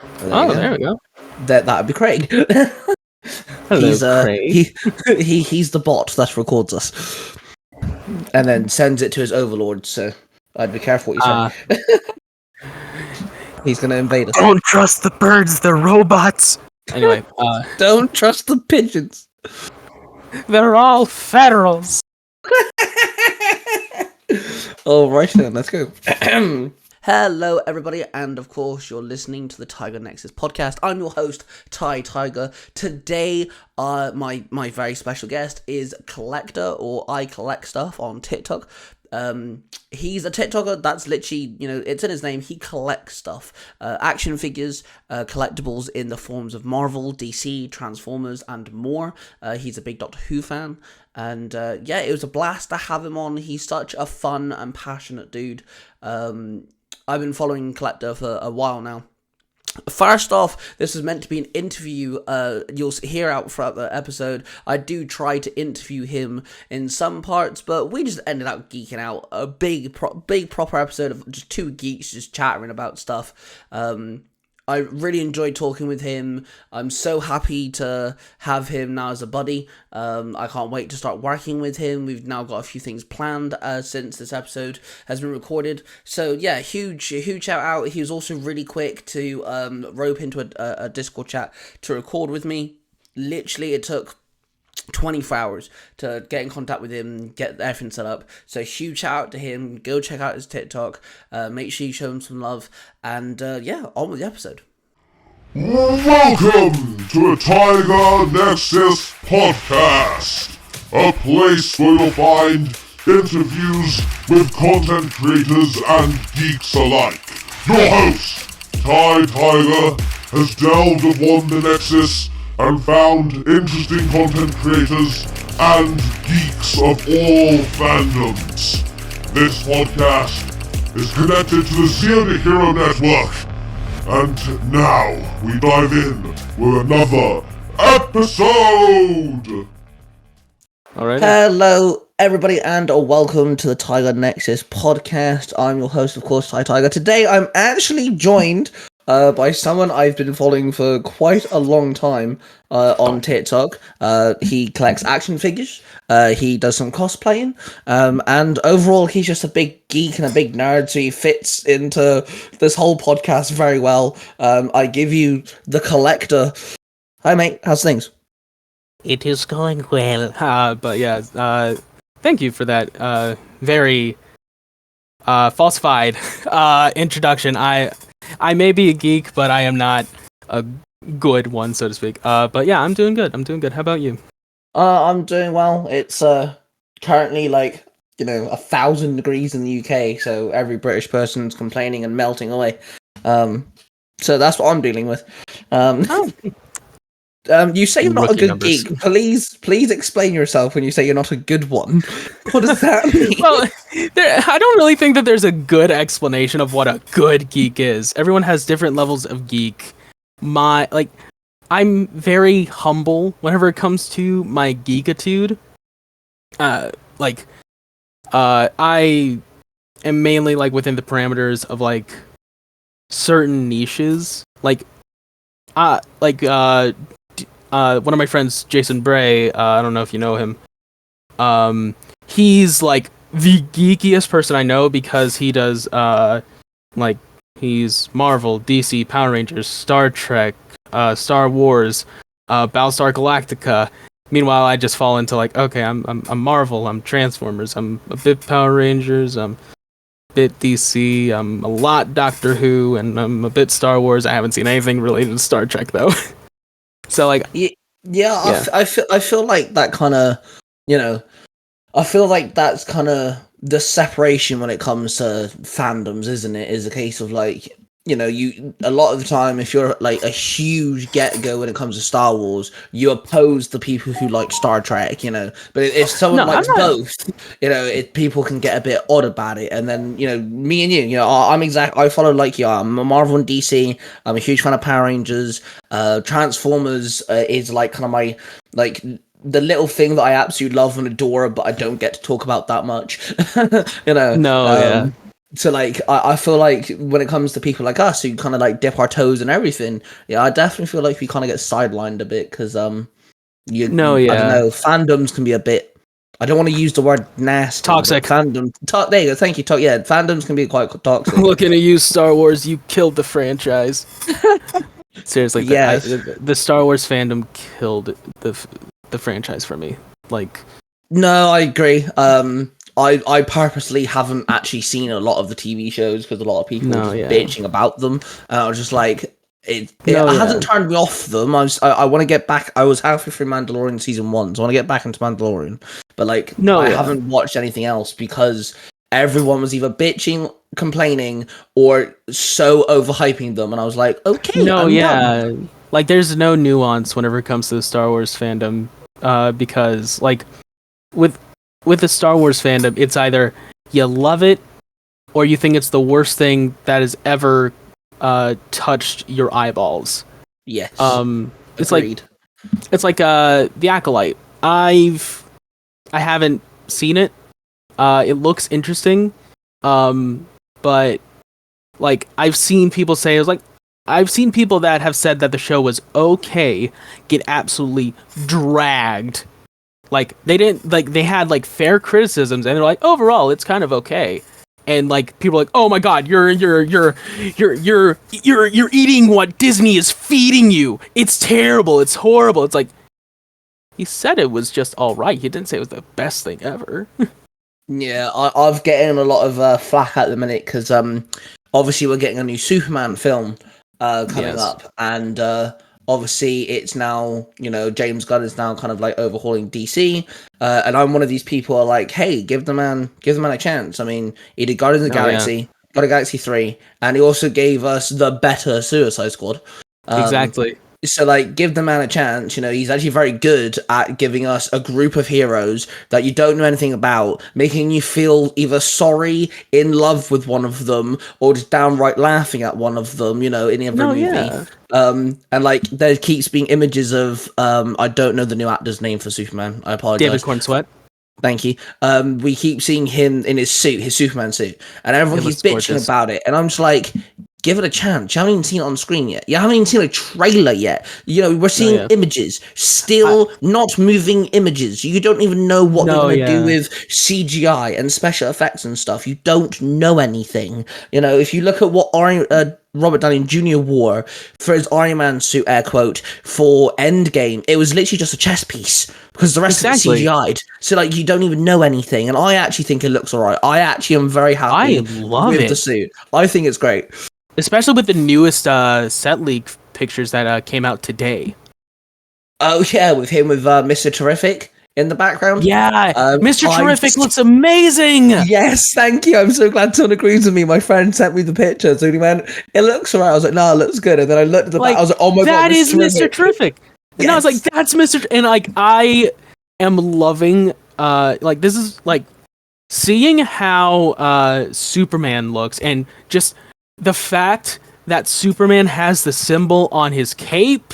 Oh, there we go. That'd be Craig. Hello, Craig. He's the bot that records us, and then sends it to his overlord. So I'd be careful what you say. He's gonna invade us. Don't trust the birds; they're robots. Anyway, don't trust the pigeons. They're all federals. All right then, let's go. Hello, everybody, and of course, you're listening to the Tiger Nexus podcast. I'm your host, Ty Tiger. Today, my very special guest is Collector, or i.collect.stuff on TikTok. He's a TikToker that's literally, it's in his name. He collects stuff, action figures, collectibles in the forms of Marvel, DC, Transformers, and more. He's a big Doctor Who fan, and it was a blast to have him on. He's such a fun and passionate dude. I've been following Collector for a while now. First off, this is meant to be an interview. You'll hear out throughout the episode. I do try to interview him in some parts, but we just ended up geeking out. A big proper episode of just two geeks just chattering about stuff. I really enjoyed talking with him. I'm so happy to have him now as a buddy. I can't wait to start working with him. We've now got a few things planned since this episode has been recorded. So yeah, huge shout out. He was also really quick to rope into a Discord chat to record with me. Literally, it took 24 hours to get in contact with him, get everything set up. So huge shout out to him. Go check out his TikTok. Make sure you show him some love. And on with the episode. Welcome to the Tiger Nexus podcast, a place where you'll find interviews with content creators and geeks alike. Your host, Ty Tiger, has delved upon the Nexus and found interesting content creators and geeks of all fandoms. This podcast is connected to the Zero Hero Network, and now we dive in with another episode! Alright. Hello, everybody, and welcome to the Tiger Nexus podcast. I'm your host, of course, Ty Tiger. Today, I'm actually joined by someone I've been following for quite a long time on TikTok. He collects action figures, he does some cosplaying, and overall he's just a big geek and a big nerd, so he fits into this whole podcast very well. I give you the Collector. Hi mate, how's things? It is going well. But yeah, thank you for that very falsified introduction. I may be a geek, but I am not a good one, so to speak. But yeah, I'm doing good. How about you? I'm doing well. It's currently 1,000 degrees in the UK, so every British person's complaining and melting away. So that's what I'm dealing with. You say you're not a good geek. Please explain yourself when you say you're not a good one. What does that mean? Well, I don't really think that there's a good explanation of what a good geek is. Everyone has different levels of geek. I'm very humble whenever it comes to my geekitude. I am mainly within the parameters of certain niches. One of my friends, Jason Bray, I don't know if you know him. He's the geekiest person I know because he does he's Marvel, DC, Power Rangers, Star Trek, Star Wars, Battlestar Galactica. Meanwhile, I just fall into okay, I'm Marvel, I'm Transformers, I'm a bit Power Rangers, I'm a bit DC, I'm a lot Doctor Who, and I'm a bit Star Wars. I haven't seen anything related to Star Trek though. So I feel like that kind of, I feel like that's kind of the separation when it comes to fandoms, isn't it? Is a case of you a lot of the time, if you're a huge get-go when it comes to Star Wars, you oppose the people who like Star Trek, but if someone likes both, people can get a bit odd about it. And then me and you, I follow I'm a Marvel and DC. I'm a huge fan of Power Rangers. Transformers is kind of my the little thing that I absolutely love and adore, but I don't get to talk about that much. Yeah. So like I feel like when it comes to people like us who kind of like dip our toes and everything, yeah, I definitely feel like we kind of get sidelined a bit because No, I don't yeah. know, fandoms can be a bit. I don't want to use the word nasty, but Toxic. there you go. Thank you. Yeah, fandoms can be quite toxic. Looking at you, Star Wars, you killed the franchise. Seriously, Yes. the Star Wars fandom killed the franchise for me. Like, No, I agree. I purposely haven't actually seen a lot of the TV shows because a lot of people were no, just yeah. bitching about them, and I was just like, it No, yeah. hasn't turned me off them. I want to get back. I was halfway through Mandalorian season 1, so I want to get back into Mandalorian, but like, No, I yeah. haven't watched anything else because everyone was either bitching, complaining, or so overhyping them, and I was like, okay, No, I'm yeah. done. Like, there's no nuance whenever it comes to the Star Wars fandom, because like with the Star Wars fandom, it's either you love it or you think it's the worst thing that has ever touched your eyeballs. Yes. It's Agreed. like the Acolyte. I haven't seen it. It looks interesting. But like I've seen people say it was like I've seen people that have said that the show was okay get absolutely dragged. Like they didn't like they had like fair criticisms and they're like overall it's kind of okay. And like people are like, "Oh my god, you're eating what Disney is feeding you. It's terrible. It's horrible." It's like he said it was just all right. He didn't say it was the best thing ever. Yeah, I've getting a lot of flack at the minute because obviously we're getting a new Superman film coming Yes. up, and obviously it's now James Gunn is now kind of like overhauling DC, and I'm one of these people who are like, hey, give the man a chance. I mean, he did Guardians of the Galaxy, got a Galaxy 3, and he also gave us the better Suicide Squad. Exactly. So, like, give the man a chance. He's actually very good at giving us a group of heroes that you don't know anything about, making you feel either sorry, in love with one of them, or just downright laughing at one of them, in every movie. Yeah. And, like, there keeps being images of, I don't know the new actor's name for Superman. I apologize. David Cornsweet. Thank you. We keep seeing him in his suit, his Superman suit, and everyone keeps bitching about it. And I'm just like, give it a chance. You haven't even seen it on screen yet. You haven't even seen a trailer yet. We're seeing images, still not moving images. You don't even know what they're going to do with CGI and special effects and stuff. You don't know anything. If you look at what Robert Downey Jr. wore for his Iron Man suit, air quote, for Endgame, it was literally just a chest piece because the rest of it's CGI'd. So, like, you don't even know anything. And I actually think it looks alright. I actually am very happy with the suit. I think it's great. Especially with the newest set leak pictures that came out today. Oh, yeah, with him with Mr. Terrific in the background. Yeah, Mr. Terrific looks amazing! Yes, thank you. I'm so glad someone agrees with me. My friend sent me the picture, so he went, it looks alright. I was like, no, it looks good. And then I looked at the back, I was like, oh my god, that is Mr. Terrific. And I was like, that's Mr. And like, I am loving, like, this is like, seeing how Superman looks and just the fact that Superman has the symbol on his cape.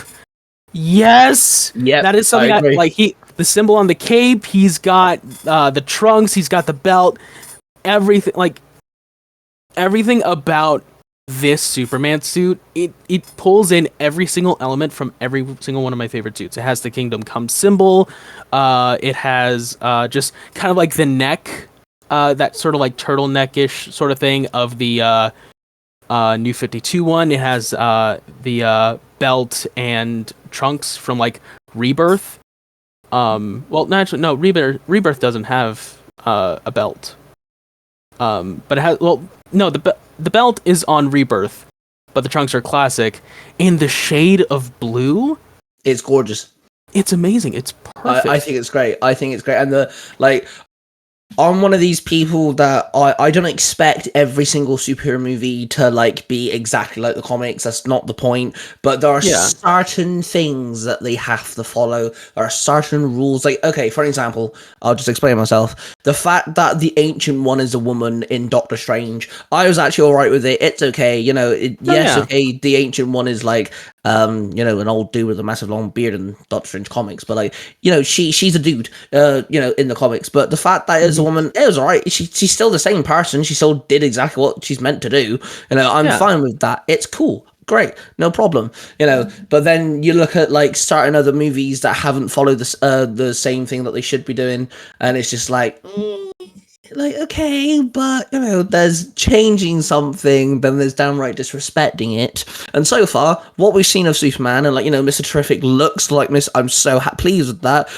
Yes. Yeah. That is something that like the symbol on the cape, he's got the trunks, he's got the belt, everything about this Superman suit, it pulls in every single element from every single one of my favorite suits. It has the Kingdom Come symbol. It has just kind of like the neck, that sort of like turtleneck-ish sort of thing of the New 52 one. It has the belt and trunks from like Rebirth. Well, naturally, no, Rebirth doesn't have a belt. But it has, well, no, the belt is on Rebirth, but the trunks are classic. In the shade of blue, it's gorgeous. It's amazing. It's perfect. I think it's great. And I'm one of these people that I don't expect every single superhero movie to like be exactly like the comics. That's not the point. But there are certain things that they have to follow. There are certain rules. Like, okay, for example, I'll just explain myself. The fact that the Ancient One is a woman in Doctor Strange, I was actually alright with it. It's okay. Okay, the Ancient One is like an old dude with a massive long beard in Doctor Strange comics, but like, she's a dude, in the comics. But the fact that as a woman, it was alright. She's still the same person. She still did exactly what she's meant to do. I'm fine with that. It's cool. Great, no problem. But then you look at like starting other movies that haven't followed the same thing that they should be doing, and it's just like okay, but there's changing something, then there's downright disrespecting it. And so far, what we've seen of Superman and Mr. Terrific looks like Miss. I'm so pleased with that.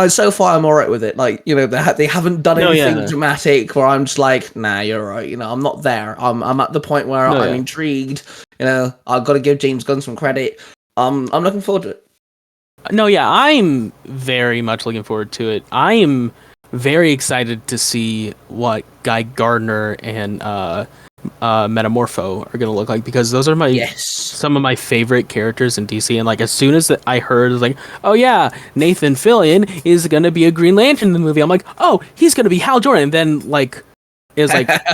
So far, I'm alright with it. They haven't done anything dramatic where I'm just like, nah, you're right. I'm not there. I'm at the point where I'm intrigued. I've got to give James Gunn some credit. I'm looking forward to it. No, yeah, I'm very much looking forward to it. I am very excited to see what Guy Gardner and Metamorpho are going to look like, because those are some of my favorite characters in DC. And as soon as I heard oh yeah, Nathan Fillion is going to be a Green Lantern in the movie, I'm like, oh, he's going to be Hal Jordan. And then it was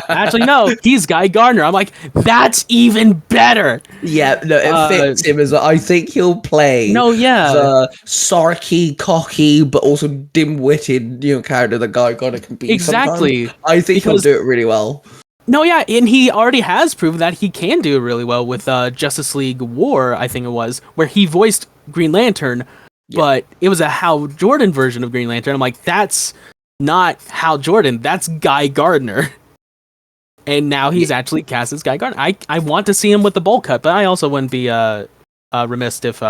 actually no, he's Guy Gardner. I'm like, that's even better. Yeah, no, it fits him as well. I think he'll play the sarky, cocky, but also dim-witted character that Guy Gardner can be. Exactly. Sometimes. I think he'll do it really well. No, yeah, and he already has proven that he can do it really well with Justice League War, I think it was, where he voiced Green Lantern, but it was a Hal Jordan version of Green Lantern. I'm like, that's not Hal Jordan, that's Guy Gardner. And now he's actually cast as Guy Gardner. I want to see him with the bowl cut, but I also wouldn't be remiss if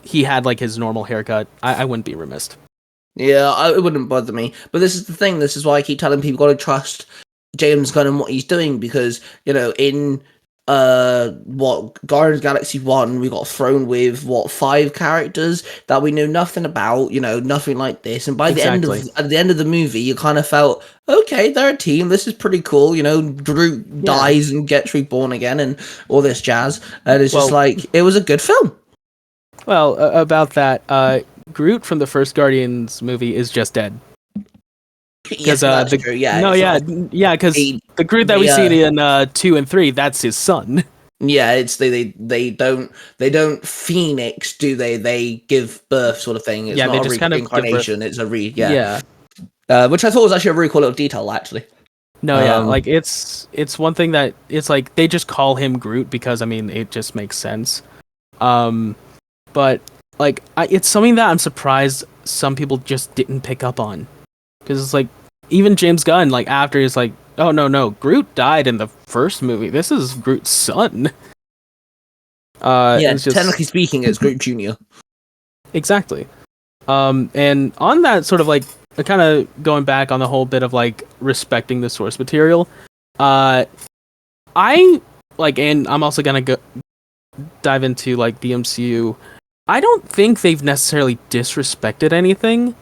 he had his normal haircut. I wouldn't be remiss. Yeah, it wouldn't bother me. But this is the thing. This is why I keep telling people got to trust James Gunn and what he's doing, because in Guardians of the Galaxy 1, we got thrown with 5 characters that we knew nothing about, nothing like this, and by the end of the movie you kind of felt, okay, they're a team, this is pretty cool, Groot dies and gets reborn again and all this jazz, and it's just it was a good film. Well, about that, Groot from the first Guardians movie is just dead. Yes, that's true. Yeah, because the Groot that we see in 2 and 3, that's his son. Yeah, it's they don't Phoenix, do they? They give birth, sort of thing. It's not they a just kind of reincarnation. It's a which I thought was actually a really cool little detail, actually. No, it's one thing that it's they just call him Groot because it just makes sense. But it's something that I'm surprised some people just didn't pick up on. Because it's even James Gunn, after he's oh no, Groot died in the first movie. This is Groot's son. Technically speaking, it's Groot Jr. Exactly. And on that sort of kind of going back on the whole bit of respecting the source material, I and I'm also gonna dive into the MCU. I don't think they've necessarily disrespected anything,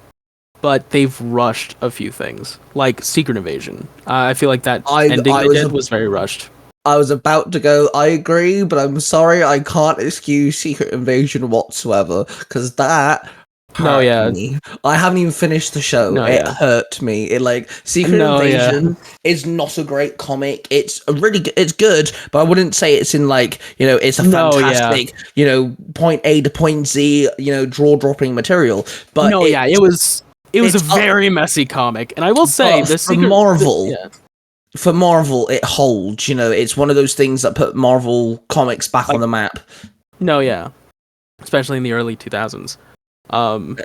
but they've rushed a few things, like Secret Invasion. I feel like that ending they did was very rushed. I was about to go, I agree, but I'm sorry, I can't excuse Secret Invasion whatsoever, because that hurt me. I haven't even finished the show. Hurt me. Secret Invasion is not a great comic. It's it's good, but I wouldn't say it's in it's a fantastic, point A to point Z, jaw-dropping material. But it was a very messy comic, and I will say for Marvel, it holds. It's one of those things that put Marvel comics back on the map. No, yeah, especially in the early 2000s.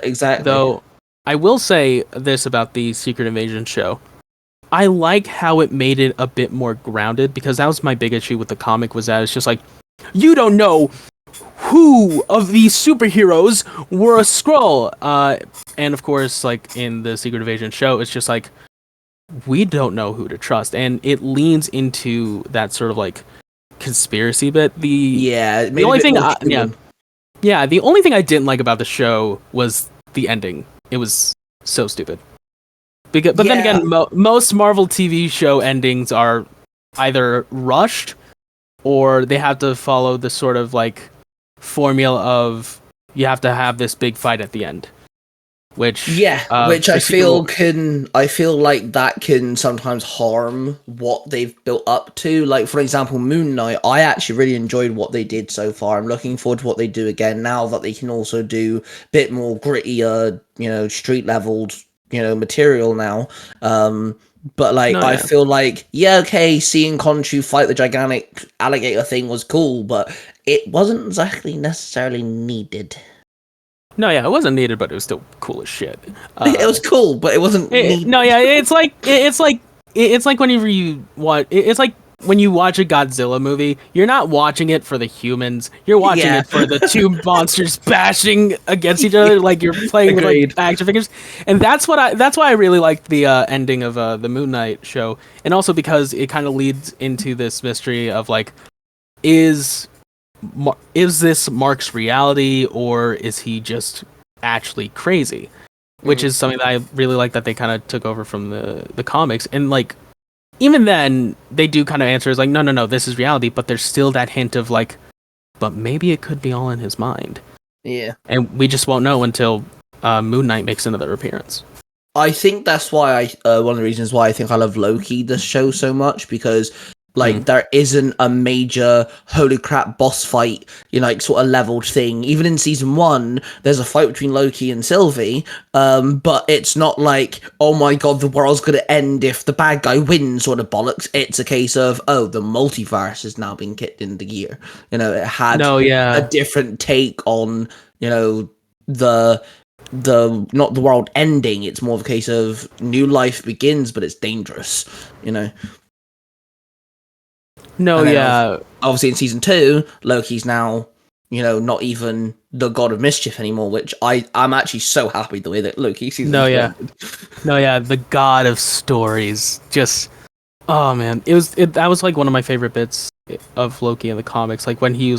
Exactly. Though I will say this about the Secret Invasion show: I like how it made it a bit more grounded, because that was my big issue with the comic, was that it's just you don't know who of these superheroes were a Skrull, and of course, in the Secret Invasion show, it's just we don't know who to trust, and it leans into that sort of conspiracy bit. The only thing, the only thing I didn't like about the show was the ending. It was so stupid. But then again, most Marvel TV show endings are either rushed or they have to follow the sort of formula of you have to have this big fight at the end, which I feel like that can sometimes harm what they've built up to. For example, Moon Knight, I actually really enjoyed what they did so far. I'm looking forward to what they do again now that they can also do a bit more grittier, street leveled material now. But like, No, I yeah. feel like, yeah, okay, seeing Khonshu fight the gigantic alligator thing was cool, but it wasn't exactly necessarily needed. No, yeah, it wasn't needed, but it was still cool as shit. It was cool, but it wasn't needed. No, yeah, it's like whenever you watch, it's like when you watch a Godzilla movie, you're not watching it for the humans, you're watching Yeah. it for the two monsters bashing against each other, like you're playing with Agreed. like action figures, and that's why I really liked the ending of the Moon Knight show, and also because it kind of leads into this mystery of like, is this Mark's reality, or is he just actually crazy? Which is something that I really like that they kind of took over from the comics. And like, even then, they do kind of answer as like, no, this is reality, but there's still that hint of like, but maybe it could be all in his mind. Yeah. And we just won't know until Moon Knight makes another appearance. I think that's why one of the reasons why I think I love Loki, the show, so much, because like there isn't a major holy crap boss fight, like sort of leveled thing. Even in season 1, there's a fight between Loki and Sylvie, but it's not like, oh my god, the world's gonna end if the bad guy wins sort of bollocks. It's a case of, oh, the multiverse has now been kicked into gear. It had a different take on, the not the world ending. It's more of a case of new life begins, but it's dangerous. No, yeah. Obviously, in season 2, Loki's now, not even the god of mischief anymore, which I'm actually so happy the way that Loki season. No, yeah, the god of stories. Just, oh man, that was like one of my favorite bits of Loki in the comics. Like when he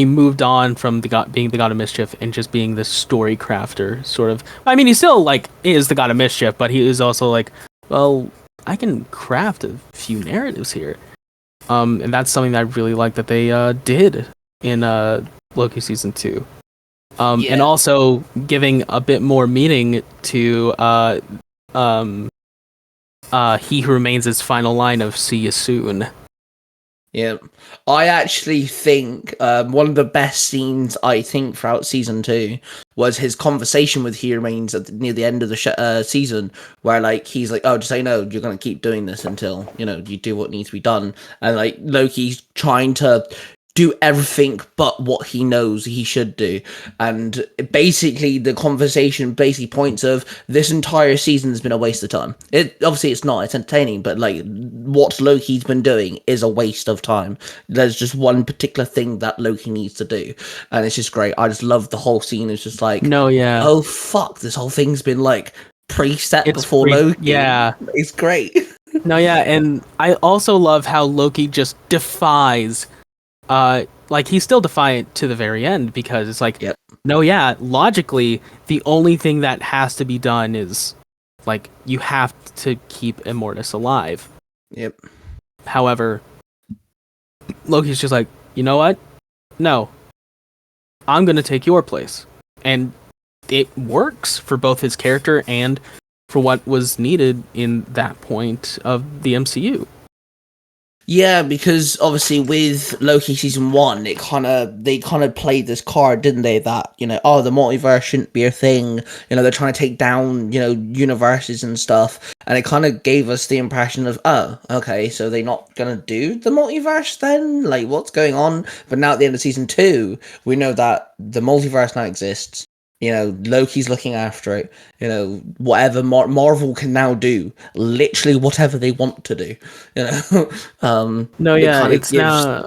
moved on from being the god of mischief and just being the story crafter, sort of. I mean, he still like is the god of mischief, but he is also like, well, I can craft a few narratives here. And that's something that I really like that they did in Loki season 2. And also giving a bit more meaning to He Who Remains' final line of "See you soon." Yeah, I actually think one of the best scenes I think throughout season 2 was his conversation with He Remains near the end of the season, where like he's like, "Oh, just so you know, you're gonna keep doing this until you do what needs to be done," and like Loki's trying to do everything but what he knows he should do. And basically the conversation basically points of this entire season has been a waste of time. Obviously it's not, it's entertaining, but like what Loki's been doing is a waste of time. There's just one particular thing that Loki needs to do, and it's just great. I just love the whole scene. It's just like, oh fuck, this whole thing's been like preset before Loki. Yeah, it's great. No, yeah, and I also love how Loki just defies like he's still defiant to the very end, because it's like, no, yeah, logically the only thing that has to be done is like you have to keep Immortus alive. However, Loki's just like, you know what? No, I'm gonna take your place, and it works for both his character and for what was needed in that point of the MCU. Yeah, because obviously with Loki season 1, they kind of played this card, didn't they? That the multiverse shouldn't be a thing. They're trying to take down universes and stuff, and it kind of gave us the impression of, oh, okay, so they're not gonna do the multiverse then? Like, what's going on? But now at the end of season 2, we know that the multiverse now exists. Loki's looking after it. Whatever Marvel can now do, literally whatever they want to do. No, yeah, it's now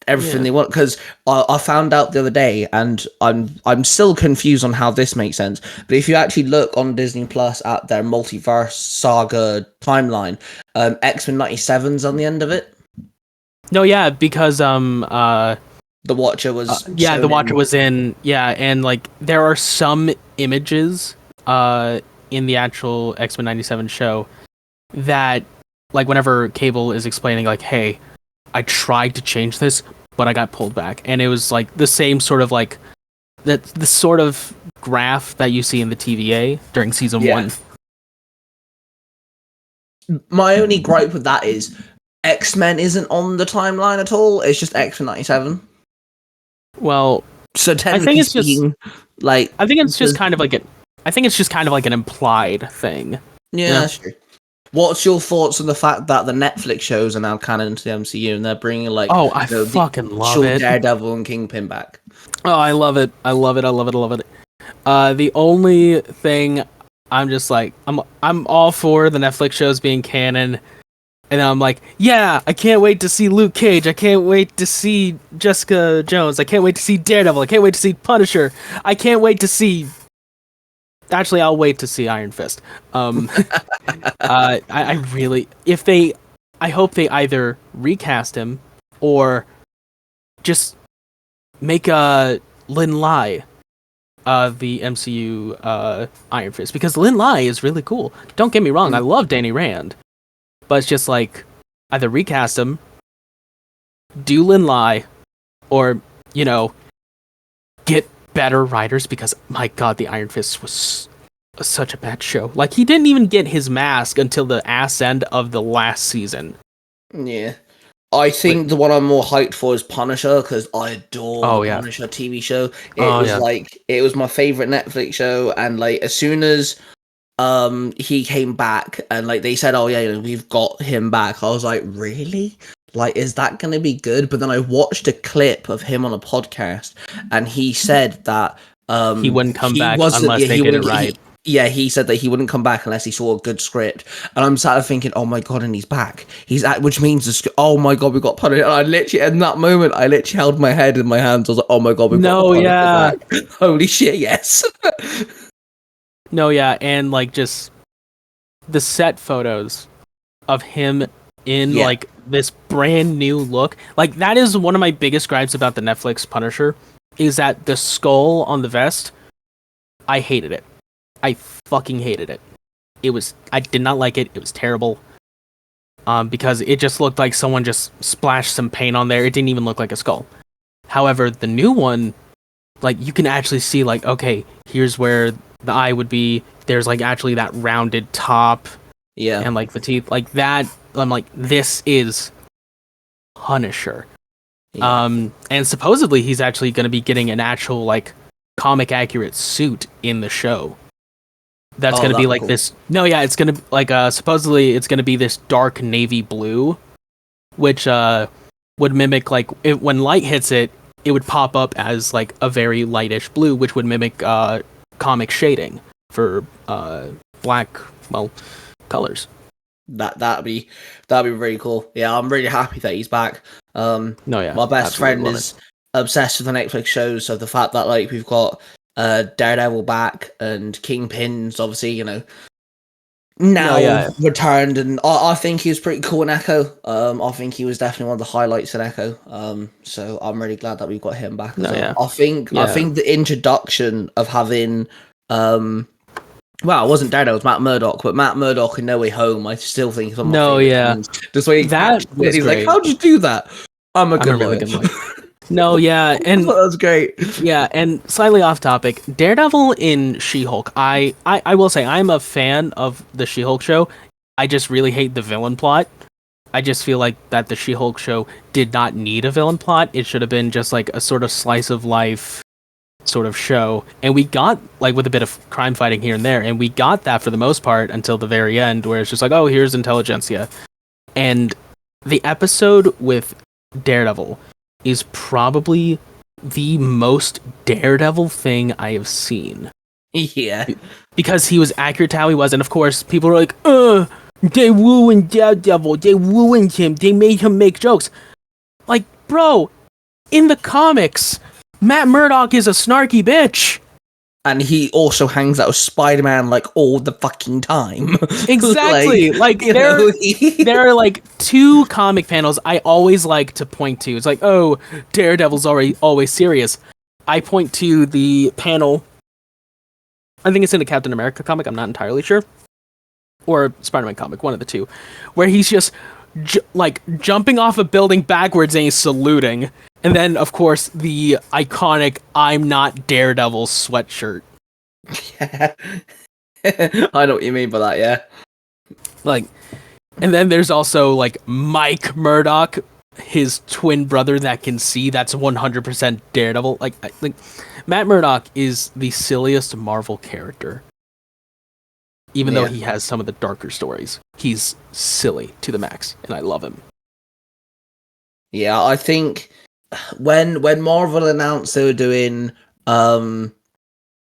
everything they want. Because I found out the other day, and I'm still confused on how this makes sense. But if you actually look on Disney Plus at their multiverse saga timeline, X-Men 97's on the end of it. No, yeah, because the Watcher was the Watcher was in, and like there are some images in the actual X-Men 97 show that like whenever Cable is explaining like, hey, I tried to change this but I got pulled back, and it was like the same sort of like the sort of graph that you see in the TVA during season 1. My only gripe with that is X-Men isn't on the timeline at all. It's just X-Men 97. Well, so technically speaking, I think it's just kind of like I think it's just kind of like an implied thing. Yeah, that's true. What's your thoughts on the fact that the Netflix shows are now canon to the MCU and they're bringing like I fucking love it. Daredevil and Kingpin back? Oh, I love it. I love it. I love it. I love it. The only thing I'm just like I'm all for the Netflix shows being canon, and I'm like, yeah, I can't wait to see Luke Cage. I can't wait to see Jessica Jones. I can't wait to see Daredevil. I can't wait to see Punisher. I can't wait to see. Actually, I'll wait to see Iron Fist. I really, I hope they either recast him or just make Lin Lai the MCU Iron Fist, because Lin Lai is really cool. Don't get me wrong, I love Danny Rand, but it's just like either recast him, do Lin Lai, or get better writers, because my god, the Iron Fist was such a bad show. Like, he didn't even get his mask until the ass end of the last season. Yeah. I think the one I'm more hyped for is Punisher, because I adore the Punisher TV show. It was my favorite Netflix show, and like as soon as he came back and like they said, oh yeah, we've got him back, I was like, really? Like, is that going to be good? But then I watched a clip of him on a podcast, and he said that he wouldn't come back unless they did it right. He said that he wouldn't come back unless he saw a good script. And I'm sat there thinking, oh my god, and he's back. Which means, oh my god, we got Punisher. And I literally, in that moment, I literally held my head in my hands. I was like, oh my god, we got Punisher back. Holy shit, yes. No, yeah, and like just the set photos of him in like this brand new look. Like, that is one of my biggest gripes about the Netflix Punisher, is that the skull on the vest, I hated it. I fucking hated it. I did not like it. It was terrible. Because it just looked like someone just splashed some paint on there. It didn't even look like a skull. However, the new one, like, you can actually see, like, okay, here's where the eye would be. There's like actually that rounded top. Yeah. And like the teeth. Like that, I'm like, this is Punisher. Yeah. And supposedly he's actually going to be getting an actual like comic accurate suit in the show. That's going to be like cool. This. No, yeah, it's going to like supposedly it's going to be this dark navy blue, which would mimic like when light hits it, it would pop up as like a very lightish blue, which would mimic comic shading for black colors. That'd be really cool. Yeah, I'm really happy that he's back. My best friend is obsessed with the Netflix shows, so the fact that like we've got Daredevil back and Kingpin's obviously returned, and I think he was pretty cool in Echo. I think he was definitely one of the highlights in Echo. So I'm really glad that we've got him back as well. Yeah. I think the introduction of having well, it wasn't Daredevil, it was Matt Murdock, but Matt Murdock in No Way Home, I still think is one of my favorite things. Just way he's like, how'd you do that? I'm a good lawyer. No, yeah, and that was great. Yeah, and slightly off topic, Daredevil in She-Hulk. I will say I'm a fan of the She-Hulk show. I just really hate the villain plot. I just feel like that the She-Hulk show did not need a villain plot. It should have been just like a sort of slice of life sort of show, and we got like with a bit of crime fighting here and there, and we got that for the most part until the very end, where it's just like, oh, here's intelligentsia. And the episode with Daredevil is probably the most Daredevil thing I have seen. Yeah, because he was accurate to how he was, and of course people were like, they ruined Daredevil, they ruined him, they made him make jokes. Like, bro, in the comics, Matt Murdock is a snarky bitch. And he also hangs out with Spider-Man like all the fucking time. Exactly. There are like two comic panels I always like to point to. It's like, oh, Daredevil's always serious. I point to the panel, I think it's in a Captain America comic, I'm not entirely sure. Or Spider-Man comic, one of the two. Where he's just jumping off a building backwards and he's saluting. And then, of course, the iconic "I'm not Daredevil" sweatshirt. Yeah. I know what you mean by that, yeah. Like, and then there's also, like, Mike Murdock, his twin brother that can see, that's 100% Daredevil. Like, Matt Murdock is the silliest Marvel character even though he has some of the darker stories. He's silly to the max, and I love him. Yeah, I think when Marvel announced they were doing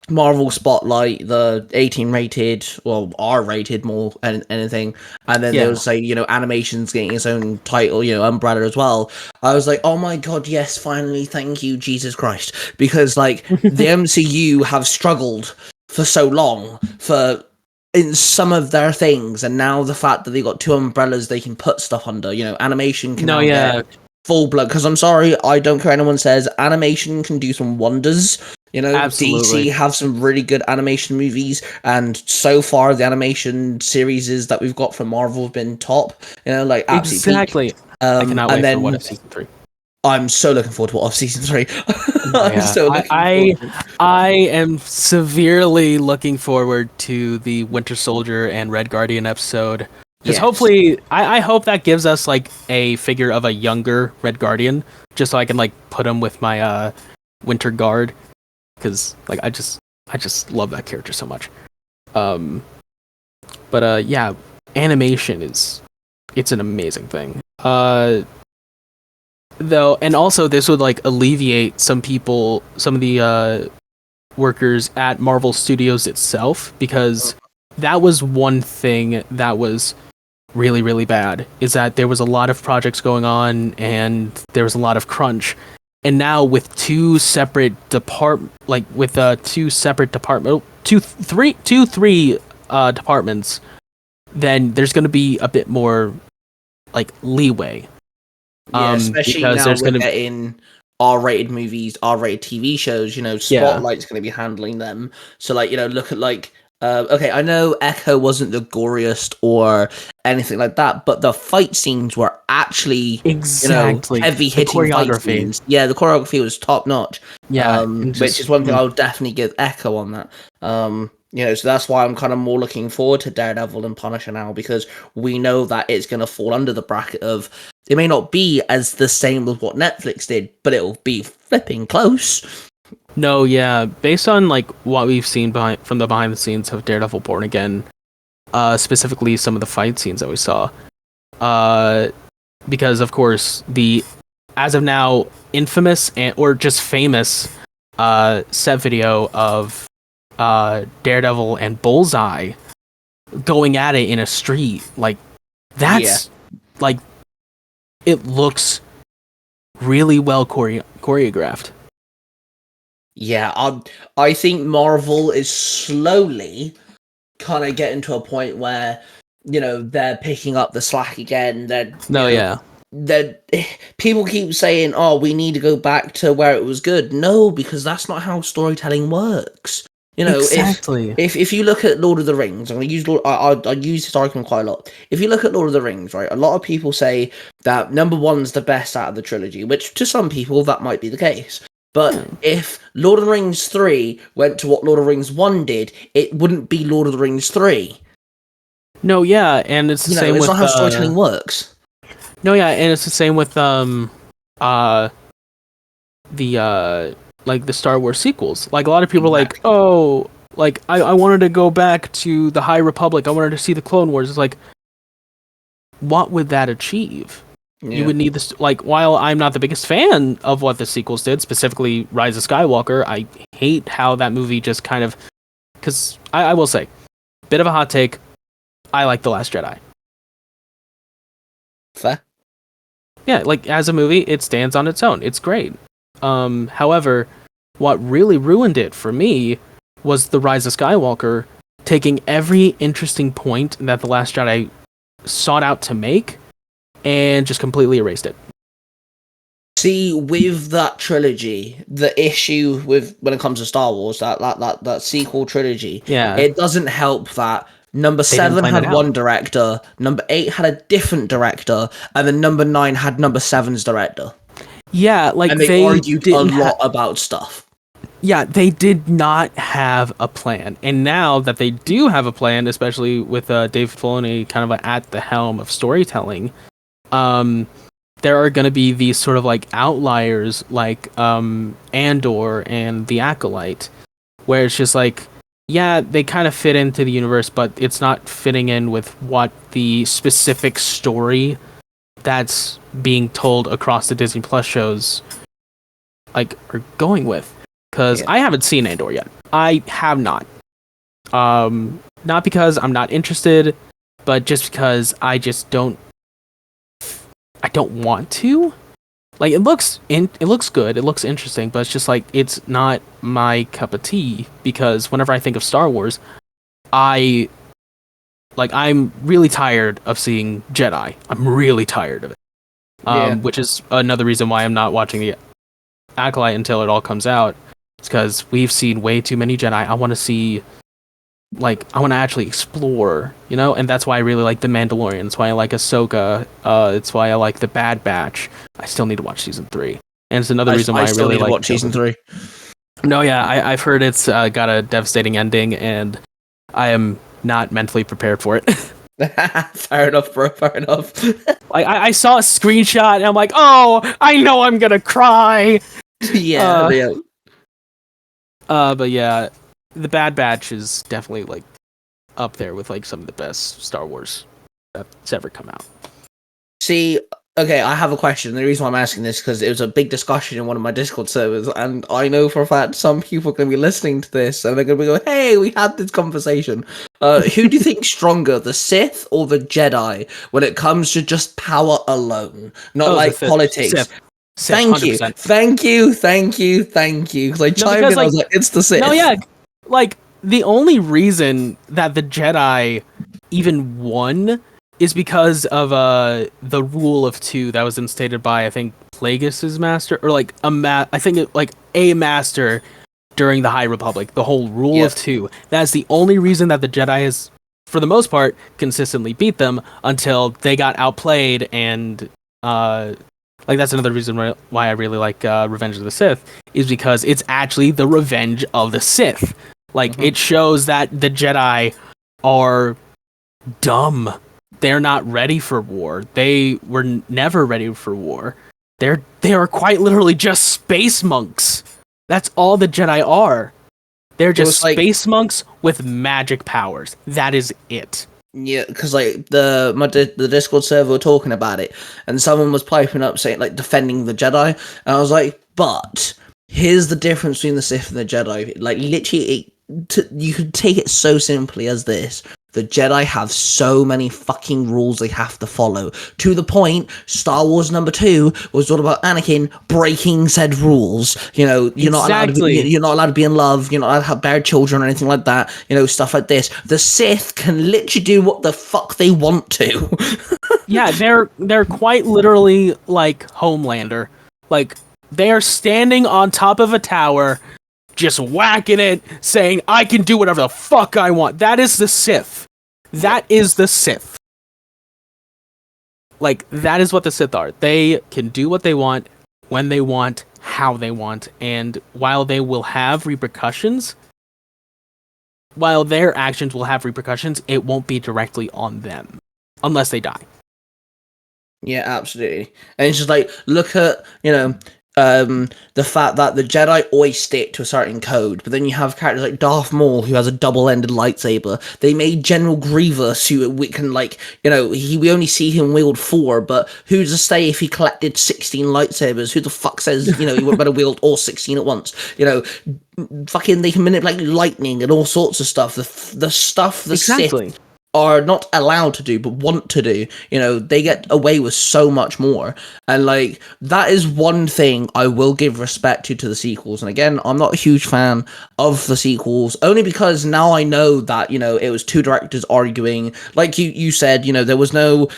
Marvel Spotlight, the 18 rated, well, R rated more than anything, and then they'll say, animation's getting its own title, Umbrella as well. I was like, oh my god, yes, finally, thank you, Jesus Christ. Because, like, the MCU have struggled for so long in some of their things, and now the fact that they got two umbrellas they can put stuff under, animation can get full blood. Because I'm sorry, I don't care what anyone says, animation can do some wonders. Absolutely. DC have some really good animation movies, and so far the animation series that we've got from Marvel have been top. Like absolutely exactly. peak. I cannot wait for What If Season 3. I'm so looking forward to What If Season 3. I'm so looking forward. I am severely looking forward to the Winter Soldier and Red Guardian episode. Because hopefully, I hope that gives us like a figure of a younger Red Guardian, just so I can like put him with my Winter Guard. Because like I just love that character so much. But yeah, animation it's an amazing thing. Though, and also this would like alleviate some of the workers at Marvel Studios itself, because that was one thing that was really, really bad, is that there was a lot of projects going on and there was a lot of crunch. And now with three departments, then there's going to be a bit more like leeway. Especially now we're getting R-rated movies, R-rated TV shows. Spotlight's going to be handling them. So, like, look at like. Okay, I know Echo wasn't the goriest or anything like that, but the fight scenes were actually heavy hitting fight scenes. Yeah, the choreography was top notch. Yeah, which is one thing I'll definitely give Echo on that. So that's why I'm kind of more looking forward to Daredevil and Punisher now, because we know that it's going to fall under the bracket of, it may not be as the same as what Netflix did, but it'll be flipping close. No, yeah. Based on like what we've seen from the behind the scenes of Daredevil Born Again, specifically some of the fight scenes that we saw, because of course the as of now infamous or just famous set video of Daredevil and Bullseye going at it in a street, like that's like it looks really well choreographed. Yeah, I think Marvel is slowly kind of getting to a point where, they're picking up the slack again. That people keep saying, "Oh, we need to go back to where it was good." No, because that's not how storytelling works. Exactly. If you look at Lord of the Rings, I'm going to use I use this argument quite a lot. If you look at Lord of the Rings, right, a lot of people say that number one's the best out of the trilogy, which to some people that might be the case. But if Lord of the Rings 3 went to what Lord of the Rings 1 did, it wouldn't be Lord of the Rings 3. No, yeah, and it's the same with... It's not how storytelling works. No, yeah, and it's the same with the Star Wars sequels. Like, a lot of people are like, oh, like, I wanted to go back to the High Republic. I wanted to see the Clone Wars. It's like, what would that achieve? Yeah. You would need this, like, while I'm not the biggest fan of what the sequels did, specifically Rise of Skywalker, I hate how that movie just kind of, because I will say, bit of a hot take, I like The Last Jedi. Fair. Yeah, like, as a movie, it stands on its own. It's great. However, what really ruined it for me was The Rise of Skywalker taking every interesting point that The Last Jedi sought out to make and just completely erased it. See, with that trilogy, the issue with when it comes to Star Wars, that sequel trilogy, it doesn't help that number 7 had one director, number 8 had a different director, and then number 9 had number 7's director. Yeah, like, and they argued a lot about stuff. Yeah, they did not have a plan. And now that they do have a plan, especially with David Filoni kind of at the helm of storytelling, there are going to be these sort of like outliers like Andor and The Acolyte, where it's just like, yeah, they kind of fit into the universe, but it's not fitting in with what the specific story that's being told across the Disney Plus shows like are going with. Because I haven't seen Andor yet. I have not. Not because I'm not interested, but just because I don't want to. Like it looks good, it looks interesting, but it's just like it's not my cup of tea because whenever I think of Star Wars, I'm really tired of seeing Jedi. I'm really tired of it. Which is another reason why I'm not watching the Acolyte until it all comes out. It's because we've seen way too many Jedi. I want to see, I want to actually explore, and that's why I really like The Mandalorian. It's why I like Ahsoka. It's why I like The Bad Batch. I still need to watch season 3, and it's another reason why I really like. Watch season 3. No, yeah, I've heard it's got a devastating ending, and I am not mentally prepared for it. Fair enough, bro. Fair enough. I saw a screenshot, and I'm like, oh, I know I'm gonna cry. Yeah. But yeah, The Bad Batch is definitely up there with some of the best Star Wars that's ever come out. See, okay, I have a question. The reason why I'm asking this is because it was a big discussion in one of my Discord servers, and I know for a fact some people are going to be listening to this, and they're going to be going, hey, we had this conversation. Who do you think stronger, the Sith or the Jedi, when it comes to just power alone? Not politics. Sith. Thank you. Because I chimed in, I was like, it's the Sith. No, yeah. The only reason that the Jedi even won is because of the rule of 2 that was instated by, I think, Plagueis' master, or a master during the High Republic. The whole rule of 2. That's the only reason that the Jedi has, for the most part, consistently beat them until they got outplayed, and that's another reason why I really like Revenge of the Sith, is because it's actually the revenge of the Sith. It shows that the Jedi are dumb. They're not ready for war. They were never ready for war. They are quite literally just space monks. That's all the Jedi are. They're just space monks with magic powers. That is it. Yeah, because the Discord server were talking about it, and someone was piping up saying defending the Jedi, and I was like, but here's the difference between the Sith and the Jedi. Literally, you could take it so simply as this: the Jedi have so many fucking rules they have to follow. To the point, Star Wars number 2 was all about Anakin breaking said rules. You're not allowed to be in love. You're not allowed to have bear children or anything like that. Stuff like this. The Sith can literally do what the fuck they want to. Yeah, they're quite literally like Homelander. They are standing on top of a tower, just whacking it, saying, I can do whatever the fuck I want. That is the Sith. That is the Sith. That is what the Sith are. They can do what they want, when they want, how they want, and while they will have repercussions, while their actions will have repercussions, it won't be directly on them. Unless they die. Yeah, absolutely. And it's just look at, the fact that the Jedi always stick to a certain code, but then you have characters like Darth Maul who has a double-ended lightsaber. They made General Grievous, who we can we only see him wield 4, but who's to say if he collected 16 lightsabers? Who the fuck says he would better wield all 16 at once? Fucking they can manipulate lightning and all sorts of stuff. The stuff the Sith are not allowed to do but want to do, they get away with so much more. And that is one thing I will give respect to the sequels. And again, I'm not a huge fan of the sequels, only because now I know that it was 2 directors arguing, like you said, there was no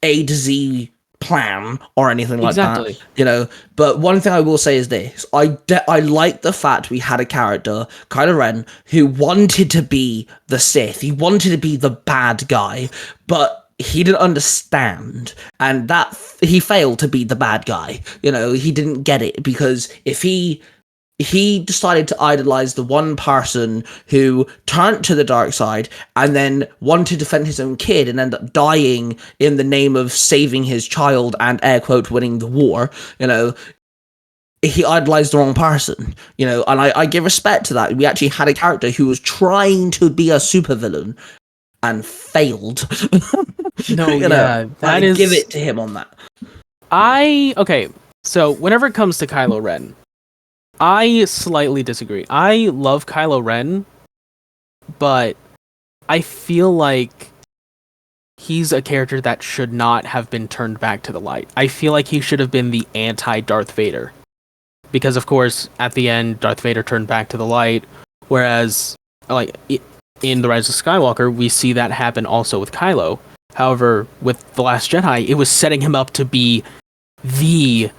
A to Z plan or anything like that, but one thing I will say is this: I like the fact we had a character, Kylo Ren, who wanted to be the Sith. He wanted to be the bad guy, but he didn't understand, and that he failed to be the bad guy. He didn't get it, because if he decided to idolize the one person who turned to the dark side and then wanted to defend his own kid and end up dying in the name of saving his child and air quote winning the war. he idolized the wrong person, and I give respect to that. We actually had a character who was trying to be a supervillain and failed. No, yeah, that is. Give it to him on that. Okay, so whenever it comes to Kylo Ren, I slightly disagree. I love Kylo Ren, but I feel like he's a character that should not have been turned back to the light. I feel like he should have been the anti-Darth Vader. Because, of course, at the end, Darth Vader turned back to the light, whereas, like, in The Rise of Skywalker, we see that happen also with Kylo. However, with The Last Jedi, it was setting him up to be the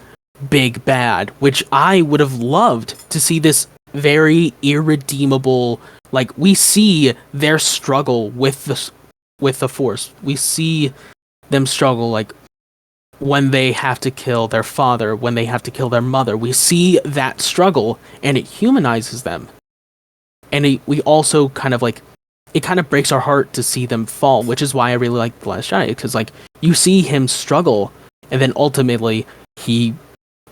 big bad, which I would have loved to see this very irredeemable, like, we see their struggle with the Force. We see them struggle, like, when they have to kill their father, when they have to kill their mother. We see that struggle, and it humanizes them. And we also kind of, like, it kind of breaks our heart to see them fall, which is why I really like The Last Jedi, because, like, you see him struggle, and then ultimately, he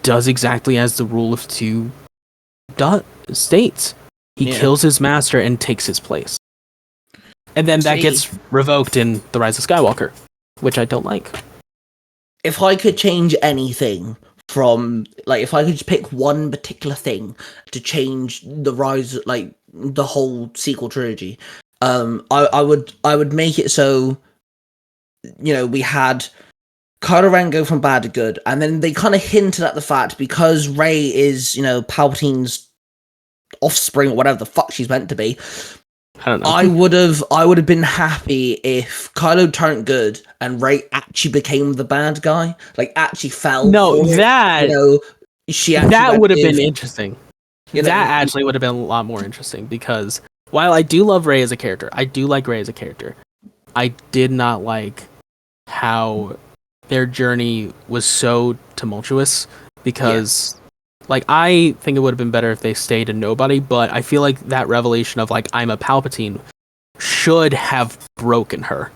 does exactly as the rule of two states. He kills his master and takes his place. And then that gets revoked in The Rise of Skywalker, which I don't like. If I could change anything from, like, if I could just pick one particular thing to change the rise, like, the whole sequel trilogy, I would make it so, we had Kylo Ren go from bad to good, and then they kind of hinted at the fact, because Rey is, Palpatine's offspring, or whatever the fuck she's meant to be, I don't know. I would have been happy if Kylo turned good and Rey actually became the bad guy, like actually fell. No, that that would have been interesting. That actually would have been a lot more interesting, because while I do love Rey as a character, I did not like how their journey was so tumultuous, because like, I think it would have been better if they stayed a nobody, but I feel like that revelation of, like, I'm a Palpatine should have broken her.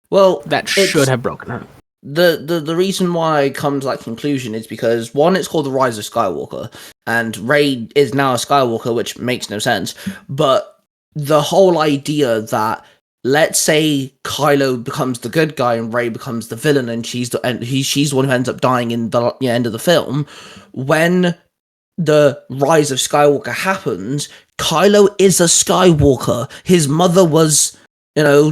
Well, that should have broken her. The reason why I come to that conclusion is because, one, it's called The Rise of Skywalker, and Rey is now a Skywalker, which makes no sense, but the whole idea that, let's say Kylo becomes the good guy and Rey becomes the villain, and she's the one who ends up dying in the end of the film. When the Rise of Skywalker happens, Kylo is a Skywalker. His mother was, a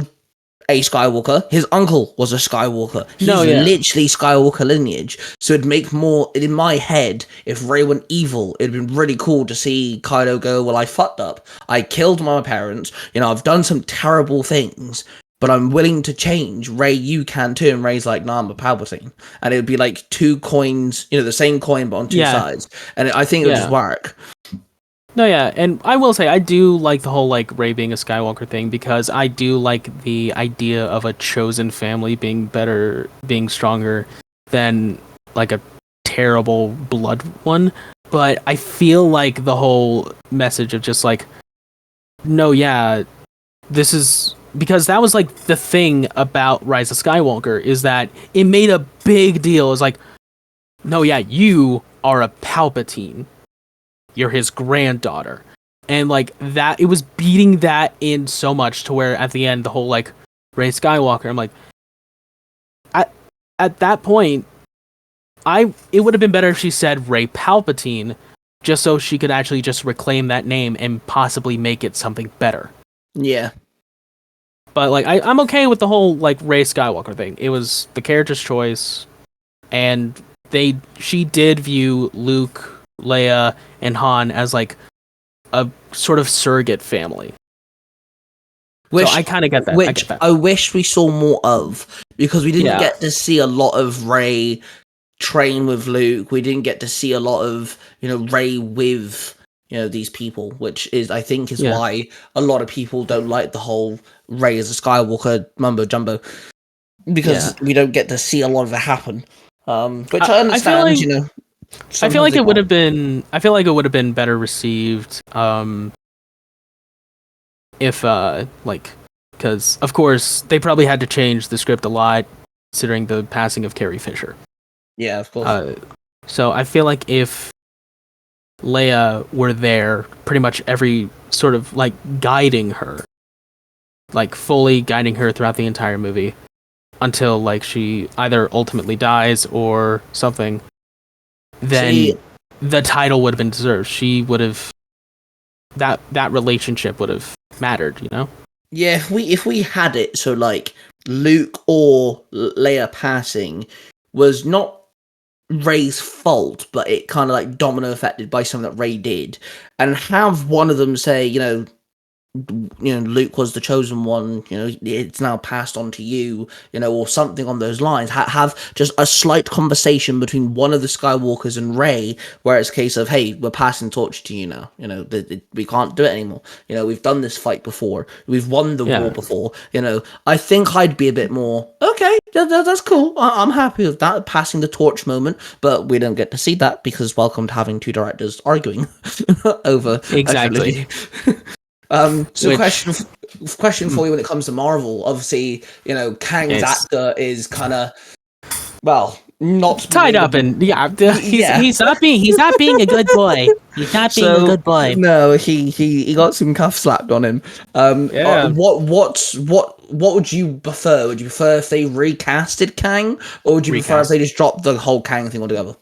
Skywalker. His uncle was a Skywalker. He's literally Skywalker lineage. So it'd make more, in my head, if Rey went evil, it'd been really cool to see Kylo go, well, I fucked up. I killed my parents. I've done some terrible things, but I'm willing to change. Rey, you can too. And Rey's like, nah, I'm a Palpatine. And it would be like two coins, the same coin, but on two sides. And I think it would just work. No, yeah, and I will say, I do like the whole, like, Rey being a Skywalker thing, because I do like the idea of a chosen family being stronger than, like, a terrible blood one. But I feel like the whole message of just, like, no, yeah, this is... Because that was, like, the thing about Rise of Skywalker, is that it made a big deal. It was like, no, yeah, you are a Palpatine. You're his granddaughter. And, like, that, it was beating that in so much to where at the end, the whole, like, Rey Skywalker, I'm like, at that point, it would have been better if she said Rey Palpatine, just so she could actually just reclaim that name and possibly make it something better. Yeah. But, like, I'm okay with the whole, like, Rey Skywalker thing. It was the character's choice, and she did view Luke, Leia, and Han as, like, a sort of surrogate family. So I kind of get that. Which I wish we saw more of, because we didn't get to see a lot of Rey train with Luke. We didn't get to see a lot of, Rey with, these people, which is, I think, is why a lot of people don't like the whole Rey as a Skywalker mumbo jumbo, because we don't get to see a lot of it happen. Which I understand, I feel like it would have been. I feel like it would have been better received, if because of course they probably had to change the script a lot, considering the passing of Carrie Fisher. Yeah, of course. So I feel like if Leia were there pretty much every sort of like guiding her, like fully guiding her throughout the entire movie until like she either ultimately dies or something, then the title would have been deserved. She would have that relationship would have mattered, you know? Yeah, if we had it so like Luke or Leia passing was not Rey's fault, but it kind of like domino affected by something that Rey did, and have one of them say, Luke was the chosen one, it's now passed on to you, or something on those lines. Have just a slight conversation between one of the Skywalkers and Rey, where it's a case of, hey, we're passing torch to you now. We can't do it anymore. We've done this fight before. We've won the war before. I think I'd be a bit more, okay, that's cool. I'm happy with that, passing the torch moment, but we don't get to see that because welcome to having two directors arguing over Exactly. So question for you when it comes to Marvel. Obviously, Kang's actor is kind of, well, not tied up in he's not being a good boy. He's not being a good boy. No, he got some cuff slapped on him. What would you prefer? Would you prefer if they recasted Kang, or would you prefer if they just dropped the whole Kang thing altogether?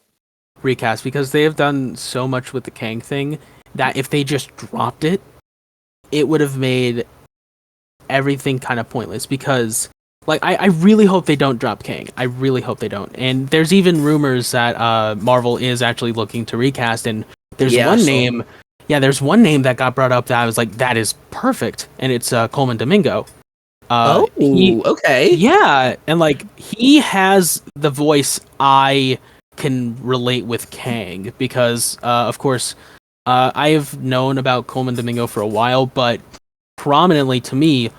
Recast, because they have done so much with the Kang thing that if they just dropped it, it would have made everything kind of pointless. Because like I really hope they don't drop Kang. I really hope they don't. And there's even rumors that Marvel is actually looking to recast, and there's one name that got brought up that I was like, that is perfect, and it's Coleman Domingo. Okay. Yeah, and like he has the voice I can relate with Kang because of course I have known about Coleman Domingo for a while, but prominently to me,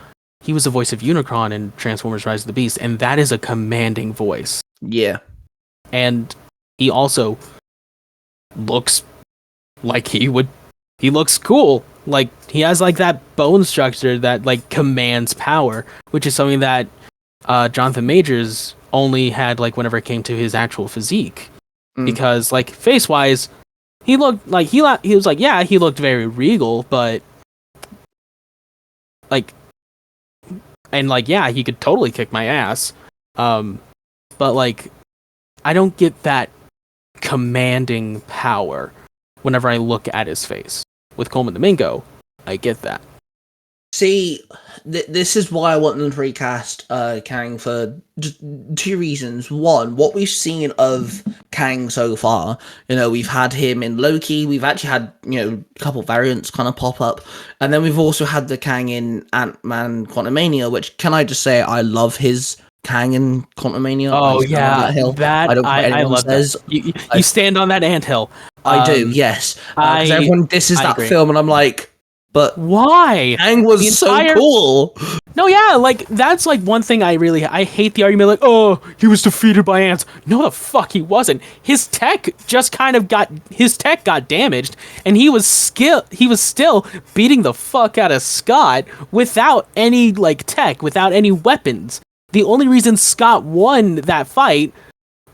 he was the voice of Unicron in Transformers Rise of the Beast, and that is a commanding voice. Yeah. And he also looks like he looks cool. Like, he has like that bone structure that like commands power, which is something that Jonathan Majors only had like whenever it came to his actual physique. Because like face-wise, he looked like he was like, yeah, he looked very regal, but like, and like, yeah, he could totally kick my ass. But like, I don't get that commanding power whenever I look at his face. With Coleman Domingo, I get that. See, this is why I want them to recast Kang for just two reasons. One, what we've seen of Kang so far, we've had him in Loki, we've actually had, a couple variants kind of pop up, and then we've also had the Kang in Ant-Man Quantumania, which, can I just say, I love his Kang in Quantumania. Oh yeah, I love that. You stand on that anthill. I do, yes. Because everyone disses that film, and I'm like, but why? Kang was so cool. No, yeah, like that's like one thing I hate the argument like, oh, he was defeated by ants. No, the fuck he wasn't. His tech got damaged, and he was still beating the fuck out of Scott without any like tech, without any weapons. The only reason Scott won that fight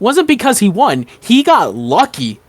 wasn't because he won. He got lucky.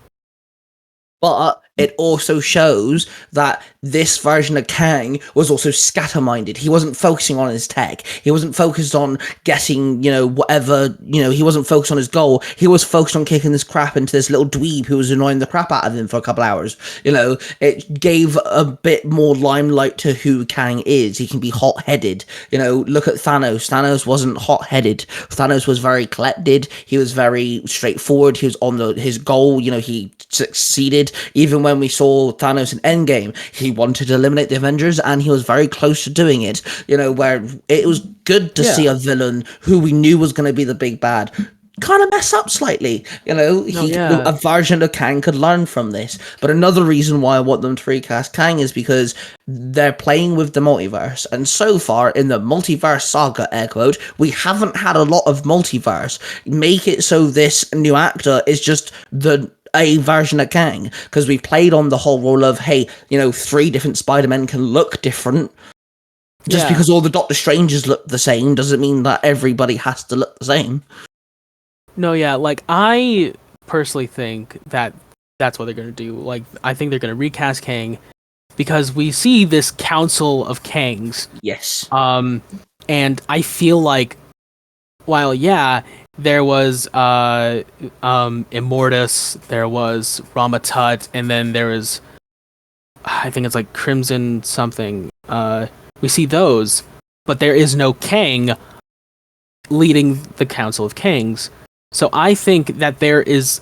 But it also shows that this version of Kang was also scatter-minded. He wasn't focusing on his tech. He wasn't focused on getting, whatever, he wasn't focused on his goal. He was focused on kicking this crap into this little dweeb who was annoying the crap out of him for a couple hours. It gave a bit more limelight to who Kang is. He can be hot-headed. Look at Thanos. Thanos wasn't hot-headed. Thanos was very collected. He was very straightforward. He was on his goal. He succeeded. Even when we saw Thanos in Endgame, he wanted to eliminate the Avengers, and he was very close to doing it. Where it was good to see a villain who we knew was going to be the big bad kind of mess up slightly. A version of Kang could learn from this. But another reason why I want them to recast Kang is because they're playing with the multiverse, and so far in the multiverse saga, air quote, we haven't had a lot of multiverse. Make it so this new actor is just a version of Kang, because we played on the whole role of, hey, 3 different Spider-Men can look different. Just because all the Doctor Strangers look the same doesn't mean that everybody has to look the same. No, yeah, like, I personally think that that's what they're gonna do. Like, I think they're gonna recast Kang because we see this Council of Kangs. Yes. And I feel like, while there was Immortus, there was Ramatut, and then there was, I think it's like Crimson something. We see those, but there is no Kang leading the Council of Kangs. So I think that there is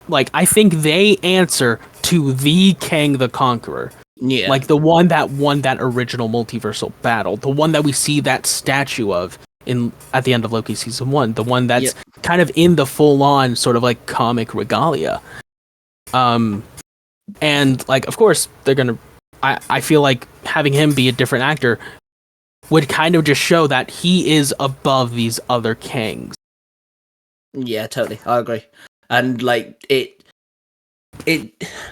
I think they answer to the Kang the Conqueror. Yeah. Like the one that won that original multiversal battle, the one that we see that statue of at the end of Loki season 1, the one that's kind of in the full-on sort of like comic regalia. And like, of course, they're gonna. I feel like having him be a different actor would kind of just show that he is above these other Kangs. Yeah, totally. I agree. And like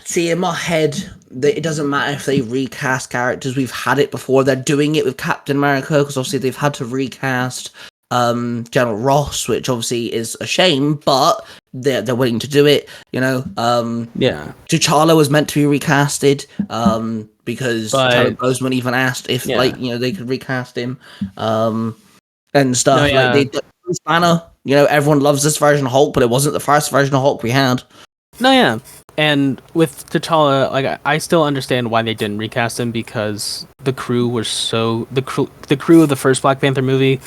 see, in my head, it doesn't matter if they recast characters. We've had it before. They're doing it with Captain America because obviously they've had to recast General Ross, which obviously is a shame, but they're willing to do it. You know, T'Challa was meant to be recasted because Chadwick Boseman even asked if they could recast him and stuff. Like they Banner. You know, everyone loves this version of Hulk, but it wasn't the first version of Hulk we had. No, yeah. And with T'Challa, like, I still understand why they didn't recast him, because the crew was the crew of the first Black Panther movie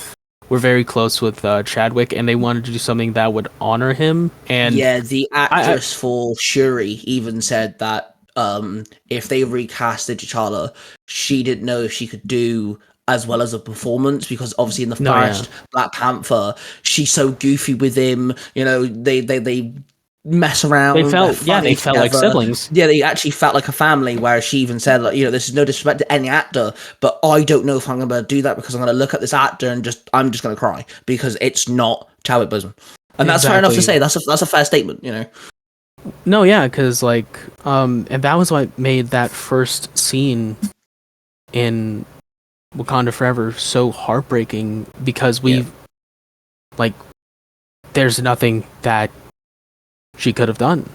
were very close with Chadwick, and they wanted to do something that would honor him. And yeah, the actress for Shuri even said that if they recasted T'Challa, she didn't know if she could do as well as a performance, because obviously in the first Black Panther, she's so goofy with him. You know, they mess around. They felt like siblings. Yeah, they actually felt like a family. Where she even said, like, you know, this is no disrespect to any actor, but I don't know if I'm going to do that, because I'm going to look at this actor and I'm just going to cry, because it's not Chadwick Boseman. And that's fair enough to say. That's a fair statement, you know. No, yeah, because like, and that was what made that first scene in Wakanda Forever so heartbreaking, because there's nothing that she could have done.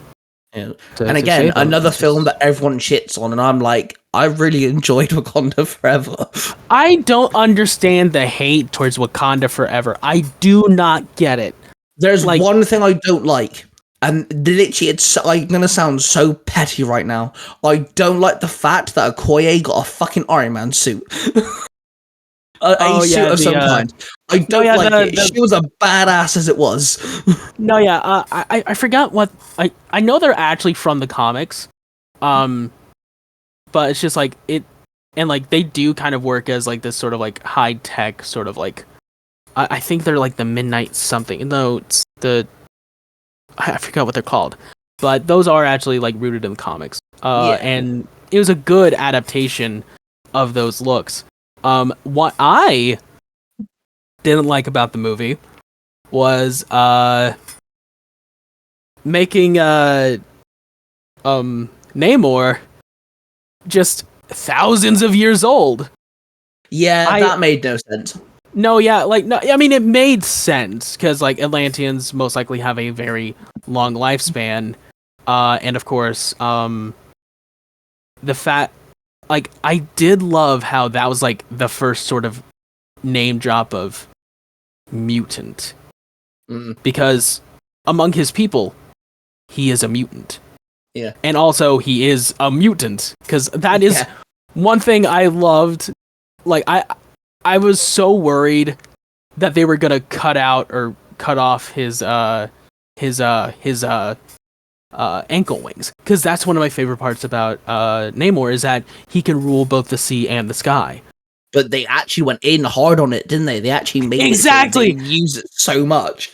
Yeah. And again, another film that everyone shits on, and I'm like, I really enjoyed Wakanda Forever. I don't understand the hate towards Wakanda Forever. I do not get it. There's one thing I don't like, and literally, I'm gonna sound so petty right now. I don't like the fact that Okoye got a fucking Iron Man suit. a suit of some kind. I don't like it. She was a badass as it was. No, yeah, I forgot what I know they're actually from the comics, but it's just like it, and like they do kind of work as like this sort of like high tech sort of like, I think they're like the Midnight something. No, it's I forgot what they're called, but those are actually like rooted in the comics. And it was a good adaptation of those looks. What I didn't like about the movie was making Namor just thousands of years old. Yeah, that made no sense. No, yeah, like, no, I mean, it made sense, because like Atlanteans most likely have a very long lifespan, and of course, the fact, like, I did love how that was like the first sort of name drop of mutant, because among his people, he is a mutant. Yeah, and also he is a mutant, because that is one thing I loved. Like, I was so worried that they were gonna cut off his ankle wings, because that's one of my favorite parts about Namor, is that he can rule both the sea and the sky. But they actually went in hard on it, didn't they? They actually made it so they use it so much.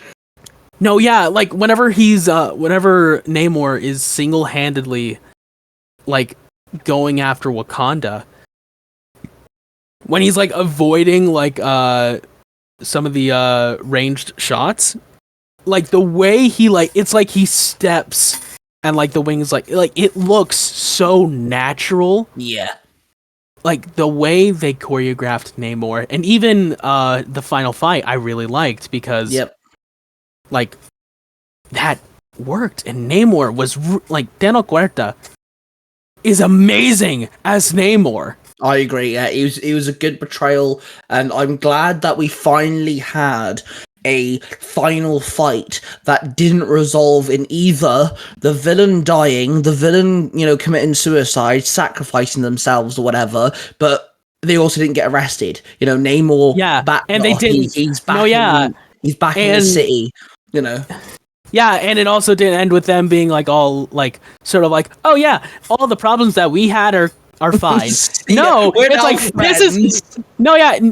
No, yeah, like whenever Namor is single-handedly like going after Wakanda, when he's like avoiding like some of the ranged shots, like the way he it's like he steps and like the wings like it looks so natural. Yeah. Like the way they choreographed Namor, and even the final fight I really liked, because like that worked, and Namor was like Daniel Huerta is amazing as Namor. I agree. Yeah, it was a good portrayal, and I'm glad that we finally had a final fight that didn't resolve in either the villain dying, the villain, committing suicide, sacrificing themselves or whatever, but they also didn't get arrested. Namor back, and they didn't. He's back. He's back in the city. Yeah, and it also didn't end with them being like all like sort of like, oh yeah, all the problems that we had are fine. No, it's like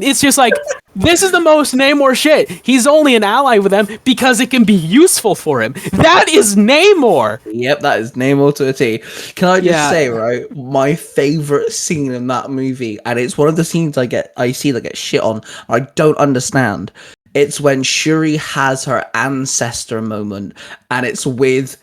it's just like this is the most Namor shit. He's only an ally with them because it can be useful for him. That is Namor. Yep, that is Namor to a T. Can I just say, right, my favorite scene in that movie, and it's one of the scenes I see that get shit on. I don't understand. It's when Shuri has her ancestor moment, and it's with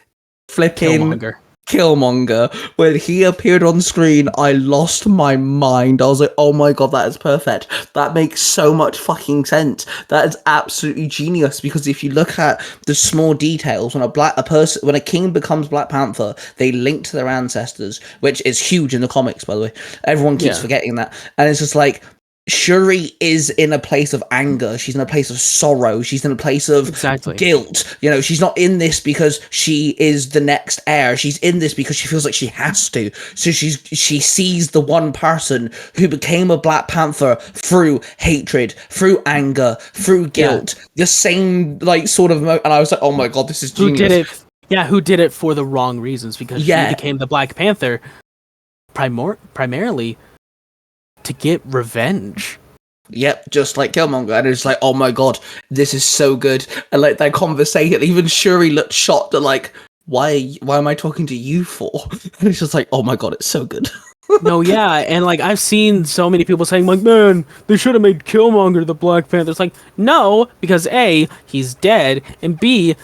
flipping Killmonger. When he appeared on screen, I lost my mind. I was like, oh my god, that is perfect. That makes so much fucking sense. That is absolutely genius, because if you look at the small details, when when a king becomes Black Panther, they link to their ancestors, which is huge in the comics, by the way. Everyone keeps forgetting that. And it's just like, Shuri is in a place of anger. She's in a place of sorrow. She's in a place of guilt. She's not in this because she is the next heir. She's in this because she feels like she has to. So she sees the one person who became a Black Panther through hatred, through anger, through guilt. The same sort of and I was like, oh my god, this is genius. Who did it for the wrong reasons, because she became the Black Panther primarily to get revenge. Yep, just like Killmonger, and it's like, oh my god, this is so good. And like that conversation, even Shuri looked shocked at like, why am I talking to you for? And it's just like, oh my god, it's so good. No, yeah, and like I've seen so many people saying like, man, they should have made Killmonger the Black Panther. It's like, no, because A, he's dead, and B,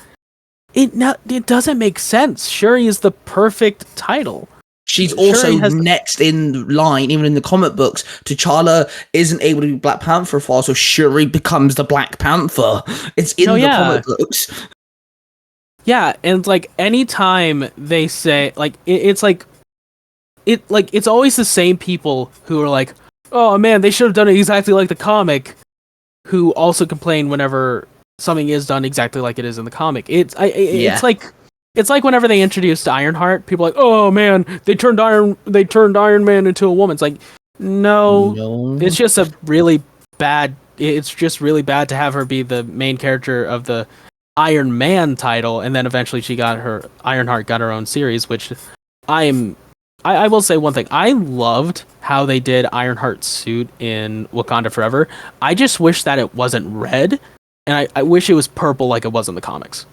it doesn't make sense. Shuri is the perfect title. She's also next in line, even in the comic books. T'Challa isn't able to be Black Panther for, so Shuri becomes the Black Panther. It's in the comic books. Yeah, and like anytime they say it's always the same people who are like, oh man, they should have done it exactly like the comic, who also complain whenever something is done exactly like it is in the comic. It's like whenever they introduced Ironheart, people are like, oh man, they turned Iron Man into a woman. It's like, no. It's just really bad to have her be the main character of the Iron Man title, and then eventually Ironheart got her own series, which I will say one thing. I loved how they did Ironheart's suit in Wakanda Forever. I just wish that it wasn't red, and I wish it was purple like it was in the comics.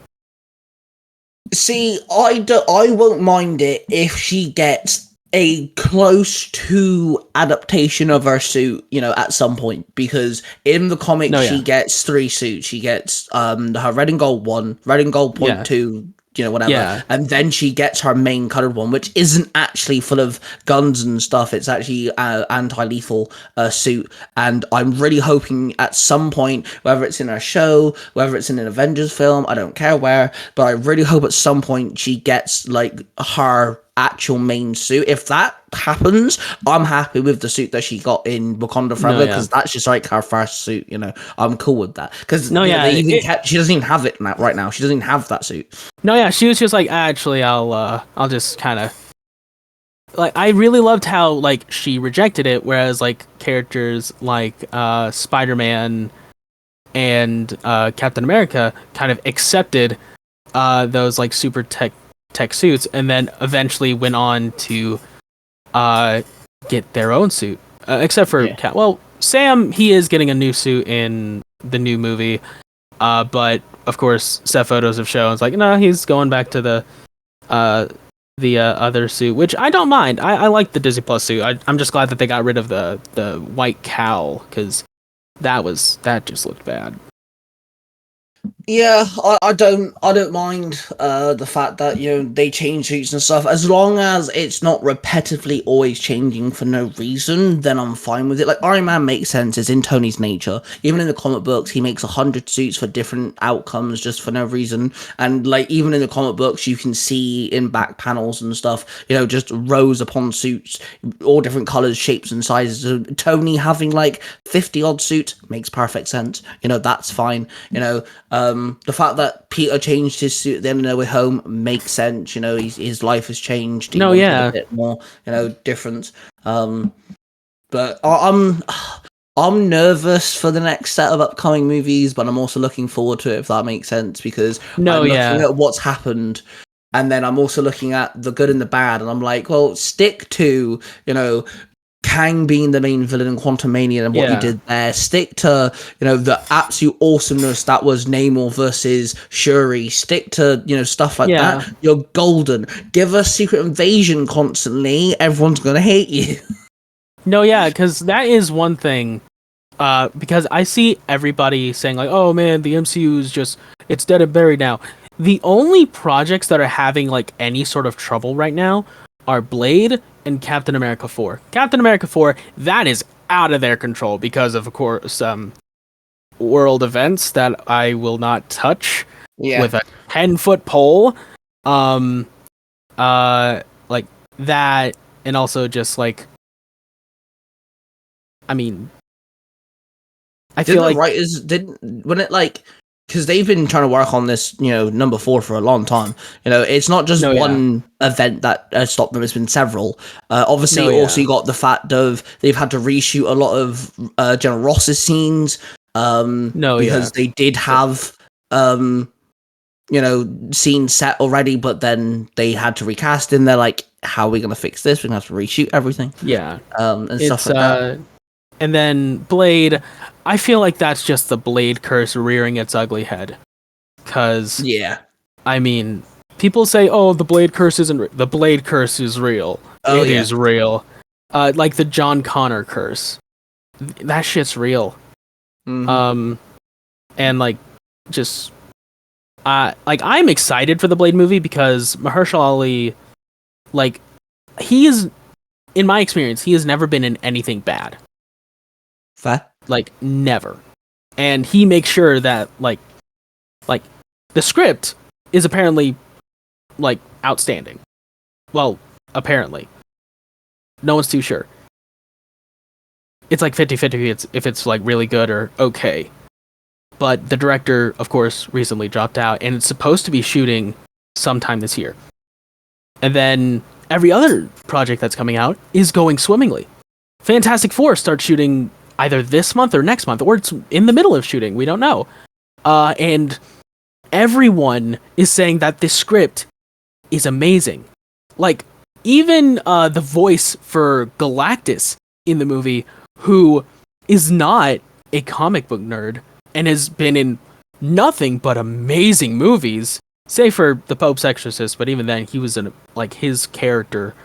See, I won't mind it if she gets a close to adaptation of her suit, at some point, because in the comic she gets 3 suits. She gets her red and gold one, red and gold point 2, whatever, and then she gets her main colored one, which isn't actually full of guns and stuff. It's actually anti-lethal suit, and I'm really hoping at some point, whether it's in a show, whether it's in an Avengers film, I don't care where, but I really hope at some point she gets like her actual main suit. If that happens, I'm happy with the suit that she got in Wakanda Forever, because that's just like her first suit. I'm cool with that, because she doesn't even have it right now. She doesn't even have that suit. No, yeah, she was just like, actually, I'll just kind of like. I really loved how like she rejected it, whereas like characters like Spider-Man and Captain America kind of accepted those like super tech suits, and then eventually went on to get their own suit, except for Sam. He is getting a new suit in the new movie, but of course set photos have shown it's like, no, he's going back to the other suit, which I don't mind. I like the Disney Plus suit. I'm just glad that they got rid of the white cowl, because that just looked bad. Yeah, I don't mind the fact that they change suits and stuff as long as it's not repetitively always changing for no reason. Then I'm fine with it. Like Iron Man makes sense; it's in Tony's nature. Even in the comic books, he makes 100 suits for different outcomes just for no reason. And like even in the comic books, you can see in back panels and stuff, just rows upon suits, all different colors, shapes, and sizes. So Tony having like 50 odd suits makes perfect sense. That's fine. The fact that Peter changed his suit at the end of No Way Home makes sense. His life has changed. He No, wanted yeah. a bit more, different. But I'm nervous for the next set of upcoming movies, but I'm also looking forward to it, if that makes sense, because No, I'm yeah. looking at what's happened, and then I'm also looking at the good and the bad, and I'm like, well, stick to, Kang being the main villain in Quantumania and what he Yeah. did there. Stick to, the absolute awesomeness that was Namor versus Shuri. Stick to, stuff like Yeah. that. You're golden. Give us Secret Invasion constantly. Everyone's going to hate you. No, yeah, because that is one thing. Because I see everybody saying like, "Oh man, the MCU is it's dead and buried now." The only projects that are having like any sort of trouble right now are Blade and Captain America 4. Captain America 4, that is out of their control because of course, world events that I will not touch with a 10-foot pole. Like that, and also just like, I mean, I Did feel the like writers didn't when it like because they've been trying to work on this, number 4 for a long time. It's not just No, yeah. one event that stopped them; it's been several. Obviously, No, yeah. also you got the fact of they've had to reshoot a lot of General Ross's scenes. No, Because yeah. they did have scenes set already, but then they had to recast, and they're like, "How are we gonna fix this? We're gonna have to reshoot everything." Yeah. And stuff like that. And then Blade, I feel like that's just the Blade curse rearing its ugly head. Cause Yeah. I mean, people say, "Oh, the Blade curse isn't the Blade curse is real. Oh, It yeah. is real." Like the John Connor curse. That shit's real. Mhm. And like just like I'm excited for the Blade movie because Mahershala Ali, like, he is, in my experience, he has never been in anything bad. Fair. Like, never. And he makes sure that like the script is apparently like outstanding. Well, apparently. No one's too sure. It's like 50-50 if it's like really good or okay. But the director, of course, recently dropped out, and it's supposed to be shooting sometime this year. And then every other project that's coming out is going swimmingly. Fantastic Four starts shooting either this month or next month, or it's in the middle of shooting. We don't know. And everyone is saying that this script is amazing. Like, even the voice for Galactus in the movie, who is not a comic book nerd and has been in nothing but amazing movies, say for The Pope's Exorcist, but even then, he was in, like, his character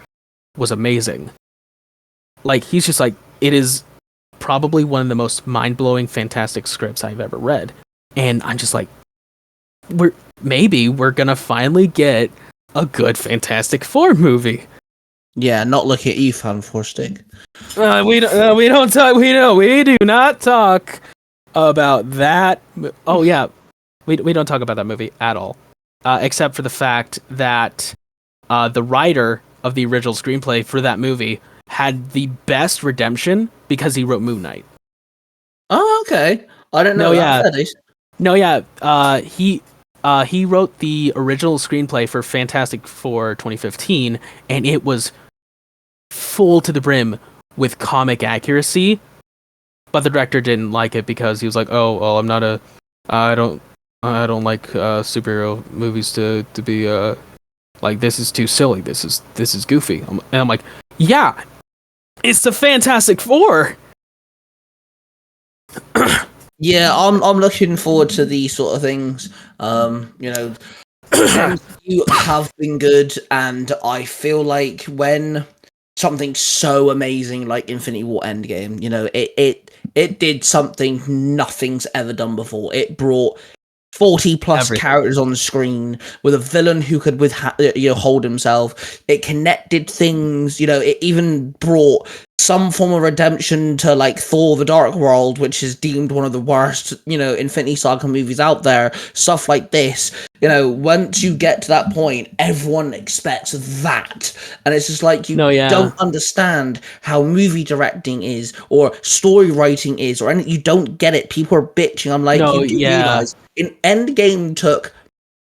was amazing. Like, he's just like, it is probably one of the most mind-blowing, fantastic scripts I've ever read. And I'm just like, we're gonna finally get a good Fantastic Four movie. Yeah, not looking at you, Fan Four Stick. We do not talk about that. Oh yeah, we don't talk about that movie at all, except for the fact that the writer of the original screenplay for that movie had the best redemption because he wrote Moon Knight. Oh, okay. I don't know. He wrote the original screenplay for Fantastic Four 2015, and it was full to the brim with comic accuracy. But the director didn't like it because he was like, "Oh, well, I don't like superhero movies to be like, this is too silly. This is goofy." And I'm like, "Yeah, it's the Fantastic Four." Yeah, I'm looking forward to these sort of things. You have been good, and I feel like when something so amazing like Infinity War Endgame, it did something nothing's ever done before. It brought 40 plus Everything. characters on the screen with a villain who could hold himself. It connected things, it even brought some form of redemption to like Thor the Dark World, which is deemed one of the worst, Infinity Saga movies out there. Stuff like this. Once you get to that point, everyone expects that. And it's just like, don't understand how movie directing is or story writing is or anything. You don't get it. People are bitching. I'm like, you do realize Endgame took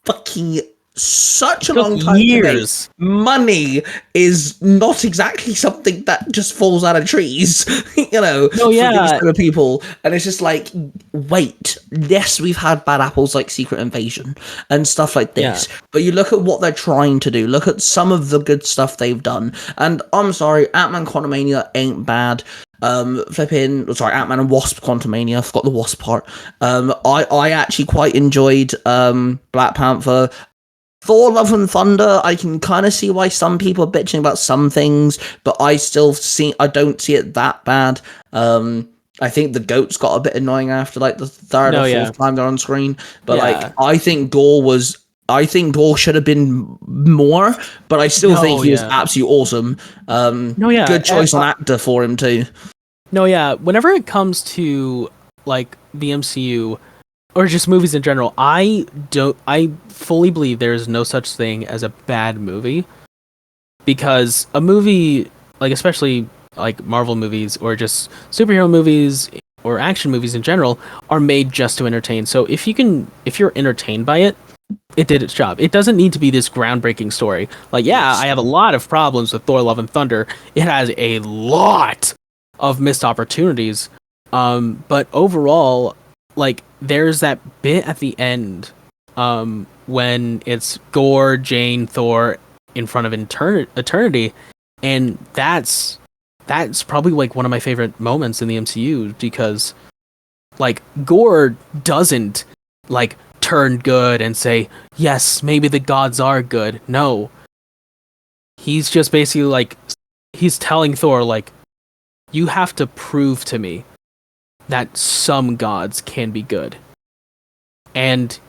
fucking such a long time to make. Money is not exactly something that just falls out of trees, for these kind of people. And it's just like, wait, yes, we've had bad apples like Secret Invasion and stuff like this, but you look at what they're trying to do, look at some of the good stuff they've done, and I'm sorry, Ant-Man Quantumania ain't bad. Ant-Man and Wasp Quantumania, I forgot the Wasp part. I actually quite enjoyed Black Panther. Thor Love and Thunder, I can kind of see why some people are bitching about some things, but I don't see it that bad. I think the goats got a bit annoying after like the third or fourth time they're on screen, but I think Gore should have been more, but I still think he was absolutely awesome. Good choice on actor for him too. Whenever it comes to like the MCU or just movies in general, I fully believe there is no such thing as a bad movie, because a movie, like especially like Marvel movies or just superhero movies or action movies in general, are made just to entertain. So if you're entertained by it, it did its job. It doesn't need to be this groundbreaking story. Like, I have a lot of problems with Thor Love and Thunder. It has a lot of missed opportunities. But overall, like, there's that bit at the end when it's Gore, Jane, Thor in front of eternity, and that's probably like one of my favorite moments in the MCU, because like Gore doesn't like turn good and say, yes, maybe the gods are good. No, he's just basically like, he's telling Thor, like, you have to prove to me that some gods can be good. And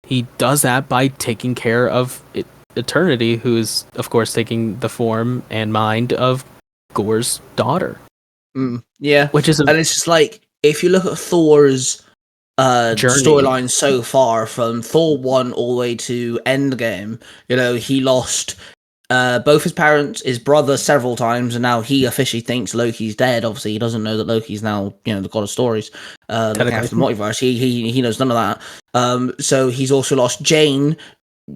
he does that by taking care of Eternity, who is, of course, taking the form and mind of Gore's daughter. Which is, and it's just like, if you look at Thor's storyline so far, from Thor 1 all the way to Endgame, he lost both his parents, his brother several times, and now he officially thinks Loki's dead. Obviously, he doesn't know that Loki's now, the god of stories, looking after the multiverse. He knows none of that. So he's also lost Jane,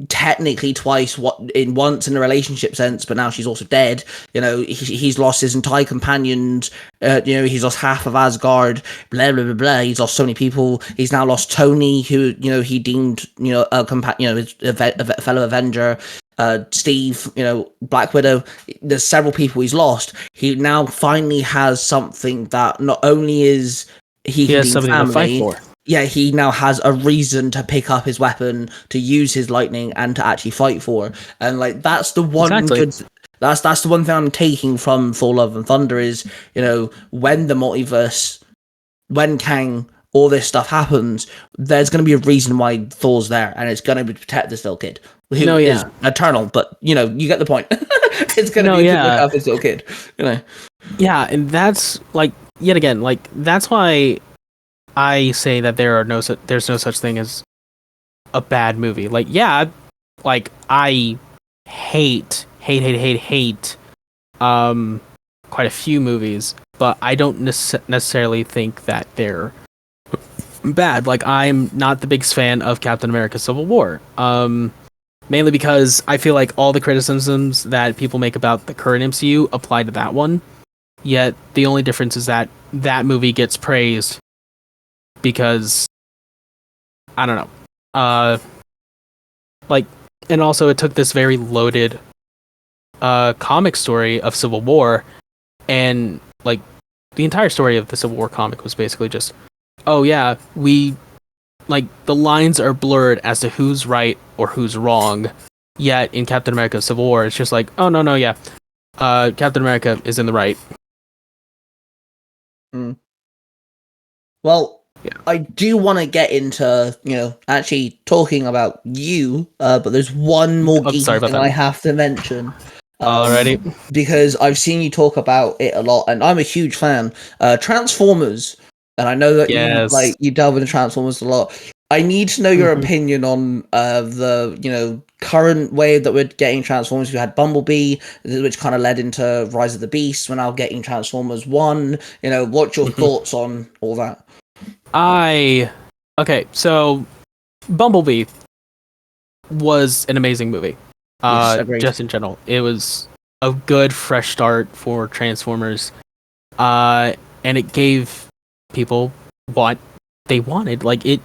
technically twice, once in a relationship sense, but now she's also dead. He's lost his entire companions. He's lost half of Asgard. Blah blah blah blah. He's lost so many people. He's now lost Tony, who he deemed a fellow Avenger. Steve, Black Widow. There's several people he's lost. He now finally has something that not only is he has something family, to fight for. Yeah, he now has a reason to pick up his weapon, to use his lightning, and to actually fight for. And like, that's the one good. That's the one thing I'm taking from Thor: Love and Thunder is, when the multiverse, when Kang, all this stuff happens, there's going to be a reason why Thor's there, and it's going to be to protect this little kid who is eternal. But you get the point. It's going to be to look after this little kid. Yeah, and that's like, yet again, like, that's why I say that there's no such thing as a bad movie. Like, like, I hate quite a few movies, but I don't necessarily think that they're bad. Like, I'm not the biggest fan of Captain America Civil War, mainly because I feel like all the criticisms that people make about the current MCU apply to that one, yet the only difference is that that movie gets praised because, I don't know, like, and also it took this very loaded comic story of Civil War, and like, the entire story of the Civil War comic was basically just, oh yeah, we, like, the lines are blurred as to who's right or who's wrong, yet in Captain America Civil War, it's just like, oh no, Captain America is in the right. Well, I do want to get into, actually talking about you, but there's one more Sorry geeky about thing that. I have to mention. Alrighty. Because I've seen you talk about it a lot, and I'm a huge fan. Transformers, and I know that Yes. you delve into Transformers a lot. I need to know your opinion on the current way that we're getting Transformers. We had Bumblebee, which kind of led into Rise of the Beast. We're now getting Transformers 1. What's your thoughts on all that? Okay, so Bumblebee was an amazing movie. Yes, agreed. Just in general, it was a good fresh start for Transformers. And it gave people what they wanted. Like it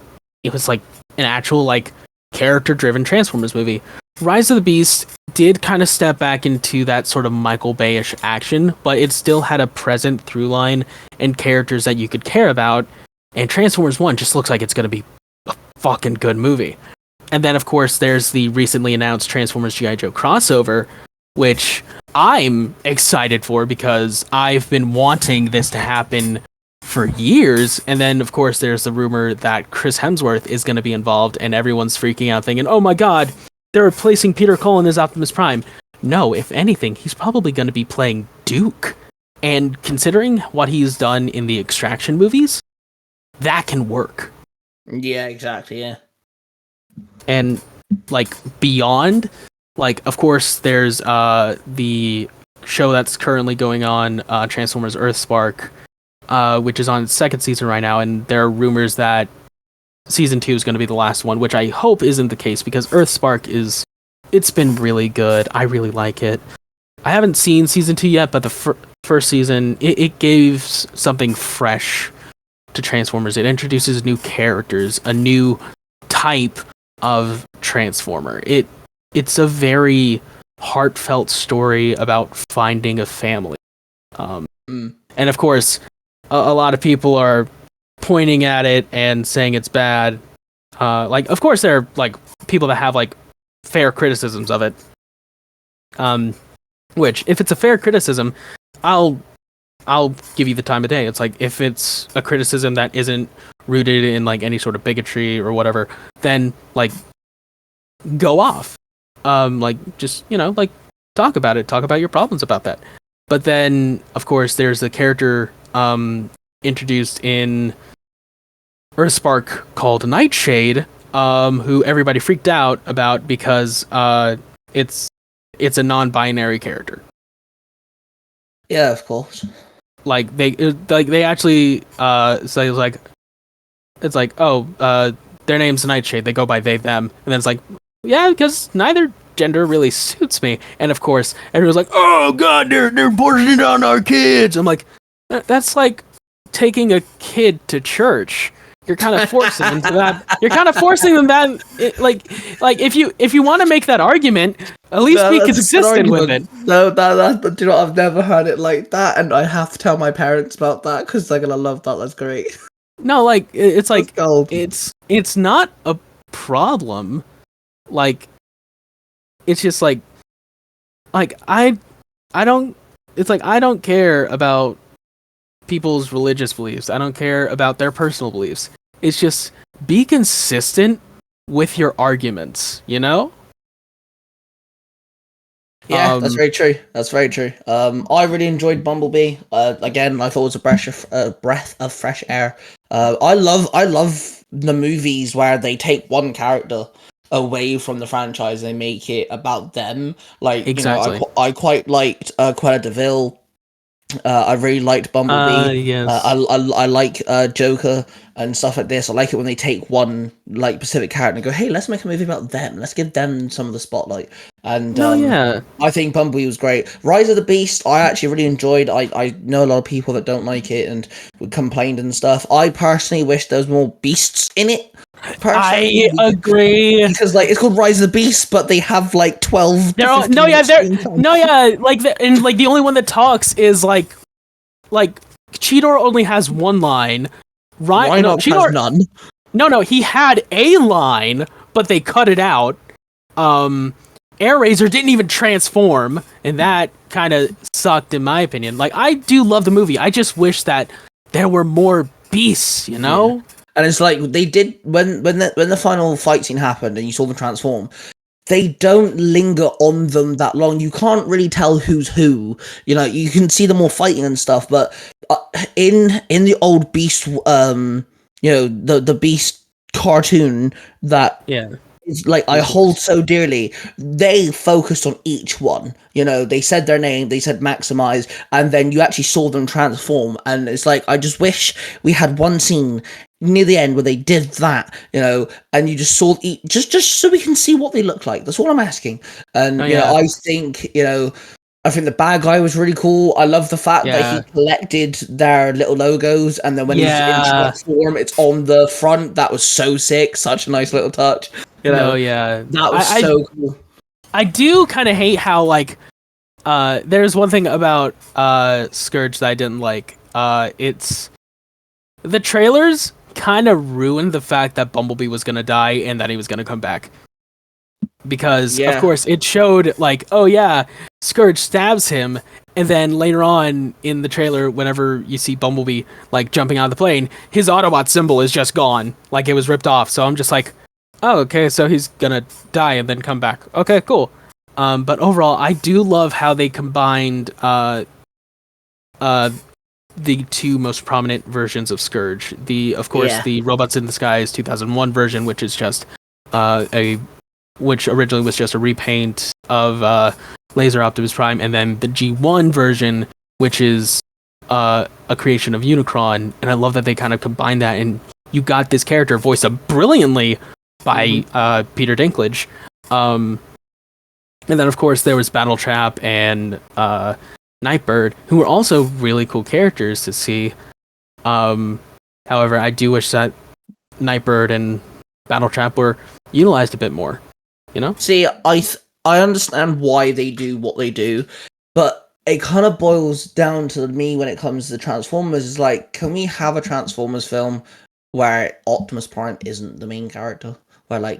was like an actual like character-driven Transformers movie. Rise of the Beast did kind of step back into that sort of Michael Bay-ish action, but it still had a present through line and characters that you could care about. And Transformers 1 just looks like it's going to be a fucking good movie. And then, of course, there's the recently announced Transformers G.I. Joe crossover, which I'm excited for because I've been wanting this to happen for years. And then, of course, there's the rumor that Chris Hemsworth is going to be involved, and everyone's freaking out thinking, oh my god, they're replacing Peter Cullen as Optimus Prime. No, if anything, he's probably going to be playing Duke. And considering what he's done in the Extraction movies, that can work. Yeah, exactly, yeah. And, like, beyond, like, of course, there's the show that's currently going on, Transformers Earthspark, which is on its second season right now, and there are rumors that season 2 is going to be the last one, which I hope isn't the case, because Earthspark it's been really good. I really like it. I haven't seen season 2 yet, but the first season, it gave something fresh to Transformers. It introduces new characters, a new type of Transformer. It's a very heartfelt story about finding a family. And of course, a lot of people are pointing at it and saying it's bad. Like, of course, there are like people that have like fair criticisms of it. Which, if it's a fair criticism, I'll give you the time of day. It's like, if it's a criticism that isn't rooted in like any sort of bigotry or whatever, then like go off. Like, just, like, talk about it. Talk about your problems about that. But then, of course, there's the character introduced in Earthspark called Nightshade, who everybody freaked out about because it's a non-binary character. Yeah, of course. Like they actually say it's like oh their name's Nightshade, they go by they them, and then it's like, yeah, because neither gender really suits me. And of course everyone's like, oh god, they're pushing it on our kids. I'm like, that's like taking a kid to church. You're kind of forcing them to that. You're kind of forcing them that. Like if you want to make that argument, at least be consistent with it. No, that do you know, I've never heard it like that, and I have to tell my parents about that because they're gonna love that. That's great. No, like it's like gold. it's not a problem. Like, it's just like I don't. It's like, I don't care about people's religious beliefs. I don't care about their personal beliefs. It's just, be consistent with your arguments, Yeah, that's very true. That's very true. I really enjoyed Bumblebee. Again, I thought it was a breath of fresh air. I love the movies where they take one character away from the franchise and make it about them. Like, exactly. I quite liked Cruella de Vil. I really liked Bumblebee. Yes. I like Joker and stuff like this. I like it when they take one like specific character and go, "Hey, let's make a movie about them. Let's give them some of the spotlight." And yeah, I think Bumblebee was great. Rise of the Beast, I actually really enjoyed. I know a lot of people that don't like it and complained and stuff. I personally wish there was more beasts in it. I agree, because like it's called Rise of the Beast, but they have like 12. Like the only one that talks is like Cheetor only has one line. Rhino has none. No, he had a line, but they cut it out. Air didn't even transform, and that kind of sucked in my opinion. Like, I do love the movie. I just wish that there were more beasts, Yeah. And it's like they did when the final fight scene happened and you saw them transform. They don't linger on them that long. You can't really tell who's who. You know, you can see them all fighting and stuff, but in the old Beast, the Beast cartoon that is like I hold so dearly, they focused on each one. You know, they said their name, they said Maximize, and then you actually saw them transform. And it's like I just wish we had one scene near the end where they did that, you know, and you just saw just so we can see what they look like. That's all I'm asking. And I think I think the bad guy was really cool. I love the fact that he collected their little logos, and then when he's in transform, it's on the front. That was so sick. Such a nice little touch. That was so cool. I do kind of hate how there's one thing about Scourge that I didn't like. It's the trailers kind of ruined the fact that Bumblebee was gonna die and that he was gonna come back. Because of course it showed Scourge stabs him, and then later on in the trailer, whenever you see Bumblebee jumping out of the plane, his Autobot symbol is just gone, it was ripped off. So I'm just like, oh, okay, so he's gonna die and then come back. Okay, cool. But overall, I do love how they combined the two most prominent versions of Scourge. The Robots in Disguise 2001 version, which is just which originally was just a repaint of Laser Optimus Prime, and then the G1 version, which is a creation of Unicron. And I love that they kind of combined that, and you got this character voiced up brilliantly by Peter Dinklage. And then, of course, there was Battletrap and Nightbird, who were also really cool characters to see. However, I do wish that Nightbird and Battletrap were utilized a bit more. You know? See, I understand why they do what they do, but it kind of boils down to me when it comes to the Transformers. Is like, can we have a Transformers film where Optimus Prime isn't the main character? Where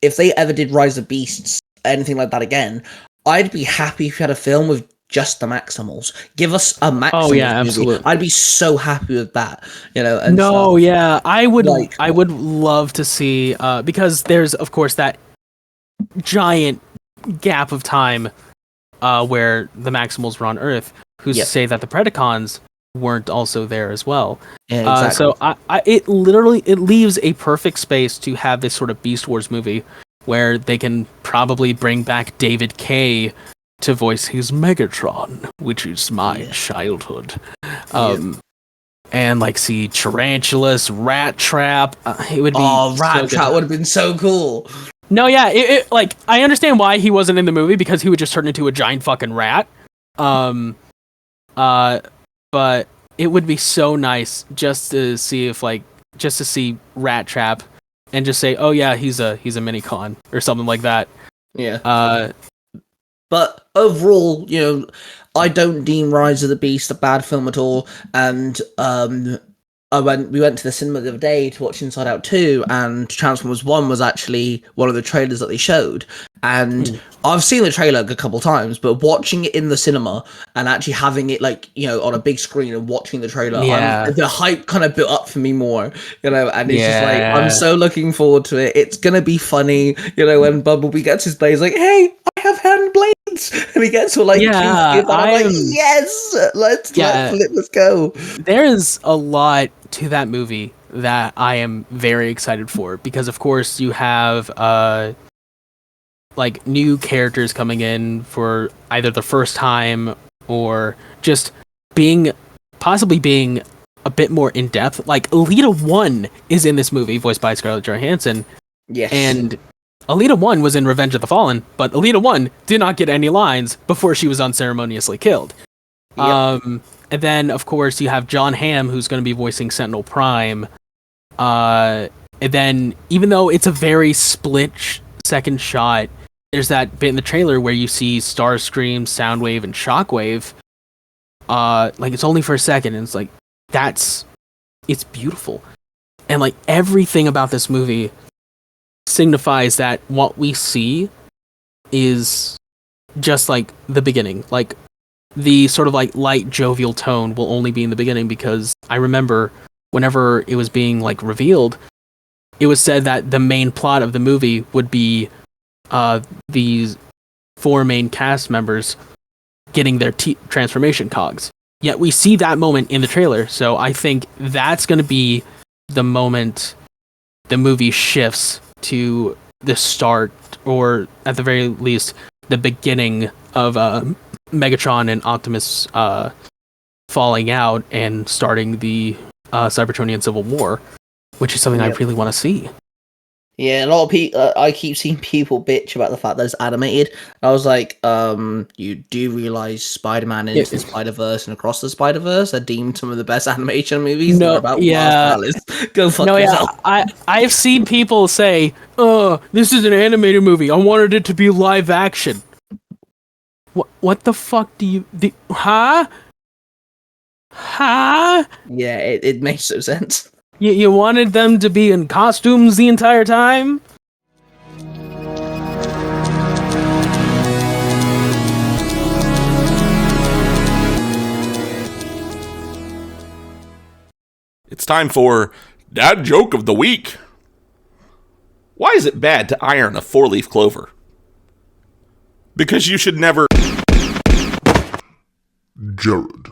if they ever did Rise of Beasts, anything like that again, I'd be happy if you had a film with just the Maximals. Give us a Maximals movie. Absolutely. I'd be so happy with that. I would. I would love to see because there's of course that giant gap of time where the Maximals were on Earth. Who's to say that the Predacons weren't also there as well? Yeah, exactly. So it leaves a perfect space to have this sort of Beast Wars movie where they can probably bring back David Kaye to voice his Megatron, which is my childhood. And see Tarantulas, Rat Trap. It would be Rat Trap would have been so cool. No, yeah, I understand why he wasn't in the movie, because he would just turn into a giant fucking rat. But it would be so nice just to see Rat Trap and just say, oh yeah, he's a Minicon or something like that. Yeah. But overall, I don't deem Rise of the Beast a bad film at all. And we went to the cinema the other day to watch Inside Out 2, and Transformers 1 was actually one of the trailers that they showed. And I've seen the trailer a couple times, but watching it in the cinema and actually having it on a big screen and watching the trailer, the hype kind of built up for me more, and it's just like, I'm so looking forward to it. It's going to be funny, when Bumblebee gets his blades, hey, I have hand blades, and he gets all I'm like, yes, let's go. There is a lot to that movie that I am very excited for, because of course you have new characters coming in for either the first time or just possibly being a bit more in depth. Alita 1 is in this movie, voiced by Scarlett Johansson. Yes. And Alita 1 was in Revenge of the Fallen, but Alita 1 did not get any lines before she was unceremoniously killed. Yep. And then, of course, you have John Hamm, who's going to be voicing Sentinel Prime. And then, even though it's a very split second shot, there's that bit in the trailer where you see Starscream, Soundwave, and Shockwave. It's only for a second, and it's it's beautiful. And everything about this movie signifies that what we see is just the beginning. The sort of light jovial tone will only be in the beginning, because I remember whenever it was being like revealed, it was said that the main plot of the movie would be these 4 main cast members getting their transformation cogs. Yet we see that moment in the trailer, so I think that's going to be the moment the movie shifts to the start, or at the very least, the beginning of Megatron and Optimus falling out and starting the Cybertronian Civil War, which is something I really want to see. Yeah, a lot of people. I keep seeing people bitch about the fact that it's animated. I was like, you do realize Spider-Man Into the Spider-Verse and Across the Spider-Verse are deemed some of the best animation movies? No, They're about yeah. Miles Morales. Go fuck yourself. I've seen people say, "Oh, this is an animated movie. I wanted it to be live action." What the fuck do you? Huh? Huh? Yeah, it makes no sense. You wanted them to be in costumes the entire time? It's time for Dad Joke of the Week. Why is it bad to iron a 4-leaf clover? Because you should never... Jared,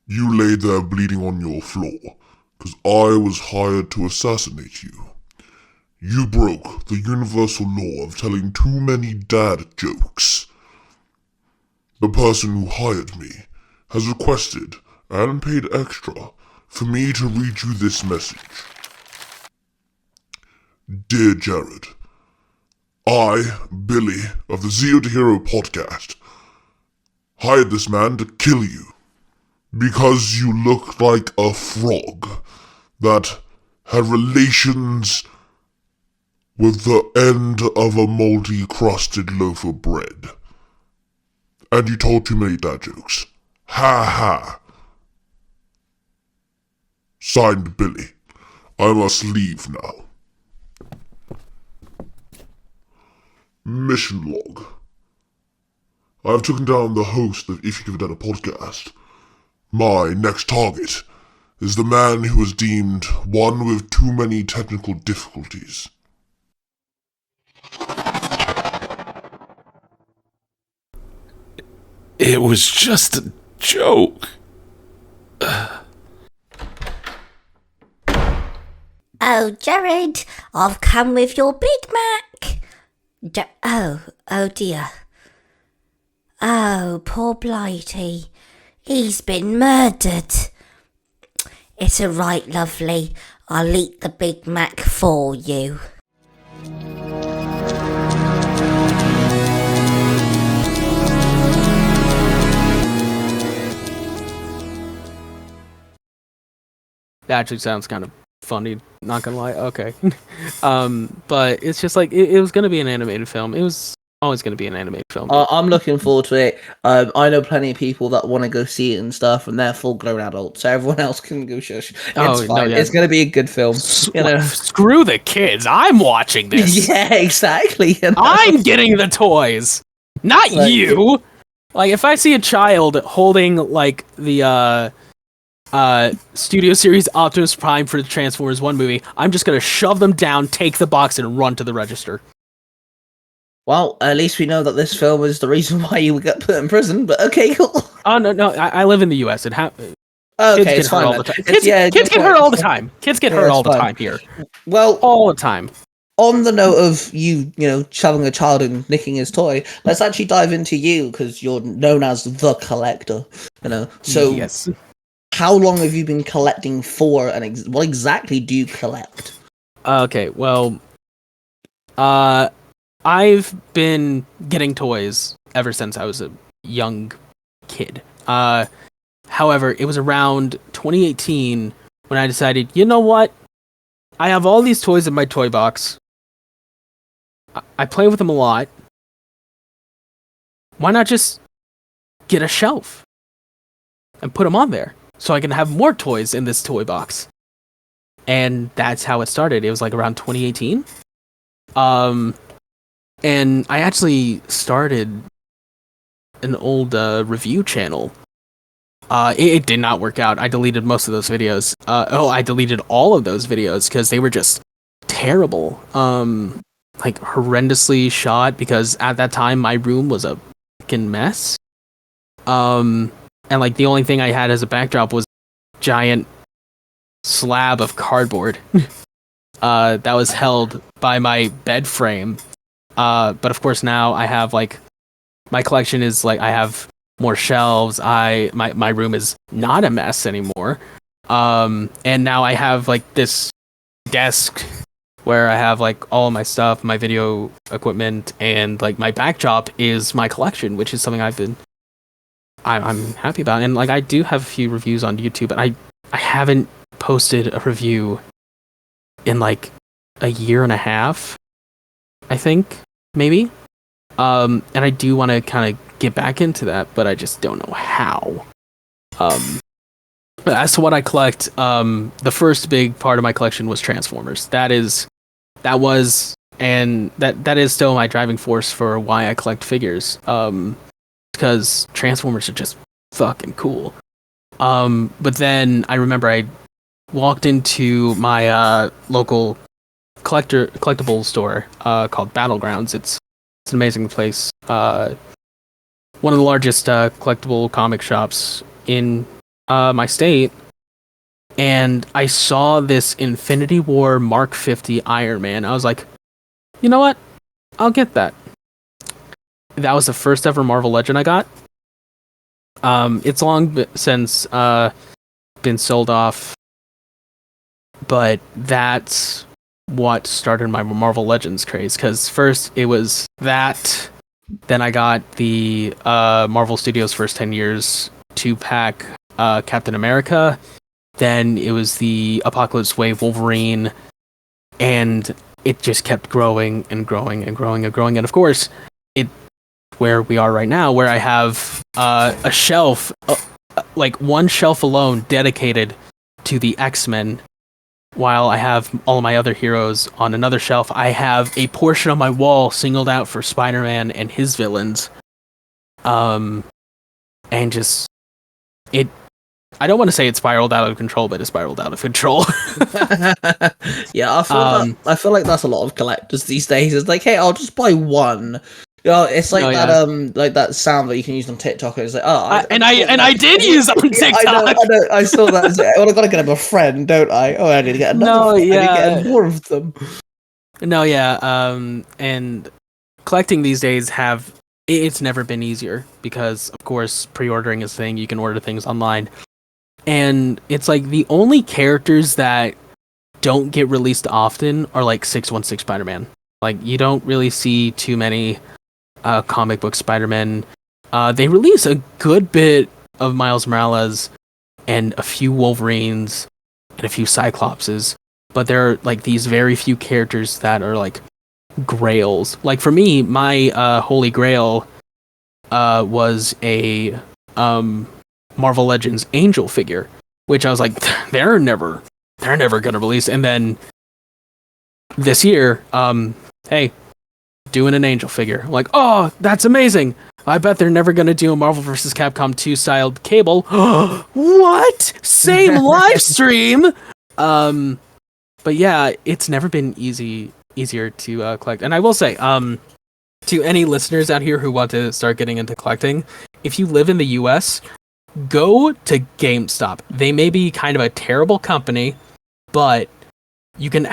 you lay there bleeding on your floor, because I was hired to assassinate you. You broke the universal law of telling too many dad jokes. The person who hired me has requested, and paid extra, for me to read you this message. Dear Jared, I, Billy, of the Zero to Hero podcast, hired this man to kill you because you look like a frog that had relations with the end of a moldy-crusted loaf of bread. And you told too many dad jokes. Ha ha. Signed, Billy. I must leave now. Mission log. I have taken down the host of If You Give a Dad a Podcast. My next target is the man who was deemed one with too many technical difficulties. It was just a joke. Oh, Jared, I've come with your Big Mac. Oh dear. Oh, poor Blighty. He's been murdered. It's alright, lovely. I'll eat the Big Mac for you. That actually sounds kind of funny, not gonna lie. Okay. But it's just like, it was gonna be an animated film. It was always gonna be an animated film. I'm looking forward to it. I know plenty of people that want to go see it and stuff, and they're full-grown adults, so everyone else can go shush. It's fine. Yeah. It's going to be a good film. You know? Screw the kids. I'm watching this. Yeah, exactly. You know? I'm getting the toys, not you. Like, if I see a child holding like the Studio Series Optimus Prime for the Transformers 1 movie, I'm just gonna shove them down, take the box, and run to the register. Well, at least we know that this film is the reason why you got put in prison, but okay, cool. Oh, no, I live in the US. Okay, kids it's fine. all the time. Kids get hurt all the time. Kids get hurt all the time here. Well, all the time. On the note of you know, shoving a child and nicking his toy, let's actually dive into you, because you're known as the collector, you know. So, yes. How long have you been collecting for, and what exactly do you collect? Okay, well, I've been getting toys ever since I was a young kid. However, it was around 2018 when I decided, you know what? I have all these toys in my toy box. I play with them a lot. Why not just get a shelf and put them on there so I can have more toys in this toy box? And that's how it started. It was like around 2018. And I actually started an old review channel it did not work out. I deleted most of those videos. I deleted all of those videos because they were just terrible. Like horrendously shot, because at that time my room was a fucking mess. And like the only thing I had as a backdrop was a giant slab of cardboard that was held by my bed frame. But of course now I have like, my collection is like, I have more shelves. My room is not a mess anymore. And now I have like this desk where I have like all of my stuff, my video equipment, and like my backdrop is my collection, which is something I'm happy about. And like I do have a few reviews on YouTube, but I haven't posted a review in like a year and a half, I think, maybe. And I do want to kind of get back into that, but I just don't know how. As to what I collect, the first big part of my collection was Transformers. That is still my driving force for why I collect figures. Because Transformers are just fucking cool. But then I remember I walked into my local collectible store called Battlegrounds. It's an amazing place. One of the largest collectible comic shops in my state. And I saw this Infinity War Mark 50 Iron Man. I was like, you know what? I'll get that. That was the first ever Marvel Legend I got. It's long since been sold off, but that's what started my Marvel Legends craze. Because first it was that, then I got the Marvel Studios First 10 Years 2-pack Captain America. Then it was the Apocalypse Wave Wolverine, and it just kept growing and growing and growing and growing. And of course, it where we are right now, where I have a shelf, like one shelf alone dedicated to the X-Men, while I have all of my other heroes on another shelf. I have a portion of my wall singled out for Spider-Man and his villains. And just it. I don't want to say it spiraled out of control, but it spiraled out of control. Yeah, I feel like that's a lot of collectors these days. It's like, hey, I'll just buy one. You know, it's like like that sound that you can use on TikTok. It's like, I did use it on TikTok. I know, I saw that. It's like, well, I gotta get him a friend, don't I? Oh, I need to get another. I need to get more of them. No, yeah. And collecting these days it's never been easier, because of course pre-ordering is a thing. You can order things online. And it's like the only characters that don't get released often are like 616 Spider-Man. Like you don't really see too many comic book Spider-Man. They release a good bit of Miles Morales and a few Wolverines and a few Cyclopses, but there are like these very few characters that are like grails. Like for me, my holy grail was a Marvel Legends Angel figure, which I was like, they're never gonna release. And then this year, hey, doing an Angel figure. I'm like, oh, that's amazing. I bet they're never gonna do a Marvel vs. Capcom 2 styled Cable. What? Same live stream. But yeah, it's never been easier to collect. And I will say, to any listeners out here who want to start getting into collecting, if you live in the US, go to GameStop. They may be kind of a terrible company, but you can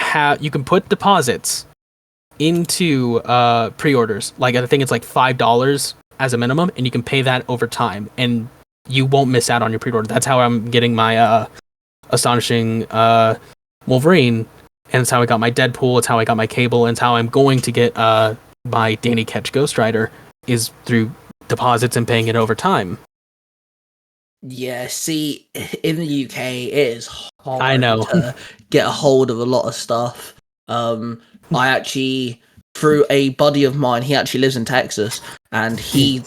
put deposits into pre-orders. Like I think it's like $5 as a minimum, and you can pay that over time, and you won't miss out on your pre-order. That's how I'm getting my Astonishing Wolverine, and it's how I got my Deadpool. It's how I got my Cable, and it's how I'm going to get my Danny Ketch Ghost Rider, is through deposits and paying it over time. Yeah, see, in the UK, it is hard I know. to get a hold of a lot of stuff. I actually, through a buddy of mine, he actually lives in Texas, and he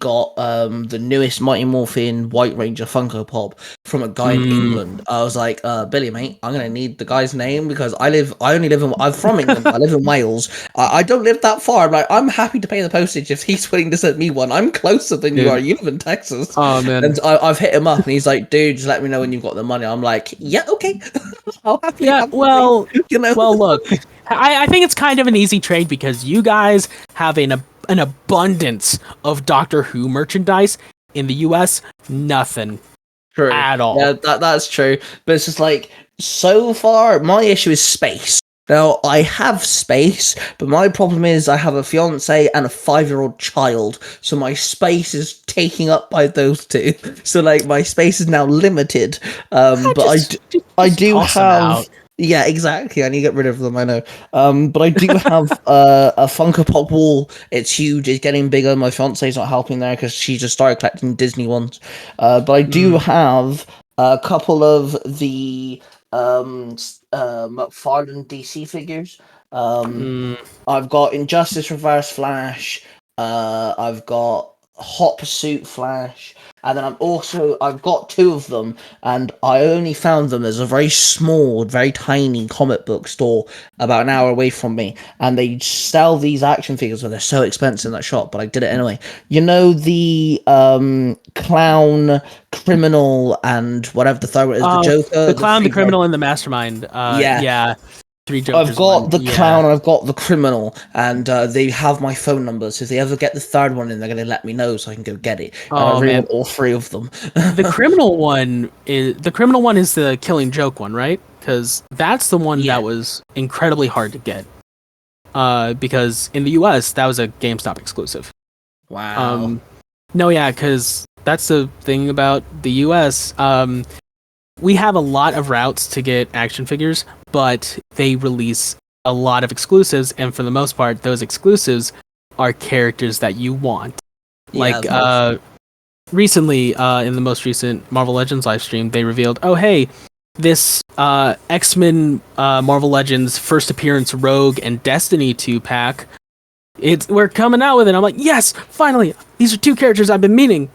got the newest Mighty Morphin White Ranger Funko Pop from a guy in England. I was like, Billy, mate, I'm gonna need the guy's name because I'm from England. I live in Wales. I don't live that far. I'm happy to pay the postage if he's willing to send me one. I'm closer than you Dude. are. You live in Texas. Oh man. And I've hit him up, and he's like, dude, just let me know when you've got the money. I'm like, yeah, okay. I'll happily Yeah, have the well, money, you know. well, look, I think it's kind of an easy trade because you guys have an abundance of Doctor Who merchandise. In the US, nothing True. at all. Yeah, that's true. But it's just like, so far, my issue is space. Now, I have space, but my problem is I have a fiance and a 5-year-old child, so my space is taking up by those two. So, like, my space is now limited. But I do toss them have. out. Yeah, exactly. I need to get rid of them. I know. But I do have a Funko Pop wall. It's huge. It's getting bigger. My fiance's not helping there because she just started collecting Disney ones. But I do have a couple of the McFarlane DC figures. I've got Injustice Reverse Flash. I've got Hot Pursuit Flash, and then I've got 2 of them, and I only found them as a very small, very tiny comic book store about an hour away from me, and they sell these action figures, but they're so expensive in that shop, but I did it anyway. You know the clown, criminal, and whatever the third one is, the Joker, the clown, the three criminal, and the mastermind. Yeah. 3 Jokers. I've got one. the Yeah. clown, I've got the criminal, and they have my phone number. So if they ever get the third one in, they're going to let me know so I can go get it. I really want all 3 of them. The criminal one is the Killing Joke one, right? Because that's the one that was incredibly hard to get. Because in the US that was a GameStop exclusive. Wow. No, yeah, because that's the thing about the US. We have a lot of routes to get action figures, but they release a lot of exclusives, and for the most part, those exclusives are characters that you want. Recently, in the most recent Marvel Legends live stream, they revealed, oh hey, this X-Men Marvel Legends first appearance Rogue and Destiny 2-pack. We're coming out with it. I'm like, yes, finally. These are 2 characters I've been meaning,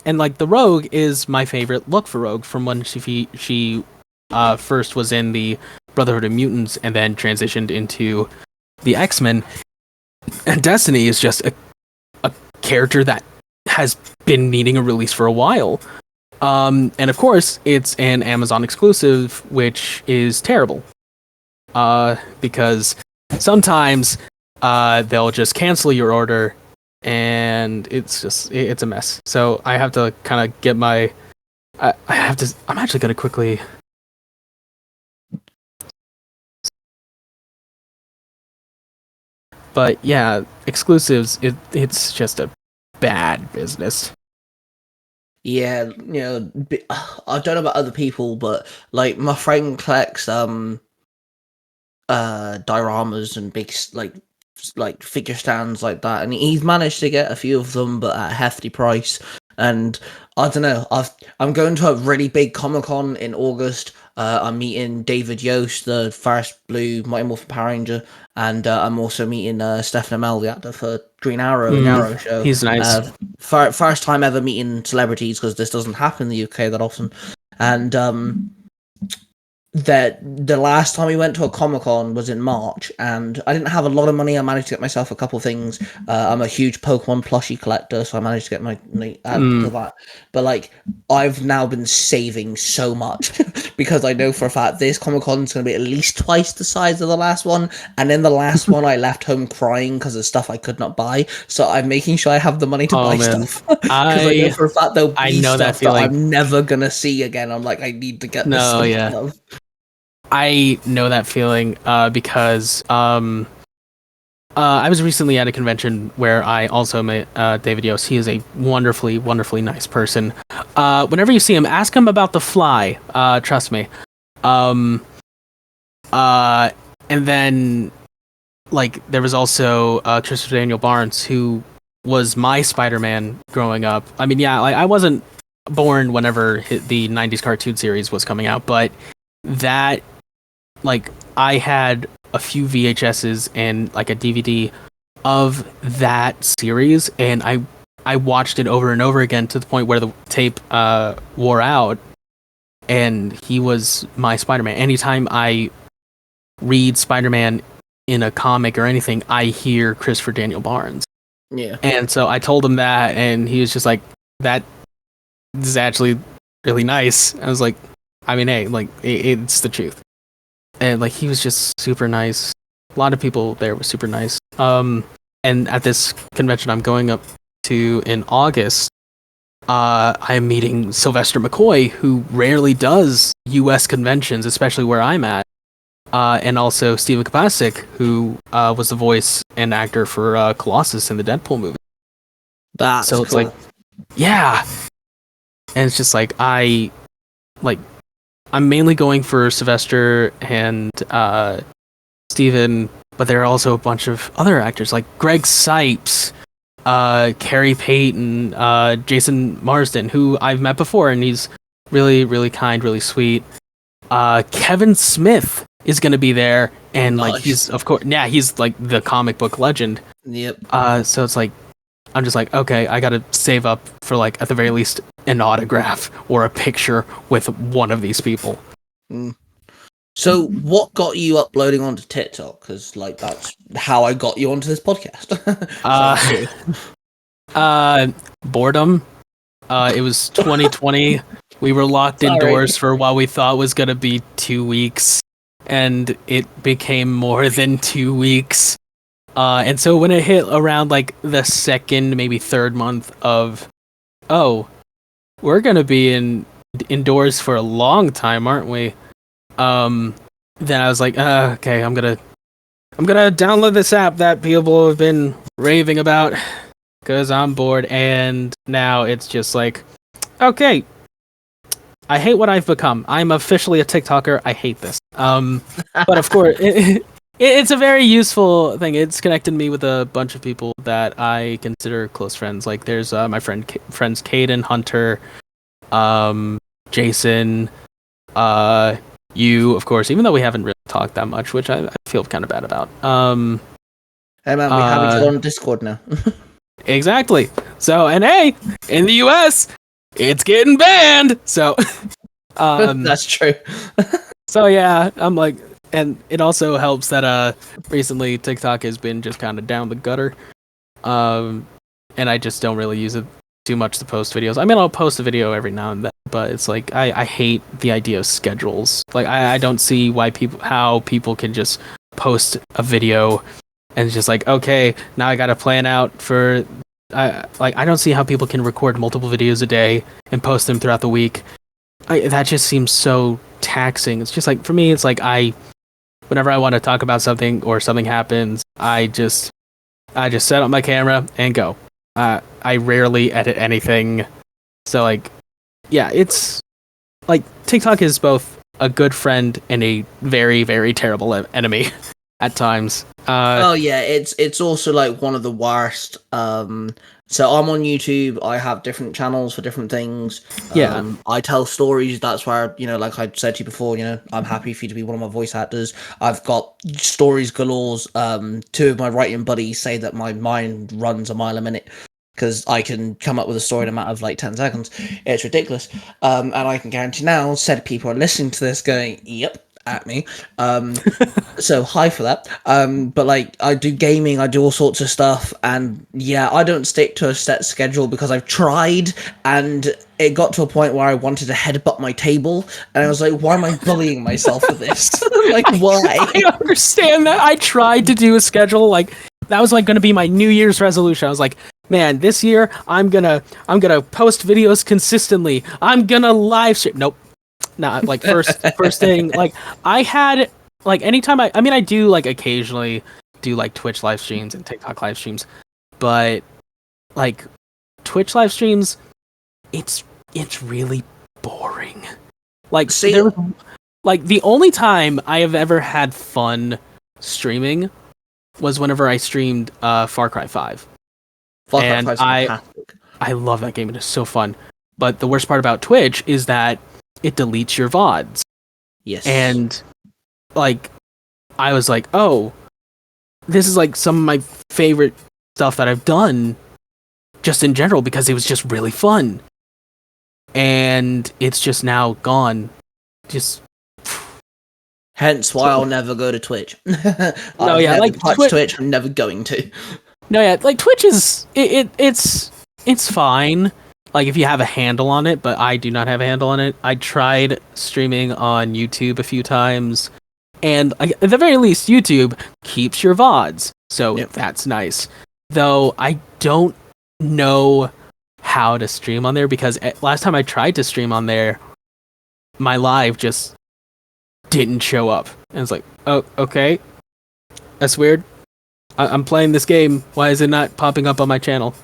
and like the Rogue is my favorite look for Rogue from when she first was in the Brotherhood of Mutants and then transitioned into the X-Men. And Destiny is just a character that has been needing a release for a while. And of course, it's an Amazon exclusive, which is terrible. Because sometimes they'll just cancel your order, and it's a mess. So I have to kind of get my. I'm actually gonna quickly. But yeah, exclusives. It's just a bad business. Yeah, I don't know about other people, but like my friend collects dioramas and big like figure stands like that, and he's managed to get a few of them, but at a hefty price. And I don't know, I'm going to a really big Comic-Con in August. I'm meeting David Yost, the first blue Mighty Morphin Power Ranger, and I'm also meeting Stephen Amell, the actor for Green Arrow and Arrow show. He's nice. First time ever meeting celebrities, because this doesn't happen in the UK that often. And that the last time we went to a Comic-Con was in March, and I didn't have a lot of money. I managed to get myself a couple things. I'm a huge Pokemon plushie collector, so I managed to get my to that. But like, I've now been saving so much because I know for a fact this Comic-Con is going to be at least twice the size of the last one, and in the last one I left home crying because of stuff I could not buy. So I'm making sure I have the money to buy stuff, because I know for a fact there'll be stuff that I'm never gonna see again. I'm like, I need to get this stuff. I know that feeling because I was recently at a convention where I also met David Yost. He is a wonderfully, wonderfully nice person. Whenever you see him, ask him about The Fly. Trust me. And then, like, there was also Christopher Daniel Barnes, who was my Spider-Man growing up. I mean, yeah, like, I wasn't born whenever the 90s cartoon series was coming out, but that... Like, I had a few VHSs and like a DVD of that series, and I watched it over and over again to the point where the tape wore out, and he was my Spider-Man. Anytime I read Spider-Man in a comic or anything, I hear Christopher Daniel Barnes. Yeah. And so I told him that, and he was just like, that is actually really nice. I was like, I mean, hey, like, it's the truth. And like, he was just super nice. A lot of people there were super nice. And at this convention I'm going up to in August, I'm meeting Sylvester McCoy, who rarely does US conventions, especially where I'm at. And also Steven Kapasik, who was the voice and actor for Colossus in the Deadpool movie. That's so it's cool. like, yeah. And it's just like, I'm mainly going for Sylvester and Steven, but there are also a bunch of other actors like Greg Sipes, Carrie Payton, Jason Marsden, who I've met before, and he's really, really kind, really sweet. Kevin Smith is going to be there, and Nice. like, he's, of course, yeah, he's like the comic book legend. Yep. So it's like, I'm just like, okay, I gotta save up for, like, at the very least, an autograph or a picture with one of these people. So, what got you uploading onto TikTok? Because, like, that's how I got you onto this podcast. Boredom. It was 2020. We were locked indoors for what we thought was gonna be 2 weeks, and it became more than 2 weeks. And so when it hit around like the second, maybe third month of, oh, we're gonna be indoors for a long time, aren't we? Then I was like, okay, I'm gonna download this app that people have been raving about, because I'm bored. And now it's just like, okay, I hate what I've become. I'm officially a TikToker. I hate this. But of course, it's a very useful thing. It's connected me with a bunch of people that I consider close friends. Like, there's my friends Caden, Hunter, Jason, you, of course, even though we haven't really talked that much, which I feel kind of bad about. Hey man, we have each other on Discord now. Exactly. So, and hey, in the US, it's getting banned. So, That's true. so yeah, I'm like, and it also helps that recently TikTok has been just kind of down the gutter. And I just don't really use it too much to post videos. I mean, I'll post a video every now and then, but it's like, I hate the idea of schedules. Like, I don't see how people can just post a video and it's just like, okay, now I gotta plan out for, I don't see how people can record multiple videos a day and post them throughout the week. That just seems so taxing. It's just like, for me, it's like, whenever I want to talk about something or something happens, I just set up my camera and go. I rarely edit anything. So, like, yeah, it's like, TikTok is both a good friend and a very, very terrible enemy at times. Oh yeah, it's also like one of the worst. So I'm on YouTube. I have different channels for different things. Yeah. I tell stories. That's where, like I said to you before, I'm happy for you to be one of my voice actors. I've got stories galore. Two of my writing buddies say that my mind runs a mile a minute, because I can come up with a story in a matter of like 10 seconds. It's ridiculous. And I can guarantee now, said people are listening to this going, yep, at me. So hi for that. But like, I do gaming, I do all sorts of stuff, and yeah, I don't stick to a set schedule because I've tried, and it got to a point where I wanted to headbutt my table, and I was like, why am I bullying myself for this? Like, why? I understand that. I tried to do a schedule, like, that was like going to be my New Year's resolution. I was like, man, this year I'm gonna post videos consistently. I'm gonna live stream. Nope. Nah, like, first thing, like, I had, like, anytime I mean, I do, like, occasionally do, like, Twitch live streams and TikTok live streams, but, like, Twitch live streams, it's really boring. Like, like, the only time I have ever had fun streaming was whenever I streamed Far Cry 5. Far Cry And 5's fantastic. I love that game. It is so fun. But the worst part about Twitch is that it deletes your VODs. Yes. And, like, I was like, oh, this is like some of my favorite stuff that I've done just in general because it was just really fun. And it's just now gone. Just Hence why I'll never go to Twitch. I've yeah, never like touched Twitch. I'm never going to. No, yeah, like Twitch is it's fine. Like if you have a handle on it, but I do not have a handle on it. I tried streaming on YouTube a few times, and at the very least, YouTube keeps your VODs, so that's nice. Though I don't know how to stream on there because last time I tried to stream on there, my live just didn't show up, and it's like, oh, okay, that's weird. I'm playing this game. Why is it not popping up on my channel?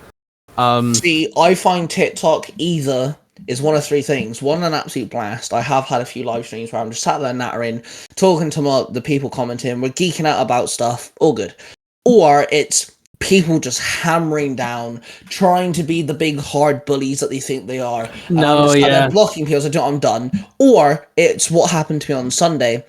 See, I find TikTok either is one of three things. One, an absolute blast. I have had a few live streams where I'm just sat there nattering, talking to the people commenting, we're geeking out about stuff, all good. Or it's people just hammering down, trying to be the big hard bullies that they think they are. And they're blocking people, so I'm done. Or it's what happened to me on Sunday,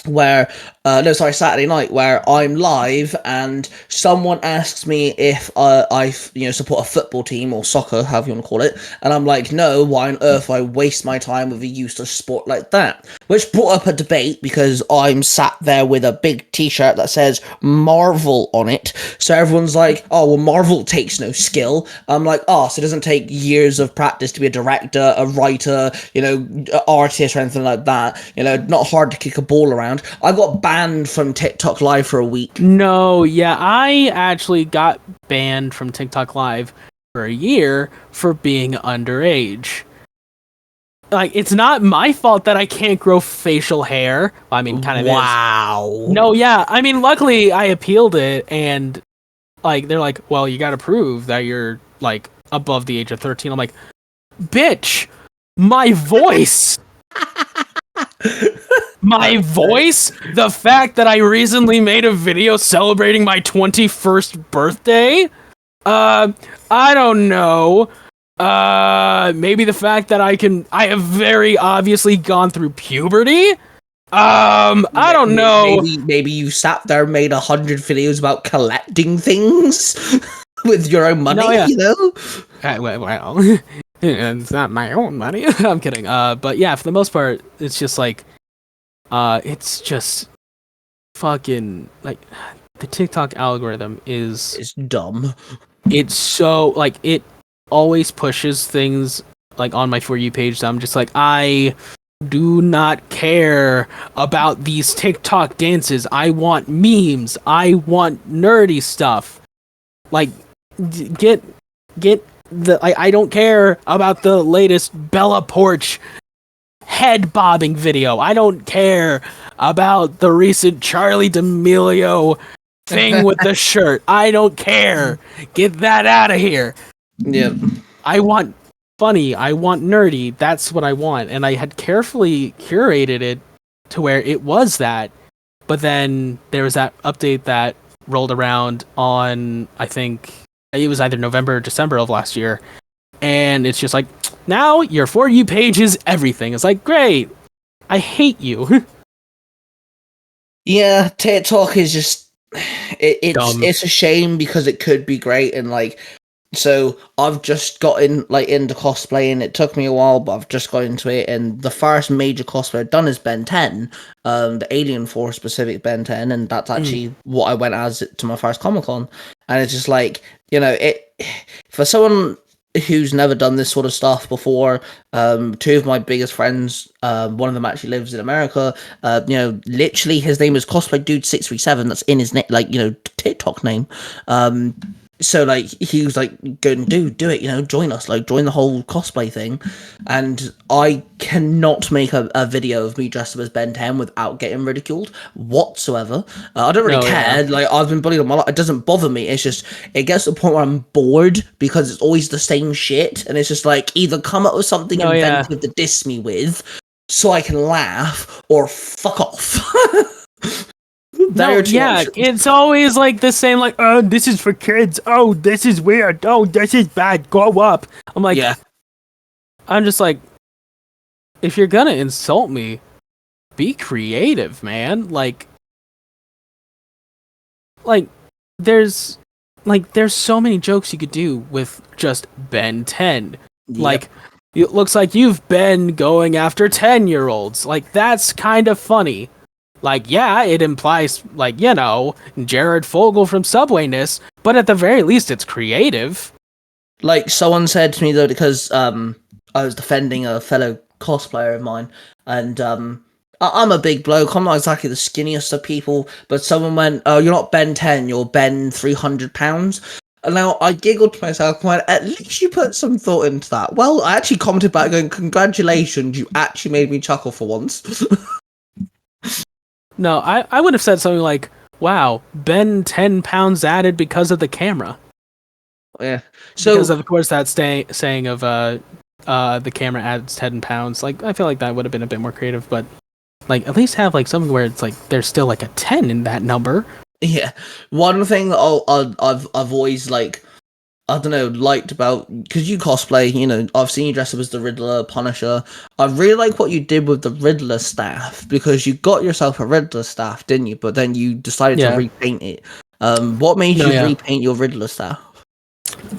where Saturday night, where I'm live and someone asks me if I support a football team or soccer, however you want to call it, and I'm like, no, why on earth would I waste my time with a useless sport like that? Which brought up a debate because I'm sat there with a big t-shirt that says Marvel on it, so everyone's like, oh well, Marvel takes no skill. I'm like, oh, so it doesn't take years of practice to be a director, a writer, artist or anything like that, not hard to kick a ball around. I got banned from TikTok Live for a week. No, yeah, I actually got banned from TikTok Live for a year for being underage. Like, it's not my fault that I can't grow facial hair. Well, I mean, kind of is. Wow. No, yeah, I mean, luckily I appealed it, and, like, they're like, well, you gotta prove that you're, like, above the age of 13. I'm like, bitch, my voice! My voice? The fact that I recently made a video celebrating my 21st birthday? I don't know. Maybe the fact that I have very obviously gone through puberty? I don't know. Maybe you sat there and made 100 videos about collecting things with your own money, Well, it's not my own money. I'm kidding. But yeah, for the most part, it's just like, it's just fucking like the TikTok algorithm is dumb. It's so like it always pushes things like on my For You page. So I'm just like, I do not care about these TikTok dances. I want memes. I want nerdy stuff. Like, get the. I don't care about the latest Bella Porch head bobbing video. I don't care about the recent Charlie D'Amelio thing with the shirt. I don't care. Get that out of here. Yep. I want funny. I want nerdy. That's what I want. And I had carefully curated it to where it was that. But then there was that update that rolled around on, I think it was either November or December of last year. And it's just like, now your For You page is everything. It's like, great. I hate you. Yeah, TikTok is just Dumb. it's a shame because it could be great, and like, so I've just gotten like into cosplaying. It took me a while, but I've just got into it, and the first major cosplay I've done is Ben 10, the Alien Force specific Ben 10, and that's actually what I went as to my first Comic-Con. And it's just like, it for someone who's never done this sort of stuff before. Two of my biggest friends, one of them actually lives in America. Literally his name is Cosplay Dude 637. That's in his TikTok name. So like he was like, go and do it, join us, like join the whole cosplay thing. And I cannot make a video of me dressed up as Ben 10 without getting ridiculed whatsoever. I don't really care. Yeah. Like, I've been bullied all my life. It doesn't bother me. It's just, it gets to the point where I'm bored because it's always the same shit. And it's just like, either come up with something inventive to diss me with so I can laugh, or fuck off. It's always like the same, like, oh, this is for kids. Oh, this is weird. Oh, this is bad. Grow up. I'm like, I'm just like, if you're gonna insult me, be creative, man. Like like there's there's so many jokes you could do with just Ben 10. Yep. Like it looks like you've been going after 10-year-olds. Like that's kind of funny. Like yeah, it implies like, you know, Jared Fogle from Subwayness, but at the very least it's creative. Like someone said to me though, because I was defending a fellow cosplayer of mine, and I'm a big bloke. I'm not exactly the skinniest of people, but someone went, "Oh, you're not Ben 10, you're Ben 300 pounds." And now I giggled to myself and went, "At least you put some thought into that." Well, I actually commented back going, "Congratulations, you actually made me chuckle for once." No, I would have said something like, "Wow, Ben 10 pounds added because of the camera." Yeah. So Because of course that saying of the camera adds 10 pounds. Like I feel like that would have been a bit more creative, but like at least have like something where it's like there's still like a 10 in that number. yeah, one thing that I've always like, I don't know, liked about, because you cosplay, you know, I've seen you dress up as the Riddler, Punisher. I really like what you did with the Riddler staff, because you got yourself a Riddler staff, didn't you? But then you decided to repaint it. What made you repaint your Riddler staff?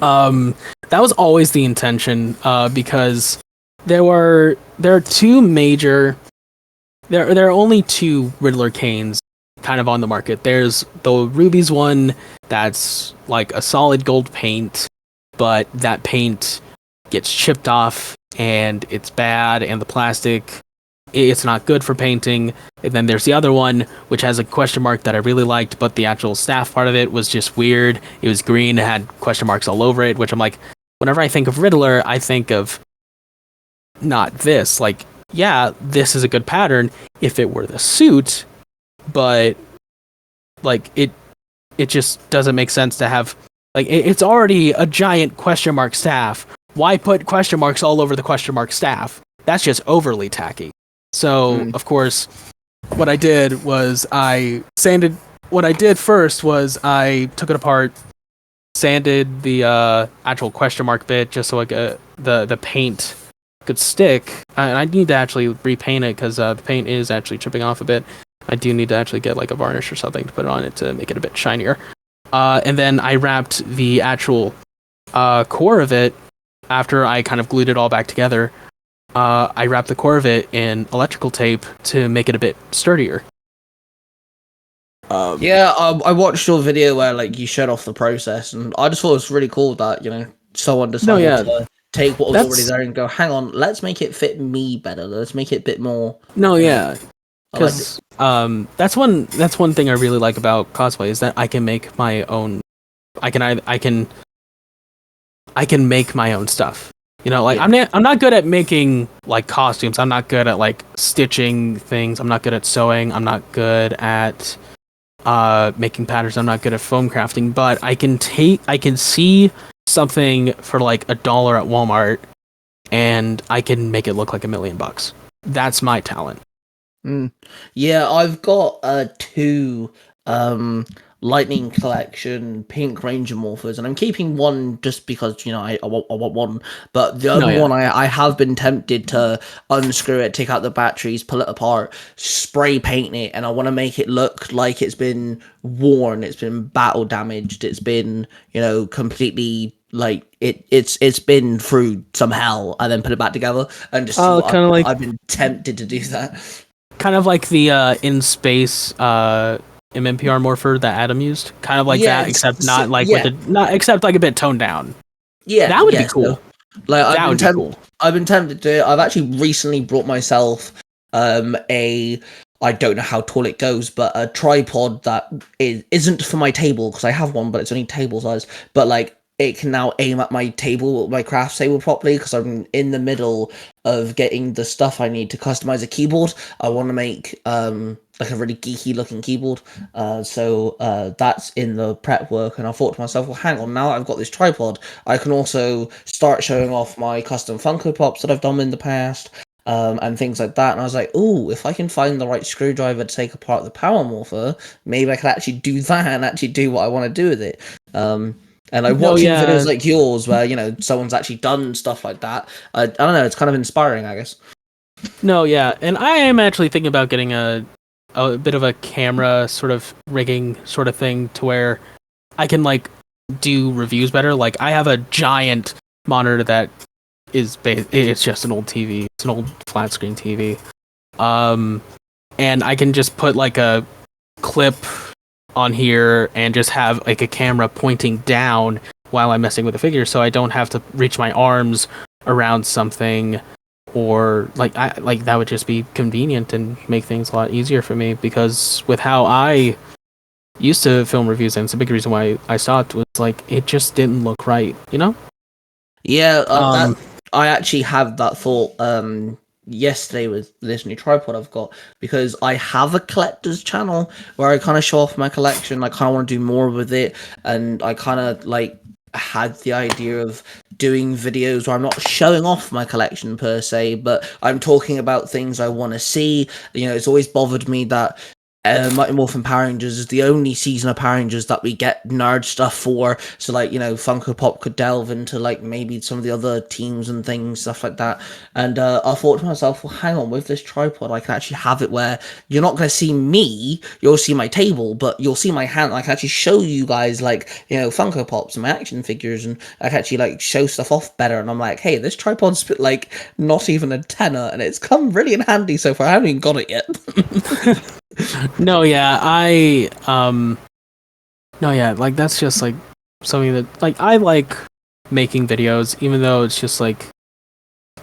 That was always the intention, because there are only two Riddler canes kind of on the market. There's the Ruby's one that's like a solid gold paint, but that paint gets chipped off and it's bad, and the plastic, it's not good for painting. And then there's the other one, which has a question mark that I really liked, but the actual staff part of it was just weird. It was green, it had question marks all over it, which I'm like, whenever I think of Riddler, I think of not this. Like, yeah, this is a good pattern if it were the suit, but like it just doesn't make sense to have, like, it's already a giant question mark staff. Why put question marks all over the question mark staff? That's just overly tacky. So, of course, what I did first was I took it apart, sanded the actual question mark bit just so like the paint could stick. And I need to actually repaint it because the paint is actually chipping off a bit. I do need to actually get like a varnish or something to put on it to make it a bit shinier. And then I wrapped the actual core of it after I kind of glued it all back together. I wrapped the core of it in electrical tape to make it a bit sturdier. I watched your video where like you showed off the process, and I just thought it was really cool that, you know, someone decided to take what was already there and go, hang on, let's make it fit me better. Let's make it a bit more. Because that's one thing I really like about cosplay is that I can make my own. I can make my own stuff. You know, like I'm not good at making like costumes. I'm not good at like stitching things. I'm not good at sewing. I'm not good at making patterns. I'm not good at foam crafting. But I can see something for like $1 at Walmart, and I can make it look like $1 million. That's my talent. Yeah, I've got 2 Lightning Collection Pink Ranger Morphers, and I'm keeping one just because, you know, I want one, but the other one I have been tempted to unscrew it, take out the batteries, pull it apart, spray paint it, and I want to make it look like it's been worn, it's been battle damaged, it's been, you know, completely like it's been through some hell, and then put it back together and just I've been tempted to do that. Kind of like the in space MMPR morpher that Adam used, kind of like that, except not like except like a bit toned down. Yeah, that would be cool. So, like I've been tempted to do it. I've actually recently brought myself I don't know how tall it goes, but a tripod that isn't for my table because I have one, but it's only table size. But like it can now aim at my table, my craft table properly, because I'm in the middle of getting the stuff I need to customize a keyboard. I want to make like a really geeky looking keyboard. So that's in the prep work, and I thought to myself, well, hang on, now that I've got this tripod, I can also start showing off my custom Funko Pops that I've done in the past. And things like that, and I was like, "Oh, if I can find the right screwdriver to take apart the Power Morpher, maybe I could actually do that and actually do what I want to do with it." And like watching videos like yours, where, you know, someone's actually done stuff like that, I don't know, it's kind of inspiring, I guess. No, yeah, and I am actually thinking about getting a a bit of a camera sort of rigging sort of thing to where I can like do reviews better. Like I have a giant monitor that it's just an old TV. It's an old flat screen TV. And I can just put like a clip on here and just have like a camera pointing down while I'm messing with the figure, so I don't have to reach my arms around something, or like that would just be convenient and make things a lot easier for me, because with how I used to film reviews, and it's a big reason why I stopped, was like it just didn't look right, you know? Yeah, I actually had that thought yesterday with this new tripod I've got, because I have a collector's channel where I kind of show off my collection. I kind of want to do more with it, and I kind of like had the idea of doing videos where I'm not showing off my collection per se, but I'm talking about things I want to see. You know, it's always bothered me that Mighty Morphin Power Rangers is the only season of Power Rangers that we get nerd stuff for. So, like, you know, Funko Pop could delve into, like, maybe some of the other teams and things, stuff like that. And I thought to myself, well, hang on, with this tripod, I can actually have it where you're not going to see me, you'll see my table, but you'll see my hand. I can actually show you guys, like, you know, Funko Pops and my action figures, and I can actually, like, show stuff off better. And I'm like, hey, this tripod's, like, not even a tenner, and it's come really in handy so far. I haven't even got it yet. No, yeah, like that's just like something that like I like making videos, even though it's just like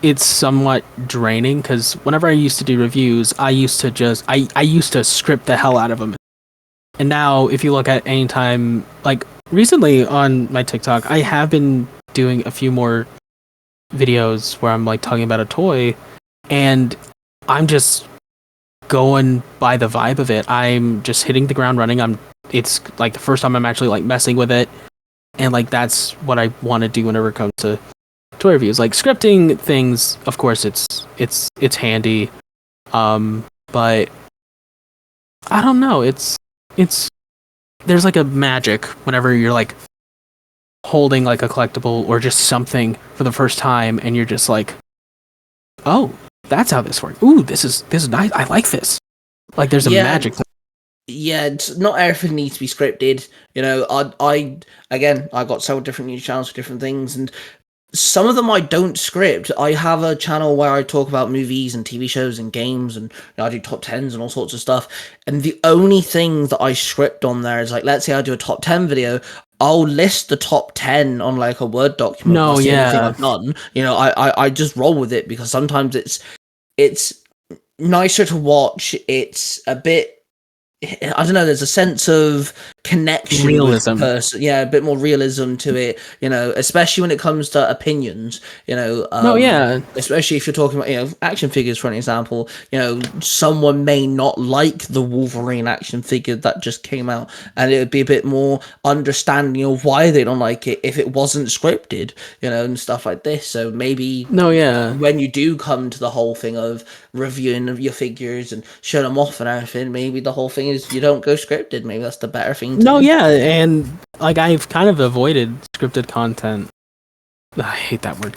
it's somewhat draining, because whenever I used to do reviews, I used to script the hell out of them. And now if you look at any time, like recently on my TikTok, I have been doing a few more videos where I'm like talking about a toy, and I'm just going by the vibe of it. I'm just hitting the ground running. It's like the first time I'm actually like messing with it, and like that's what I want to do whenever it comes to toy reviews. Like scripting things, of course it's handy, but I don't know, it's there's like a magic whenever you're like holding like a collectible or just something for the first time, and you're just like, oh, that's how this works. Ooh, this is nice. I like this. Like, there's a magic. Yeah, not everything needs to be scripted. You know, I got several different news channels for different things, and some of them I don't script. I have a channel where I talk about movies and TV shows and games, and you know, I do top 10s and all sorts of stuff. And the only thing that I script on there is like, let's say I do a top 10 video, I'll list the top 10 on like a Word document. No, that's the only yeah. thing I've done. You know, I just roll with it, because sometimes it's nicer to watch. It's a bit, I don't know, there's a sense of connection, realism, with the person. Yeah, a bit more realism to it, you know, especially when it comes to opinions, you know. Especially if you're talking about, you know, action figures, for an example. You know, someone may not like the Wolverine action figure that just came out, and it would be a bit more understanding of why they don't like it if it wasn't scripted, you know, and stuff like this. So maybe when you do come to the whole thing of reviewing your figures and showing them off and everything, maybe the whole thing is you don't go scripted. Maybe that's the better thing to do. And like I've kind of avoided scripted content. I hate that word.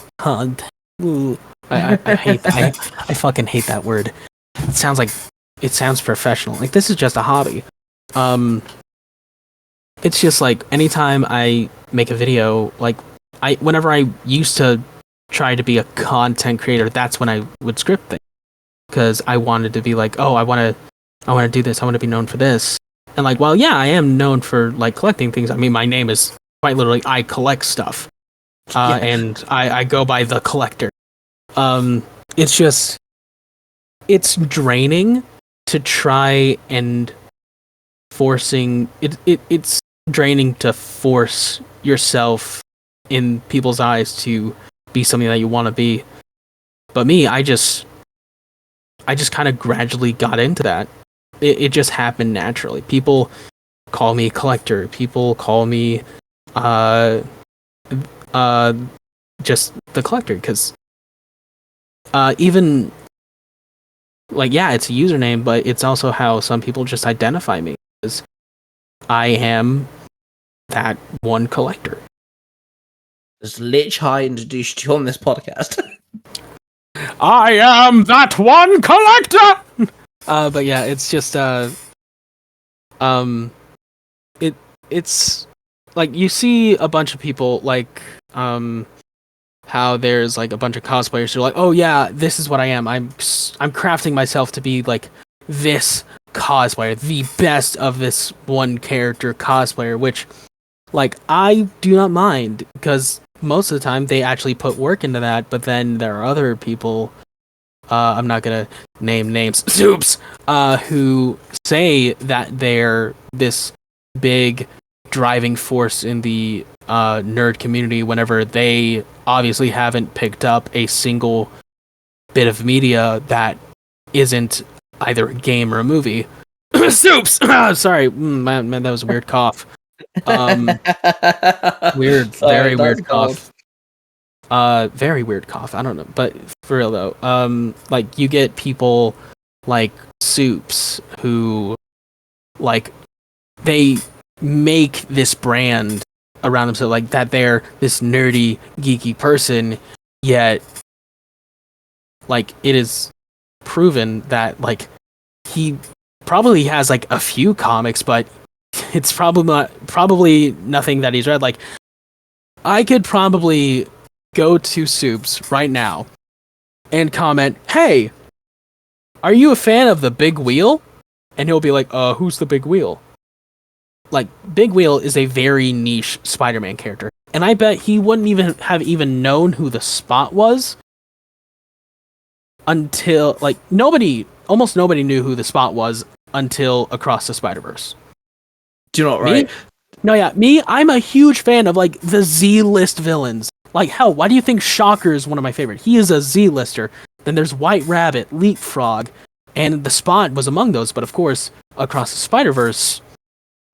Ooh. I hate that. I fucking hate that word. It sounds professional. Like, this is just a hobby. It's just like anytime I make a video, like whenever I used to try to be a content creator, that's when I would script things, because I wanted to be like, oh, I want to do this. I want to be known for this. And like, well, yeah, I am known for like collecting things. I mean, my name is quite literally i.collect.stuff. And I go by the collector. It's draining to try and it's draining to force yourself in people's eyes to be something that you want to be. But me, I just kind of gradually got into that. It just happened naturally. People call me collector. People call me just the collector, because even like, yeah, it's a username, but it's also how some people just identify me, because I am that one collector. As Lich High introduced you on this podcast. I am that one collector. But yeah, it's just um, it's like you see a bunch of people like how there's like a bunch of cosplayers who are like, oh yeah, this is what I am. I'm crafting myself to be like this cosplayer, the best of this one character cosplayer, which like I do not mind because most of the time they actually put work into that. But then there are other people, I'm not gonna name names, soups, who say that they're this big driving force in the nerd community whenever they obviously haven't picked up a single bit of media that isn't either a game or a movie. Soups! Sorry, man, that was a weird cough. Weird, very weird cough. Very weird cough. I don't know, but for real though, like you get people like Soups who, like, they make this brand around themselves, like that they're this nerdy, geeky person, yet, like, it is proven that like he probably has like a few comics, but it's probably nothing that he's read. Like, I could probably go to Soups right now and comment, "Hey, are you a fan of the Big Wheel?" And he'll be like, who's the Big Wheel?" Like, Big Wheel is a very niche Spider-Man character, and I bet he wouldn't even have known who the Spot was until, like, almost nobody knew who the Spot was until Across the Spider-Verse. Do you know what, right? No, yeah, I'm a huge fan of, like, the Z-list villains. Like, hell, why do you think Shocker is one of my favorite? He is a Z-lister. Then there's White Rabbit, Leapfrog, and the Spot was among those, but of course, Across the Spider-Verse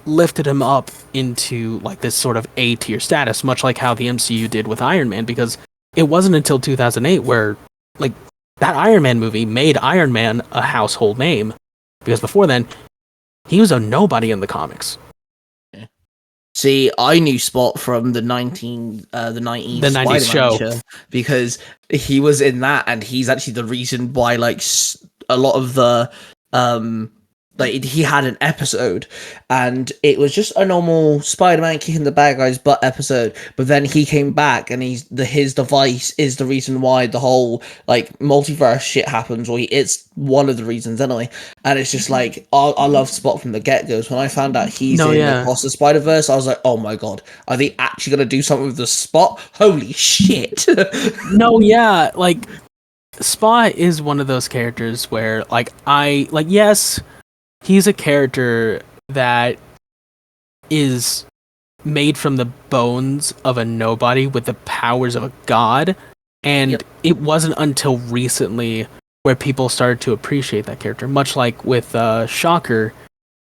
lifted him up into like this sort of A-tier status, much like how the MCU did with Iron Man, because it wasn't until 2008 where like that Iron Man movie made Iron Man a household name, because before then he was a nobody in the comics. See, I knew Spot from the 90s Spider-Man show, because he was in that, and he's actually the reason why like a lot of the like he had an episode, and it was just a normal Spider-Man kicking the bad guy's butt episode. But then he came back, and his device is the reason why the whole like multiverse shit happens. Or it's one of the reasons anyway. And it's just like I love Spot from the get-go. So when I found out he's Across the Spider-Verse, I was like, oh my god, are they actually gonna do something with the Spot? Holy shit! No, yeah, like Spot is one of those characters where like yes. He's a character that is made from the bones of a nobody with the powers of a god, and it wasn't until recently where people started to appreciate that character, much like with Shocker,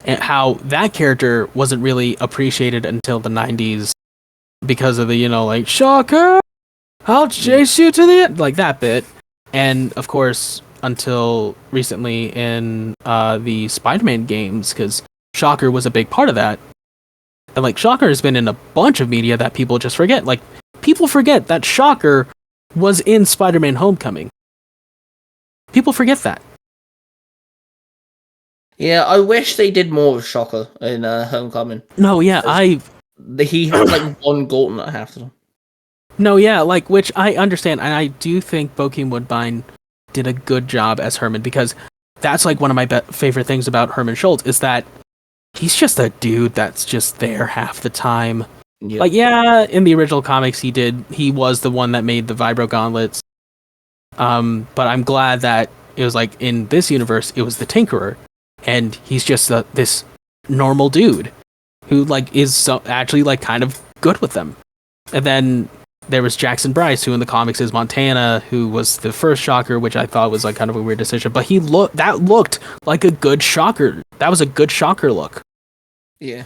and how that character wasn't really appreciated until the 90s because of the, like, Shocker, I'll chase you to the end, like that bit. And of course, until recently in the Spider-Man games, because Shocker was a big part of that. And like Shocker has been in a bunch of media that people just forget. Like, people forget that Shocker was in Spider-Man Homecoming. People forget that. Yeah, I wish they did more of Shocker in Homecoming. No, yeah, he had like one gauntlet half the time. No, yeah, like, which I understand, and I do think Bokeem Woodbine did a good job as Herman, because that's like one of my favorite things about Herman Schultz is that he's just a dude that's just there half the time. Yep. Like, yeah, in the original comics he was the one that made the Vibro gauntlets. But I'm glad that it was like in this universe it was the Tinkerer, and he's just this normal dude who like is actually like kind of good with them. And then there was Jackson Bryce, who in the comics is Montana, who was the first Shocker, which I thought was like kind of a weird decision. But that looked like a good Shocker. That was a good Shocker look. Yeah.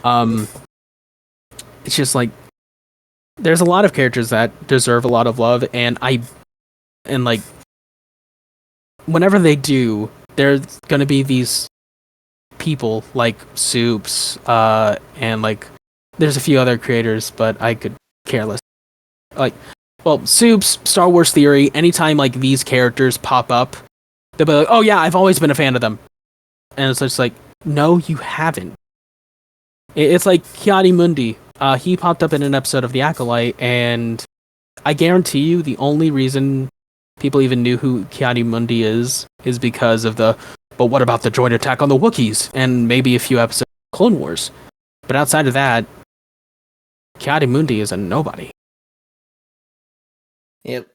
It's just like there's a lot of characters that deserve a lot of love, and like whenever they do, there's gonna be these people like Soups, and like there's a few other creators, but I could care less. Like, well, Soups, Star Wars Theory, anytime like these characters pop up, they'll be like, oh yeah, I've always been a fan of them. And it's just like, no, you haven't. It's like Mundi. He popped up in an episode of The Acolyte, and I guarantee you the only reason people even knew who Mundi is because of but what about the joint attack on the Wookiees? And maybe a few episodes of Clone Wars. But outside of that, Mundi is a nobody. Yep.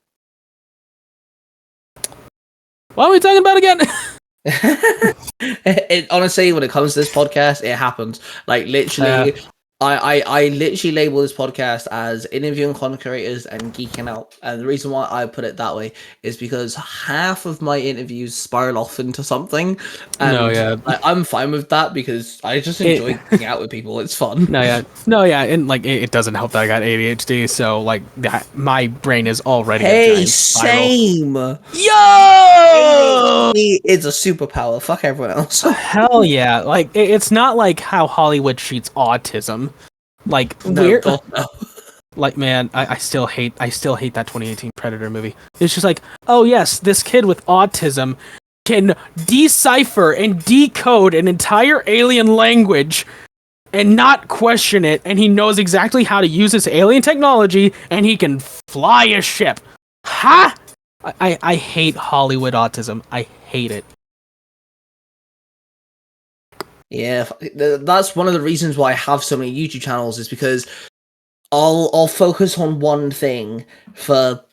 What are we talking about again? Honestly, when it comes to this podcast, it happens. Like literally, I literally label this podcast as interviewing content creators and geeking out. And the reason why I put it that way is because half of my interviews spiral off into something. And I'm fine with that because I just enjoy geeking out with people. It's fun. And like it doesn't help that I got ADHD, so like my brain is already a giant spiral. Same. Yo! It's a superpower. Fuck everyone else. Hell yeah! Like it's not like how Hollywood treats autism. Like we're like, man, I still hate that 2018 Predator movie. It's just like, oh yes, this kid with autism can decipher and decode an entire alien language and not question it, and he knows exactly how to use this alien technology, and he can fly a ship. Ha! I hate Hollywood autism. I hate it. Yeah, that's one of the reasons why I have so many YouTube channels, is because I'll focus on one thing for,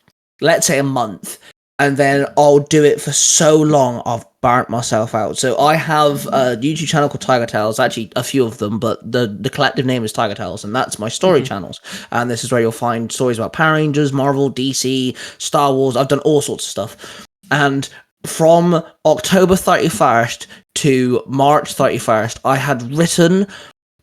let's say, a month, and then I'll do it for so long I've burnt myself out. So I have a YouTube channel called Tiger Tales, actually a few of them, but the collective name is Tiger Tales, and that's my story channels. And this is where you'll find stories about Power Rangers, Marvel, DC, Star Wars. I've done all sorts of stuff. And from October 31st to March 31st, I had written,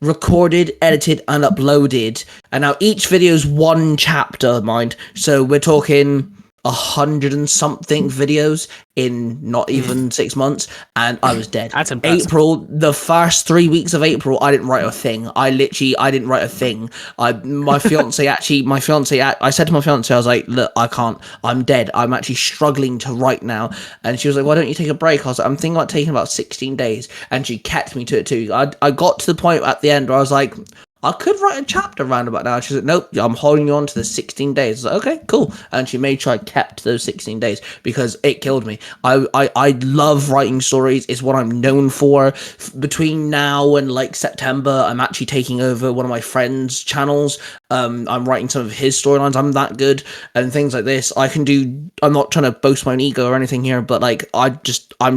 recorded, edited, and uploaded. And now each video is one chapter, mind. So we're talking 100 and something videos in not even 6 months, and I was dead. That's impressive. April, the first 3 weeks of April, I didn't write a thing. I didn't write a thing. My fiance, I said to my fiance, I was like, look, I can't, I'm dead. I'm actually struggling to write now. And she was like, why don't you take a break? I was like, I'm thinking about taking about 16 days. And she kept me to it too. I got to the point at the end where I was like, I could write a chapter around about now. She's like, nope, I'm holding you on to the 16 days. I was like, okay, cool. And she made sure I kept those 16 days because it killed me. I love writing stories. It's what I'm known for. Between now and like September, I'm actually taking over one of my friend's channels. I'm writing some of his storylines. I'm that good and things like this. I'm not trying to boast my own ego or anything here, but like, I'm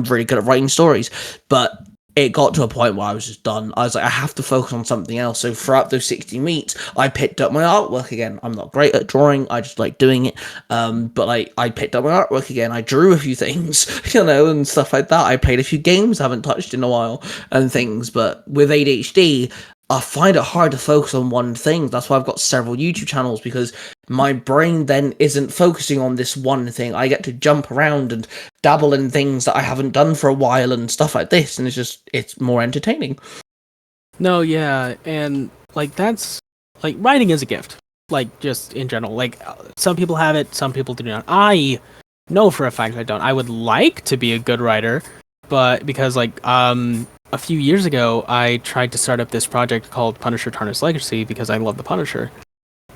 really good at writing stories. But it got to a point where I was just done. I was like, I have to focus on something else. So throughout those 16 weeks, I picked up my artwork again. I'm not great at drawing. I just like doing it. But I picked up my artwork again. I drew a few things, and stuff like that. I played a few games I haven't touched in a while and things. But with ADHD, I find it hard to focus on one thing. That's why I've got several YouTube channels, because my brain then isn't focusing on this one thing. I get to jump around and dabble in things that I haven't done for a while and stuff like this, and it's more entertaining. No, yeah, and like that's like writing is a gift. Like just in general, like some people have it, some people do not. I know for a fact I don't. I would like to be a good writer, but because like a few years ago, I tried to start up this project called Punisher Tarnished Legacy because I love the Punisher.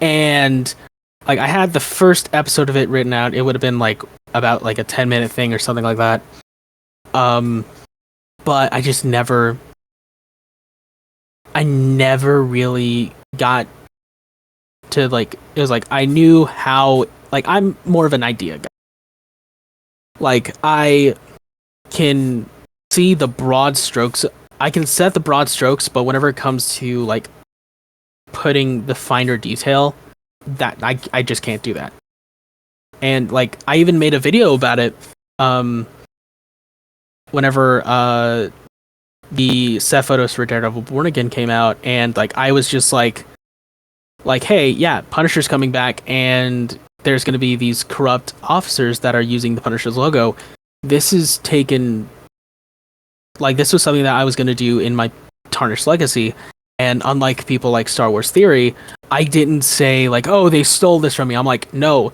And like I had the first episode of it written out. It would have been like about like a 10-minute thing or something like that. But I just never really got to like, it was like I knew how, like I'm more of an idea guy. Like I can see the broad strokes. I can set the broad strokes, but whenever it comes to like putting the finer detail, that I just can't do that. And like I even made a video about it whenever the set photos for Daredevil Born Again came out, and like I was just like hey, yeah, Punisher's coming back, and there's going to be these corrupt officers that are using the Punisher's logo. This is taken, like this was something that I was going to do in my Tarnished Legacy, and unlike people like Star Wars Theory, I didn't say like, oh, they stole this from me. I'm like, no,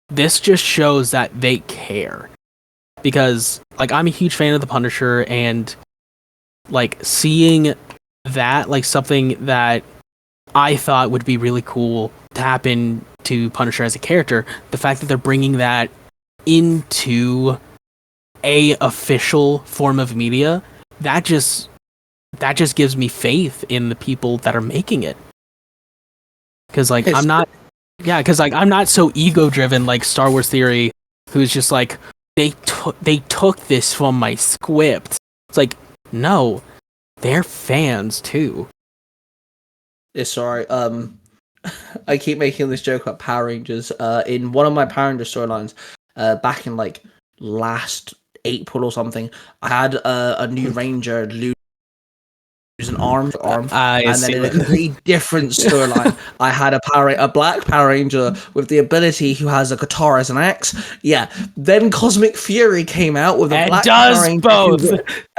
this just shows that they care, because like I'm a huge fan of the Punisher, and like seeing that, like something that I thought would be really cool to happen to Punisher as a character, the fact that they're bringing that into a official form of media, that just gives me faith in the people that are making it. Because like I'm not so ego driven like Star Wars Theory, who's just like they took this from my script. It's like, no, they're fans too. It's alright. I keep making this joke about Power Rangers. In one of my Power Rangers storylines, back in like last April or something, I had a new Ranger lose an arm, and then in a completely different storyline, I had a black Power Ranger with the ability who has a guitar as an axe. Yeah, then Cosmic Fury came out with a black Power Ranger both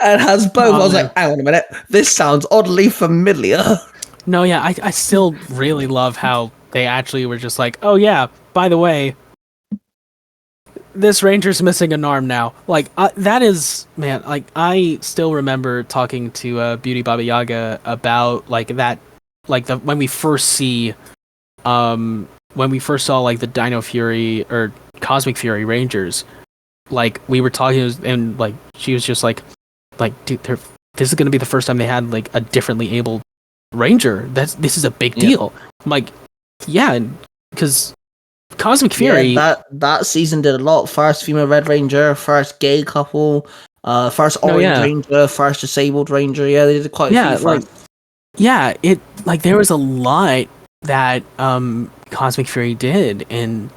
and has both. I was like, hang on a minute, this sounds oddly familiar. No, yeah, I still really love how they actually were just like, oh yeah, by the way, this Ranger's missing an arm now. Like, that is, man, like, I still remember talking to Beauty Baba Yaga about, like, that, like, when we first saw, like, the Dino Fury, or Cosmic Fury Rangers, like, we were talking, and, like, she was just like, dude, this is gonna be the first time they had, like, a differently abled Ranger. This is a big deal. I'm like, yeah, because Cosmic Fury. Yeah, that season did a lot. First female Red Ranger, first gay couple, first Orange Ranger, first disabled Ranger. Yeah, they did quite a few. It like there was a lot that Cosmic Fury did, and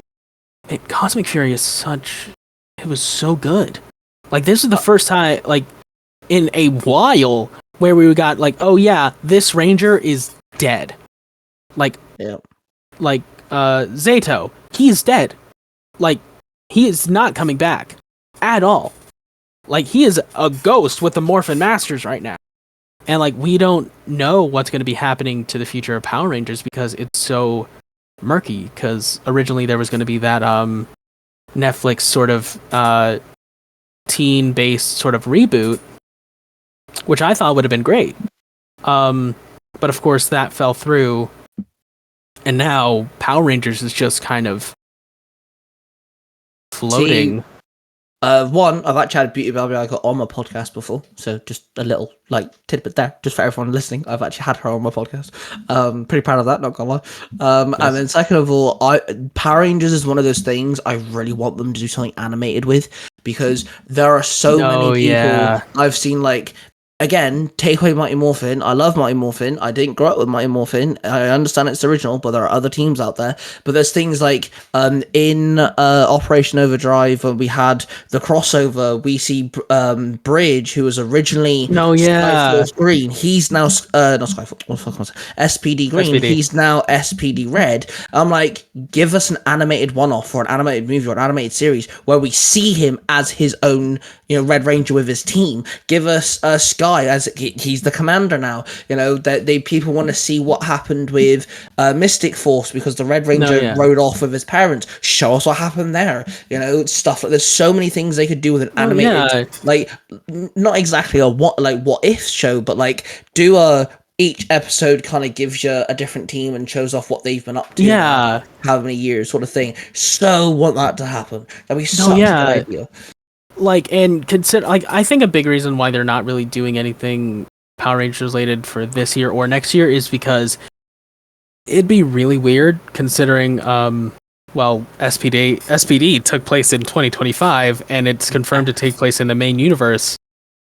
Cosmic Fury is it was so good. Like, this is the first time, like, in a while where we got like, oh yeah, this Ranger is dead. Like, Zato, he's dead. Like, he is not coming back at all. Like, he is a ghost with the Morphin Masters right now. And like, we don't know what's going to be happening to the future of Power Rangers because it's so murky. Because originally there was going to be that Netflix sort of teen-based sort of reboot, which I thought would have been great. But of course that fell through. And now Power Rangers is just kind of floating. One, I've actually had Beauty Barbie Yaga on my podcast before, so just a little like tidbit there, just for everyone listening. I've actually had her on my podcast. Pretty proud of that, not gonna lie. Nice. And then second of all, Power Rangers is one of those things I really want them to do something animated with, because there are so many people I've seen, like, again, take away Mighty Morphin. I love Mighty Morphin. I didn't grow up with Mighty Morphin. I understand it's original, but there are other teams out there. But there's things like in Operation Overdrive, when we had the crossover, we see Bridge, who was originally Skyforce Green. He's now not Skyforce. What the fuck am I saying? SPD Green. SPD. He's now SPD Red. I'm like, give us an animated one-off or an animated movie or an animated series where we see him as his own, Red Ranger with his team. Give us Sky as he's the commander now. That people want to see what happened with Mystic Force, because the Red Ranger rode off with his parents. Show us what happened there. Stuff like, there's so many things they could do with an animated, like, not exactly a what if show, but like do each episode kind of gives you a different team and shows off what they've been up to. How many years, sort of thing. So want that to happen. That'd be such a good idea. Like, and consider, like, I think a big reason why they're not really doing anything Power Rangers related for this year or next year is because it'd be really weird considering, SPD took place in 2025 and it's confirmed to take place in the main universe.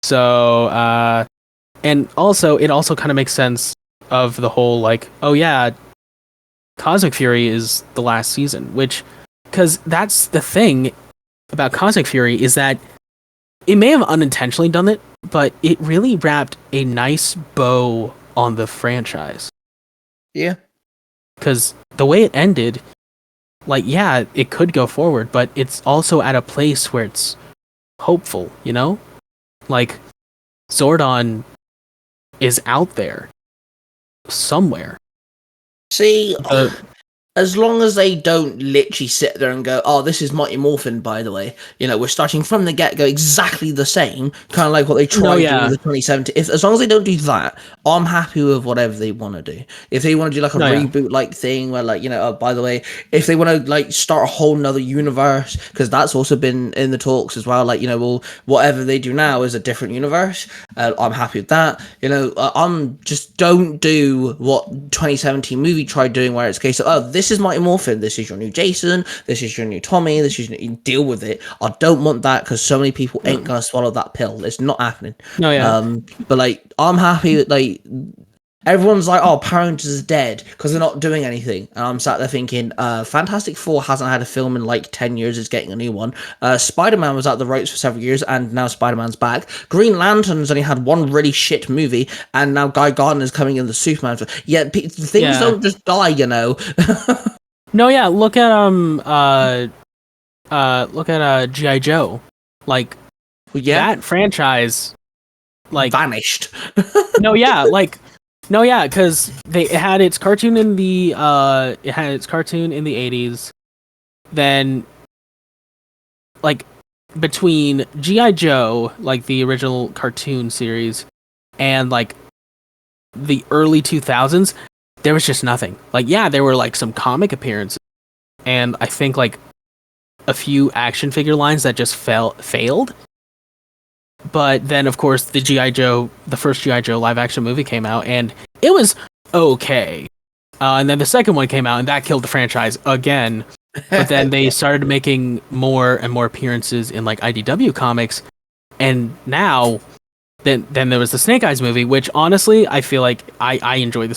So, and also, it also kind of makes sense of the whole, like, oh yeah, Cosmic Fury is the last season, because that's the thing about Cosmic Fury, is that it may have unintentionally done it, but it really wrapped a nice bow on the franchise. Yeah. Because the way it ended, like, yeah, it could go forward, but it's also at a place where it's hopeful, Like, Zordon is out there somewhere. See, as long as they don't literally sit there and go, oh, this is Mighty Morphin, by the way. We're starting from the get-go exactly the same, kind of like what they tried to do with the 2017. As long as they don't do that, I'm happy with whatever they want to do. If they want to do like a reboot-like thing where, like, by the way, if they want to like start a whole nother universe, because that's also been in the talks as well, like, well, whatever they do now is a different universe. I'm happy with that. I'm just don't do what 2017 movie tried doing, where it's a case of, oh, this is Mighty Morphin, this is your new Jason, this is your new Tommy, this is you deal with it. I don't want that because so many people ain't gonna swallow that pill. It's not happening. But like, I'm happy that like everyone's like, oh, Power Rangers is dead because they're not doing anything. And I'm sat there thinking, Fantastic Four hasn't had a film in like 10 years, it's getting a new one. Spider-Man was out the rights for several years, and now Spider-Man's back. Green Lantern's only had one really shit movie, and now Guy Gardner's coming in the Superman. Things don't just die, Look at G.I. Joe. Like, that franchise, like, vanished. Because it had its cartoon in the 80s. Then, like, between G.I. Joe, like the original cartoon series, and like the early 2000s, there was just nothing. Like, there were like some comic appearances, and I think like a few action figure lines that just failed. But then, of course, the first G.I. Joe live action movie came out, and it was okay. And then the second one came out, and that killed the franchise again. But then they started making more and more appearances in like IDW comics, and now, then there was the Snake Eyes movie, which honestly, I feel like I enjoyed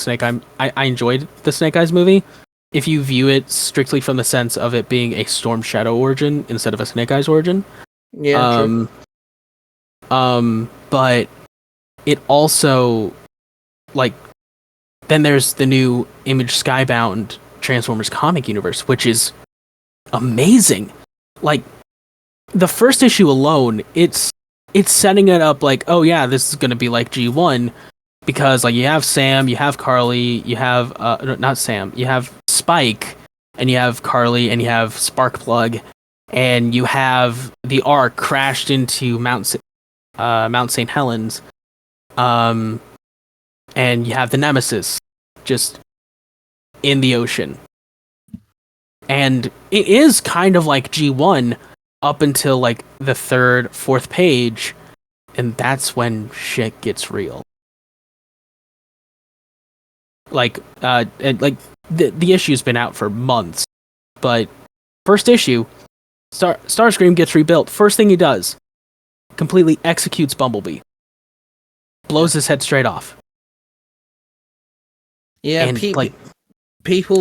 I enjoyed the Snake Eyes movie. If you view it strictly from the sense of it being a Storm Shadow origin instead of a Snake Eyes origin. Yeah. True. But it also, like, then there's the new Image Skybound Transformers comic universe, which is amazing. Like, the first issue alone, it's setting it up like, oh yeah, this is going to be like G1, because like you have Sam, you have Carly, you have not Sam, you have Spike, and you have Carly, and you have Sparkplug, and you have the Ark crashed into Mount St. Helens, and you have the Nemesis just in the ocean. And it is kind of like G1 up until like the third, fourth page, and that's when shit gets real. Like, the issue's been out for months, but first issue, Starscream gets rebuilt. First thing he does, completely executes Bumblebee. Blows his head straight off. Yeah, and people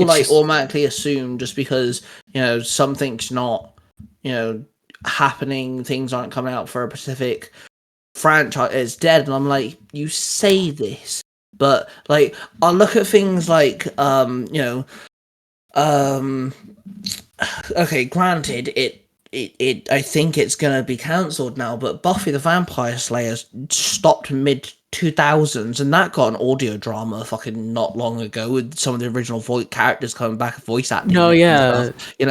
like just automatically assume just because, something's not, happening, things aren't coming out for a specific franchise, it's dead. And I'm like, you say this, but like, I'll look at things like, okay, granted, it I think it's gonna be cancelled now, but Buffy the Vampire Slayer stopped mid 2000s, and that got an audio drama fucking not long ago with some of the original voice characters coming back, voice acting.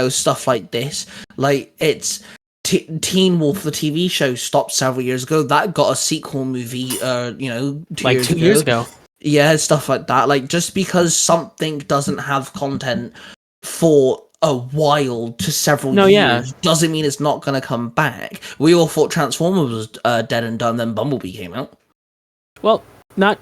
Stuff like this. Like, it's Teen Wolf, the TV show, stopped several years ago. That got a sequel movie, 2 years ago. Yeah, stuff like that. Like, just because something doesn't have content for a while to several years doesn't mean it's not going to come back. We all thought Transformers was dead and done, then Bumblebee came out. Well, not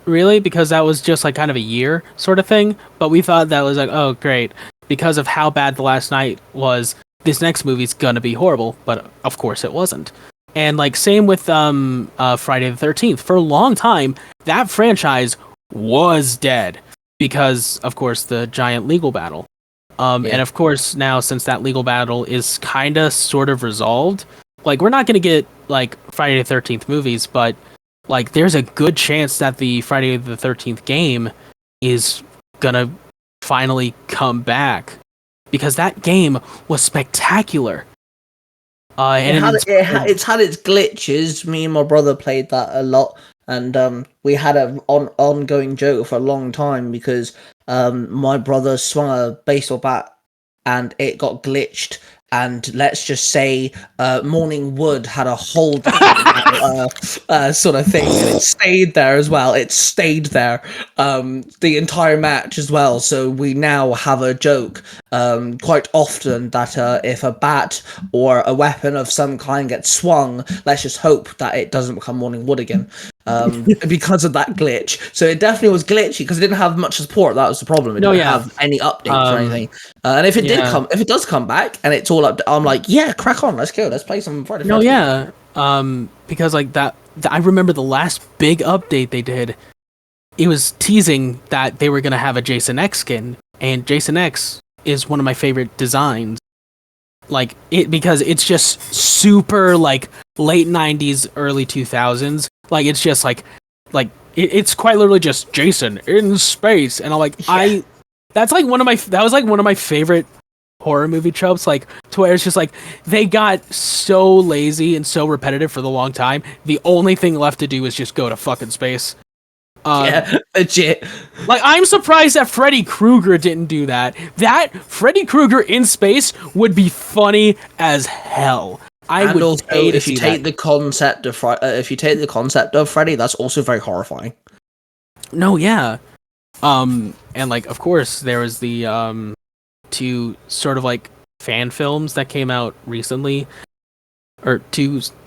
really, because that was just like kind of a year sort of thing, but we thought that was like, oh great, because of how bad The Last Night was, this next movie's gonna be horrible, but of course it wasn't. And like, same with Friday the 13th. For a long time, that franchise was dead because, of course, the giant legal battle. And of course, now, since that legal battle is kind of sort of resolved, like, we're not going to get like Friday the 13th movies, but like, there's a good chance that the Friday the 13th game is going to finally come back, because that game was spectacular. It's had its glitches. Me and my brother played that a lot. and we had an ongoing joke for a long time because my brother swung a baseball bat and it got glitched. And let's just say Morning Wood had a hold sort of thing, and it stayed there as well. It stayed there the entire match as well. So we now have a joke quite often that if a bat or a weapon of some kind gets swung, let's just hope that it doesn't become Morning Wood again. Because of that glitch. So it definitely was glitchy because it didn't have much support. That was the problem. It didn't have any updates or anything. And if it if it does come back and it's all up, I'm like, yeah, crack on, let's go, let's play some Friday. No, yeah. Because like that, I remember the last big update they did. It was teasing that they were gonna have a Jason X skin, and Jason X is one of my favorite designs. Like it because it's just super like late 90s, early 2000s. Like it's just like it's quite literally just Jason in space, and I'm like that was like one of my favorite horror movie tropes, like to where it's just like they got so lazy and so repetitive for the long time. The only thing left to do is just go to fucking space. Legit. Like I'm surprised that Freddy Krueger didn't do that. That Freddy Krueger in space would be funny as hell. If you take the concept of Freddy, that's also very horrifying. No, yeah. And like of course there was the two sort of like fan films that came out recently, or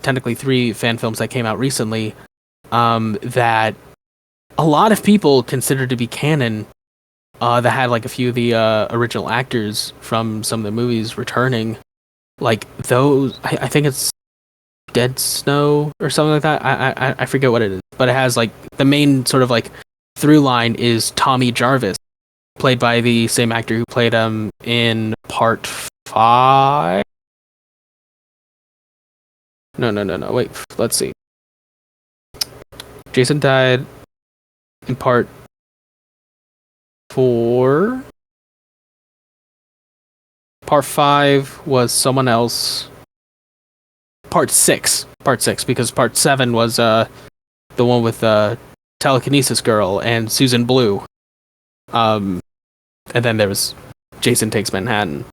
technically three fan films that came out recently, that a lot of people consider to be canon, that had like a few of the original actors from some of the movies returning. Like those, I think it's Dead Snow or something like that. I forget what it is, but it has like the main sort of like through line is Tommy Jarvis, played by the same actor who played him in part 5. No. Wait, let's see. Jason died in part 4. Part 5 was someone else. Part 6, because part 7 was the one with Telekinesis Girl and Susan Blue. And then there was Jason Takes Manhattan.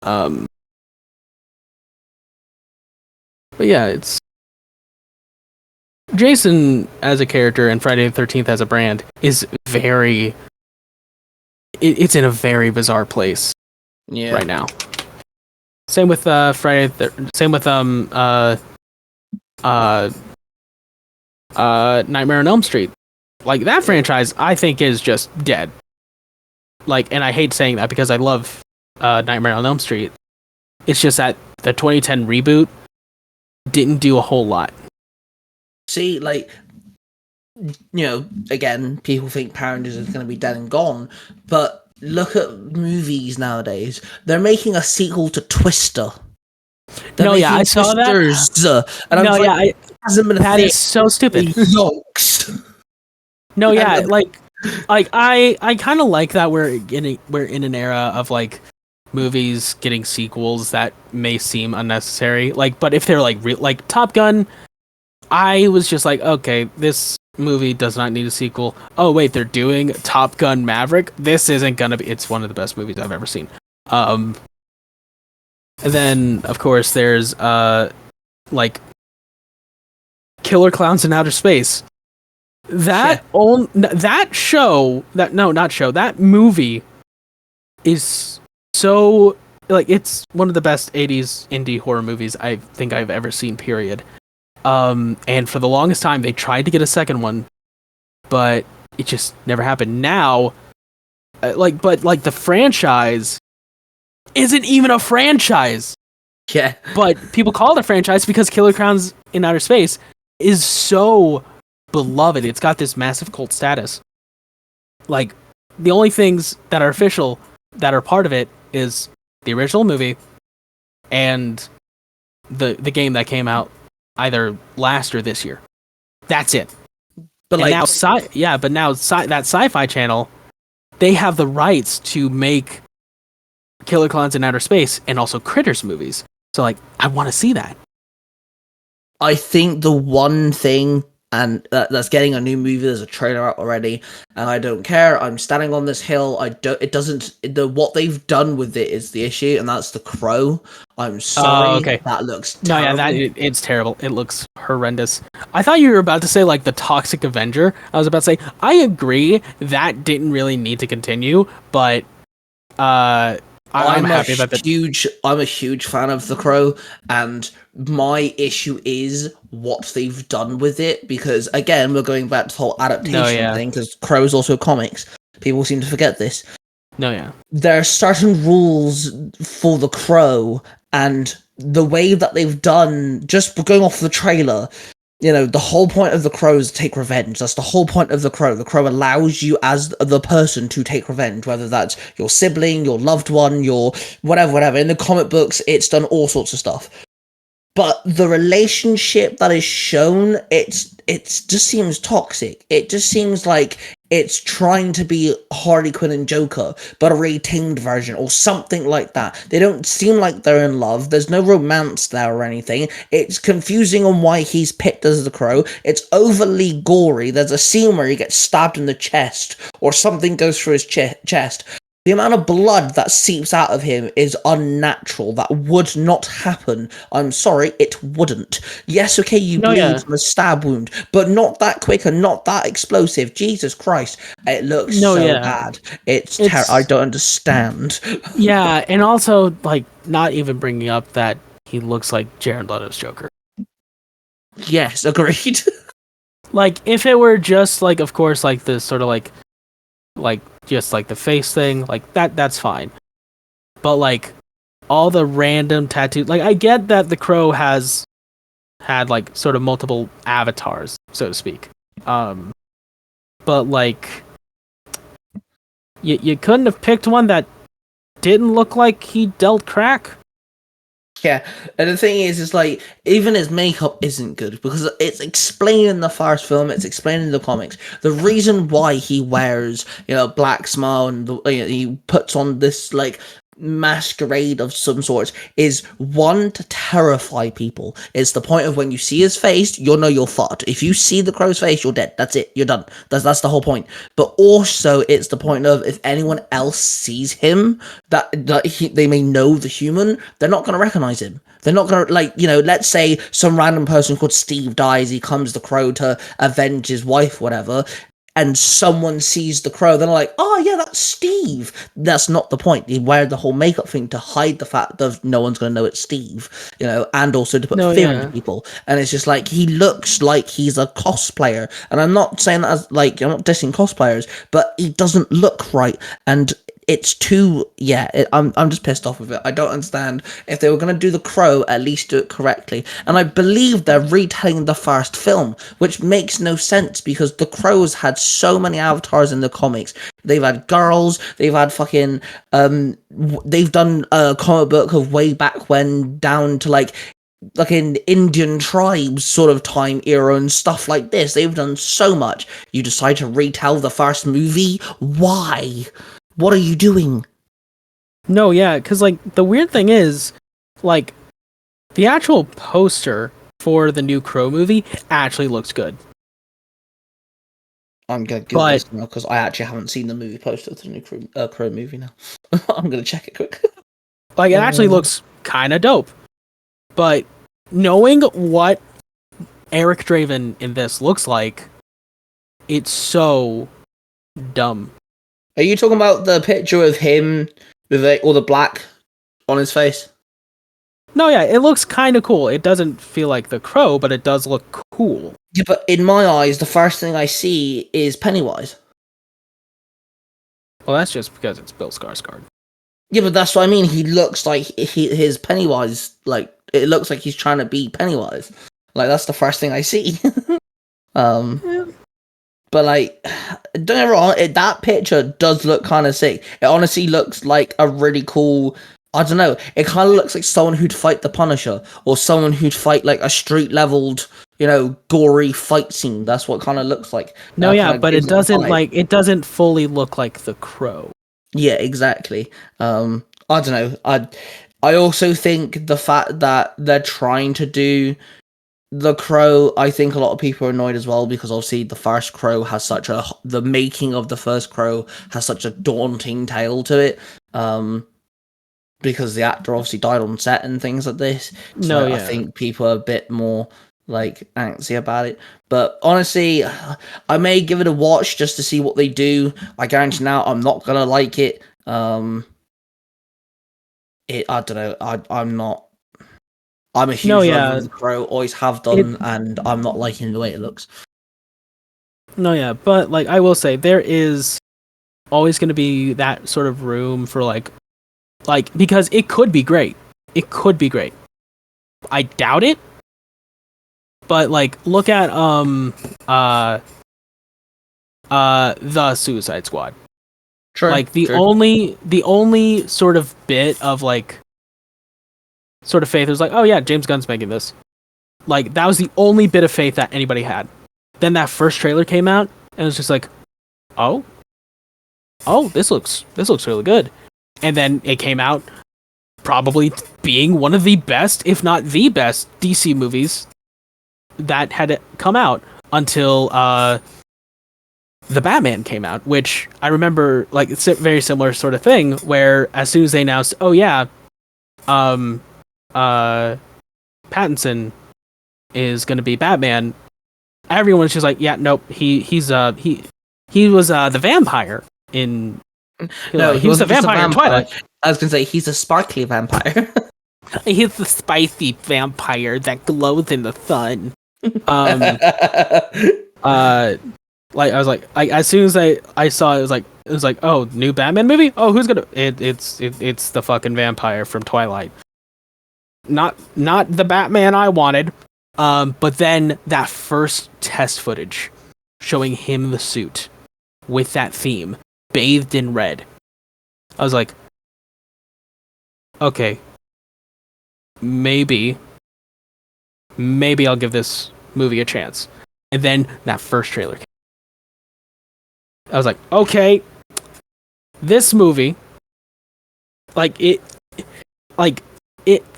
But yeah, it's Jason as a character and Friday the 13th as a brand is very. It's in a very bizarre place. Yeah. Right now. Same with same with Nightmare on Elm Street. Like that franchise, I think is just dead. Like, and I hate saying that because I love Nightmare on Elm Street. It's just that the 2010 reboot didn't do a whole lot. See, like, again, people think Power Rangers is going to be dead and gone, but look at movies nowadays. They're making a sequel to Twister. I saw that. And it hasn't been that is so stupid. Yonks. No, yeah, like I kind of like that we're in an era of like movies getting sequels that may seem unnecessary. Like, but if they're like Top Gun, I was just like, okay, this movie does not need a sequel. Oh wait, they're doing Top Gun Maverick. This isn't gonna be. It's one of the best movies I've ever seen. And then of course there's like Killer Clowns in Outer Space. That movie is so like it's one of the best 80s indie horror movies I think I've ever seen, period. And for the longest time they tried to get a second one, but it just never happened. Now but the franchise isn't even a franchise. Yeah. But people call it a franchise because Killer Clowns in Outer Space is so beloved. It's got this massive cult status. Like, the only things that are official that are part of it is the original movie and the game that came out either last or this year. That's it. But and like now that Sci-Fi Channel, they have the rights to make Killer Clowns in Outer Space and also Critters movies. So like I want to see that. I think the one thing and that's getting a new movie. There's a trailer out already, and I don't care. I'm standing on this hill. What they've done with it is the issue, and that's The Crow. I'm sorry. Okay. That looks No, yeah, terrible. it's terrible. It looks horrendous. I thought you were about to say like the Toxic Avenger. I was about to say I agree that didn't really need to continue, but I'm happy that I'm a huge fan of The Crow, and my issue is what they've done with it. Because again, we're going back to the whole adaptation thing. Because Crow is also comics. People seem to forget this. No, yeah. There are certain rules for The Crow, and the way that they've done, just going off the trailer, the whole point of The Crow is to take revenge. That's the whole point of The Crow. The Crow allows you as the person to take revenge, whether that's your sibling, your loved one, your whatever. In the comic books, it's done all sorts of stuff. But the relationship that is shown, it just seems toxic. It just seems like it's trying to be Harley Quinn and Joker, but a retamed version or something like that. They don't seem like they're in love. There's no romance there or anything. It's confusing on why he's picked as the Crow. It's overly gory. There's a scene where he gets stabbed in the chest or something goes through his chest. The amount of blood that seeps out of him is unnatural. That would not happen. I'm sorry, it wouldn't. Yes, okay, you bleed from a stab wound, but not that quick and not that explosive. Jesus Christ. It looks bad. It's terrible. I don't understand. Yeah, and also, like, not even bringing up that he looks like Jared Leto's Joker. Yes, agreed. Like, if it were just, like, of course, like, the sort of, like, just like the face thing, like that's fine, but like all the random tattoos, like I get that the Crow has had like sort of multiple avatars, so to speak, but like you couldn't have picked one that didn't look like he dealt crack. Yeah, and the thing is like, even his makeup isn't good, because it's explained in the first film, it's explained in the comics. The reason why he wears, black smile and he puts on this, like, masquerade of some sort is, one, to terrify people. It's the point of when you see his face, you'll know you're fucked. If you see the Crow's face, you're dead. That's it. You're done. That's the whole point. But also, it's the point of, if anyone else sees him, they may know the human, they're not going to recognize him. They're not going to, let's say some random person called Steve dies, he comes the Crow to avenge his wife, whatever, and someone sees the Crow, they're like, oh yeah, that's Steve. That's not the point. They wear the whole makeup thing to hide the fact that no one's going to know it's Steve, and also to put fear into people. And it's just like, he looks like he's a cosplayer. And I'm not saying that as, like, I'm not dissing cosplayers, but he doesn't look right. And it's too, I'm just pissed off with it. I don't understand. If they were going to do the Crow, at least do it correctly. And I believe they're retelling the first film, which makes no sense, because the Crows had so many avatars in the comics. They've had girls, they've had fucking, they've done a comic book of way back when, down to like in Indian tribes sort of time era and stuff like this. They've done so much. You decide to retell the first movie? Why? What are you doing? No, yeah, because, like, the weird thing is, like, the actual poster for the new Crow movie actually looks good. I'm going to give this now, because I actually haven't seen the movie poster to the new Crow movie now. I'm going to check it quick. Like, it actually looks kind of dope. But knowing what Eric Draven in this looks like, it's so dumb. Are you talking about the picture of him with all the black on his face? No, yeah, it looks kind of cool. It doesn't feel like the Crow, but it does look cool. Yeah, but in my eyes, the first thing I see is Pennywise. Well, that's just because it's Bill Skarsgård. Yeah, but that's what I mean. He looks like his Pennywise, like, it looks like he's trying to be Pennywise. Like, that's the first thing I see. Yeah. But, like, don't get me wrong, that picture does look kind of sick. It honestly looks like a really cool, I don't know, it kind of looks like someone who'd fight the Punisher, or someone who'd fight, like, a street-leveled, gory fight scene. That's what it kind of looks like. No, yeah, but it doesn't, it doesn't fully look like the Crow. Yeah, exactly. I don't know. I also think the fact that they're trying to do The Crow, I think a lot of people are annoyed as well because obviously the first Crow has the making of the first Crow has such a daunting tale to it. Because the actor obviously died on set and things like this. So I think people are a bit more like antsy about it. But honestly, I may give it a watch just to see what they do. I guarantee now I'm not gonna like it. I don't know. I'm not. I'm a huge lover of the Crow, always have done, and I'm not liking the way it looks. But like I will say, there is always going to be that sort of room for like because it could be great. It could be great. I doubt it. But like, look at the Suicide Squad. True. Like the only sort of bit of like sort of faith was like, oh yeah, James Gunn's making this. Like that was the only bit of faith that anybody had. Then that first trailer came out and it was just like, oh, this looks really good. And then it came out probably being one of the best, if not the best, DC movies that had come out until the Batman came out, which I remember like it's a very similar sort of thing where as soon as they announced, oh yeah, Pattinson is going to be Batman, everyone's just like, yeah, nope, he was the vampire in he was the vampire in Twilight. I was gonna say he's a sparkly vampire. He's the spicy vampire that glows in the sun. Like I was like, as soon as I saw it, it was like, oh, new Batman movie? Oh, who's gonna? It's the fucking vampire from Twilight. Not the Batman I wanted. But then that first test footage showing him in the suit with that theme, bathed in red. I was like, okay, maybe I'll give this movie a chance. And then that first trailer came. I was like, okay, this movie, it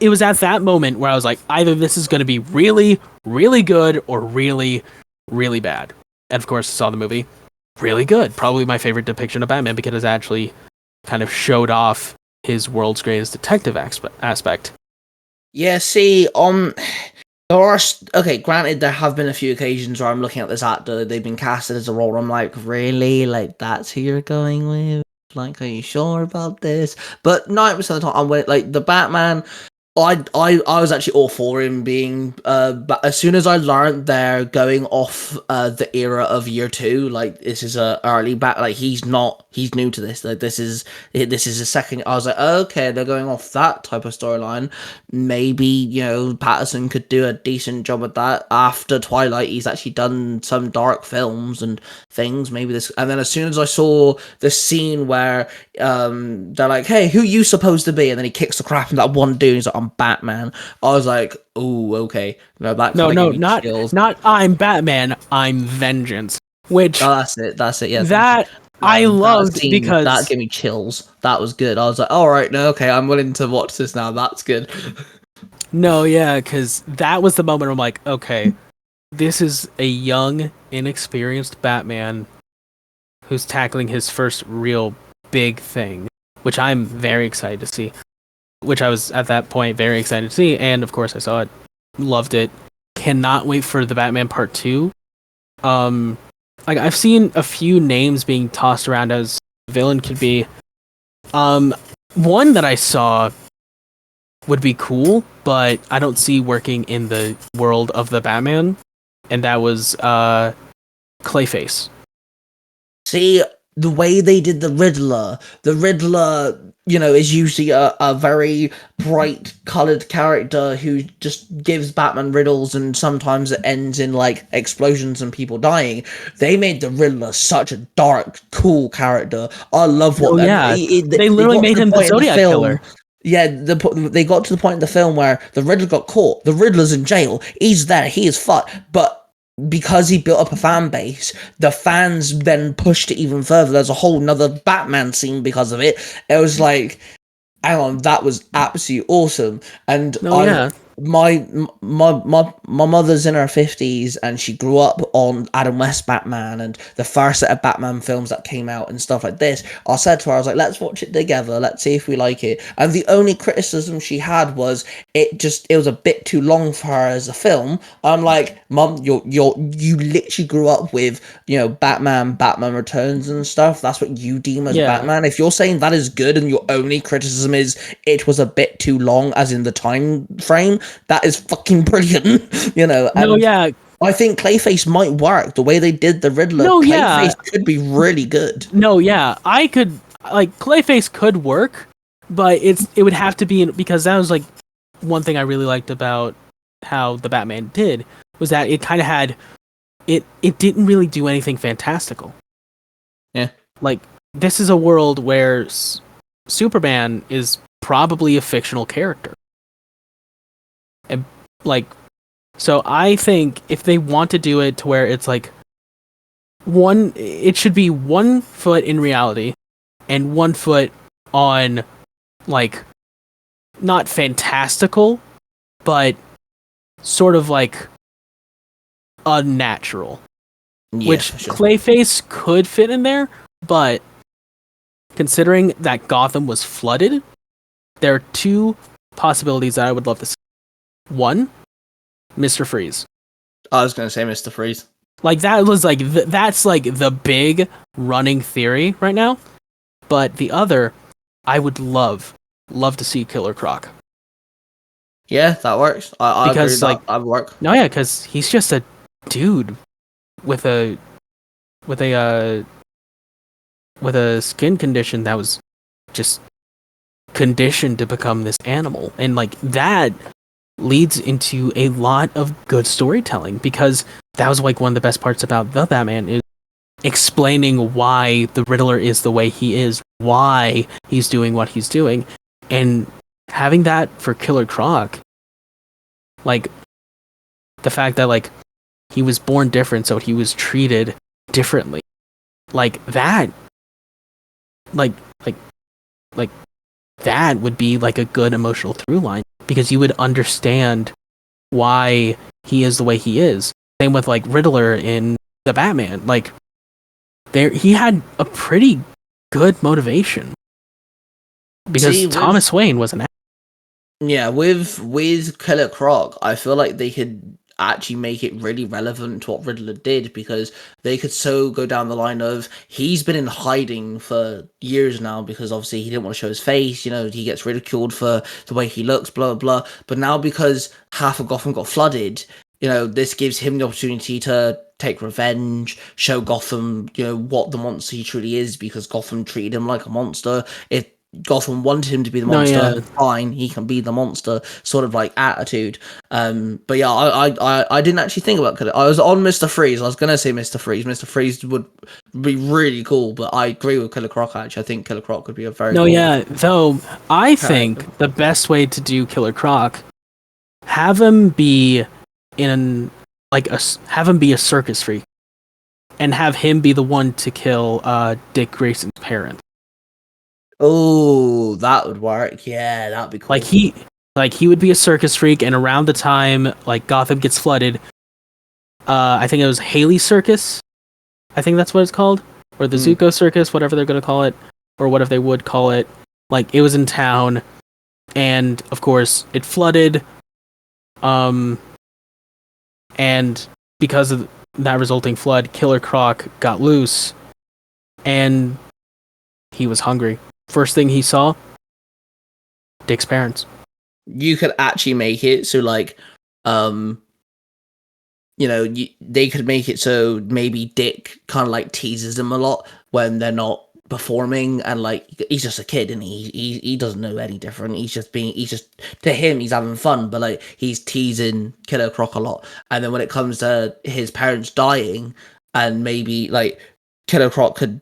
was at that moment where I was like, either this is going to be really, really good or really, really bad. And of course, I saw the movie. Really good. Probably my favorite depiction of Batman because it actually kind of showed off his world's greatest detective aspect. Yeah, see, there are granted, there have been a few occasions where I'm looking at this actor, they've been casted as a role, I'm like, really? Like, that's who you're going with? Like, are you sure about this? But 90% of the time, I'm with, like, the Batman, I was actually all for him being, but as soon as I learned they're going off the era of year 2, like this is a early back, like he's new to this, like this is a second. I was like, okay, they're going off that type of storyline. Maybe Patterson could do a decent job at that. After Twilight, he's actually done some dark films and things. Maybe this, and then as soon as I saw the scene where they're like, hey, who you supposed to be, and then he kicks the crap in that one dude, he's like, I'm Batman. I was like, oh, okay. Not I'm Batman, I'm Vengeance. Which that's it. Yeah, that I loved because that gave me chills. That was good. I was like, all right, no, okay, I'm willing to watch this now. That's good. No, yeah, because that was the moment I'm like, okay, this is a young, inexperienced Batman who's tackling his first real big thing, which I'm very excited to see. Which I was at that point very excited to see, and of course I saw it, loved it. Cannot wait for the Batman Part 2. I've seen a few names being tossed around as villain could be. One that I saw would be cool, but I don't see working in the world of the Batman, and that was Clayface. See, the way they did the Riddler, is usually a very bright colored character who just gives Batman riddles, and sometimes it ends in like explosions and people dying. They made the Riddler such a dark, cool character. I love what they literally made him the Zodiac killer. Yeah, they got to the point in the film where the Riddler got caught. The Riddler's in jail. He's there. He is fucked. But because he built up a fan base, the fans then pushed it even further. There's a whole nother Batman scene because of it. It was like, hang on, that was absolutely awesome. And my mother's in her 50s and she grew up on Adam West Batman and the first set of Batman films that came out and stuff like this. I said to her, I was like, let's watch it together, let's see if we like it. And the only criticism she had was it was a bit too long for her as a film. I'm like, Mum, you literally grew up with, you know, Batman Returns and stuff. That's what you deem as Batman. If you're saying that is good and your only criticism is it was a bit too long as in the time frame, that is fucking brilliant. You know. And No, yeah. I think Clayface might work the way they did the Riddler. No, Clayface could be really good. No, yeah. I could, like, Clayface could work, but it would have to be because that was like one thing I really liked about how the Batman did was that it kind of had it didn't really do anything fantastical. Yeah. Like, this is a world where Superman is probably a fictional character. And, like, so I think if they want to do it to where it's like it should be 1 foot in reality and 1 foot on, like, not fantastical, but sort of like unnatural. Yeah, which for sure. Clayface could fit in there, but considering that Gotham was flooded, there are 2 possibilities that I would love to see. 1, Mr. Freeze. I was going to say Mr. Freeze. Like, that was like that's like the big running theory right now. But the other, I would love to see Killer Croc. Yeah, that works. I Because, agree like, that would work. No, yeah, because he's just a dude with a skin condition that was just conditioned to become this animal, and like that leads into a lot of good storytelling, because that was like one of the best parts about the Batman is explaining why the Riddler is the way he is, why he's doing what he's doing, and having that for Killer Croc, like the fact that like he was born different, so he was treated differently, like that, like that would be like a good emotional through line, because you would understand why he is the way he is. Same with like Riddler in the Batman, like he had a pretty good motivation, because Thomas Wayne was an actor. Yeah, with Killer Croc, I feel like they could actually make it really relevant to what Riddler did, because they could so go down the line of he's been in hiding for years now because obviously he didn't want to show his face, you know, he gets ridiculed for the way he looks, blah blah blah. But now because half of Gotham got flooded, you know, this gives him the opportunity to take revenge, show Gotham, you know, what the monster he truly is, because Gotham treated him like a monster. If Gotham wanted him to be the monster, fine, he can be the monster, sort of like attitude. But yeah, I didn't actually think about it. I was on Mr. Freeze. I was gonna say Mr. Freeze. Mr. Freeze would be really cool, but I agree with Killer Croc. Actually, I think Killer Croc could be a very though I think the best way to do Killer Croc, have him be have him be a circus freak, and have him be the one to kill Dick Grayson's parents. Oh, that would work. Yeah, that'd be cool. Like he would be a circus freak, and around the time like Gotham gets flooded, I think it was Haley Circus, I think that's what it's called, or the Zuko Circus, whatever they're gonna call it, or whatever they would call it. Like, it was in town, and of course it flooded, and because of that resulting flood, Killer Croc got loose, and he was hungry. First thing he saw, Dick's parents. You could actually make it so, like, you know, they could make it so maybe Dick kind of like teases them a lot when they're not performing, and like he's just a kid and he doesn't know any different. He's just to him he's having fun, but like he's teasing Killer Croc a lot. And then when it comes to his parents dying, and maybe like Killer Croc could,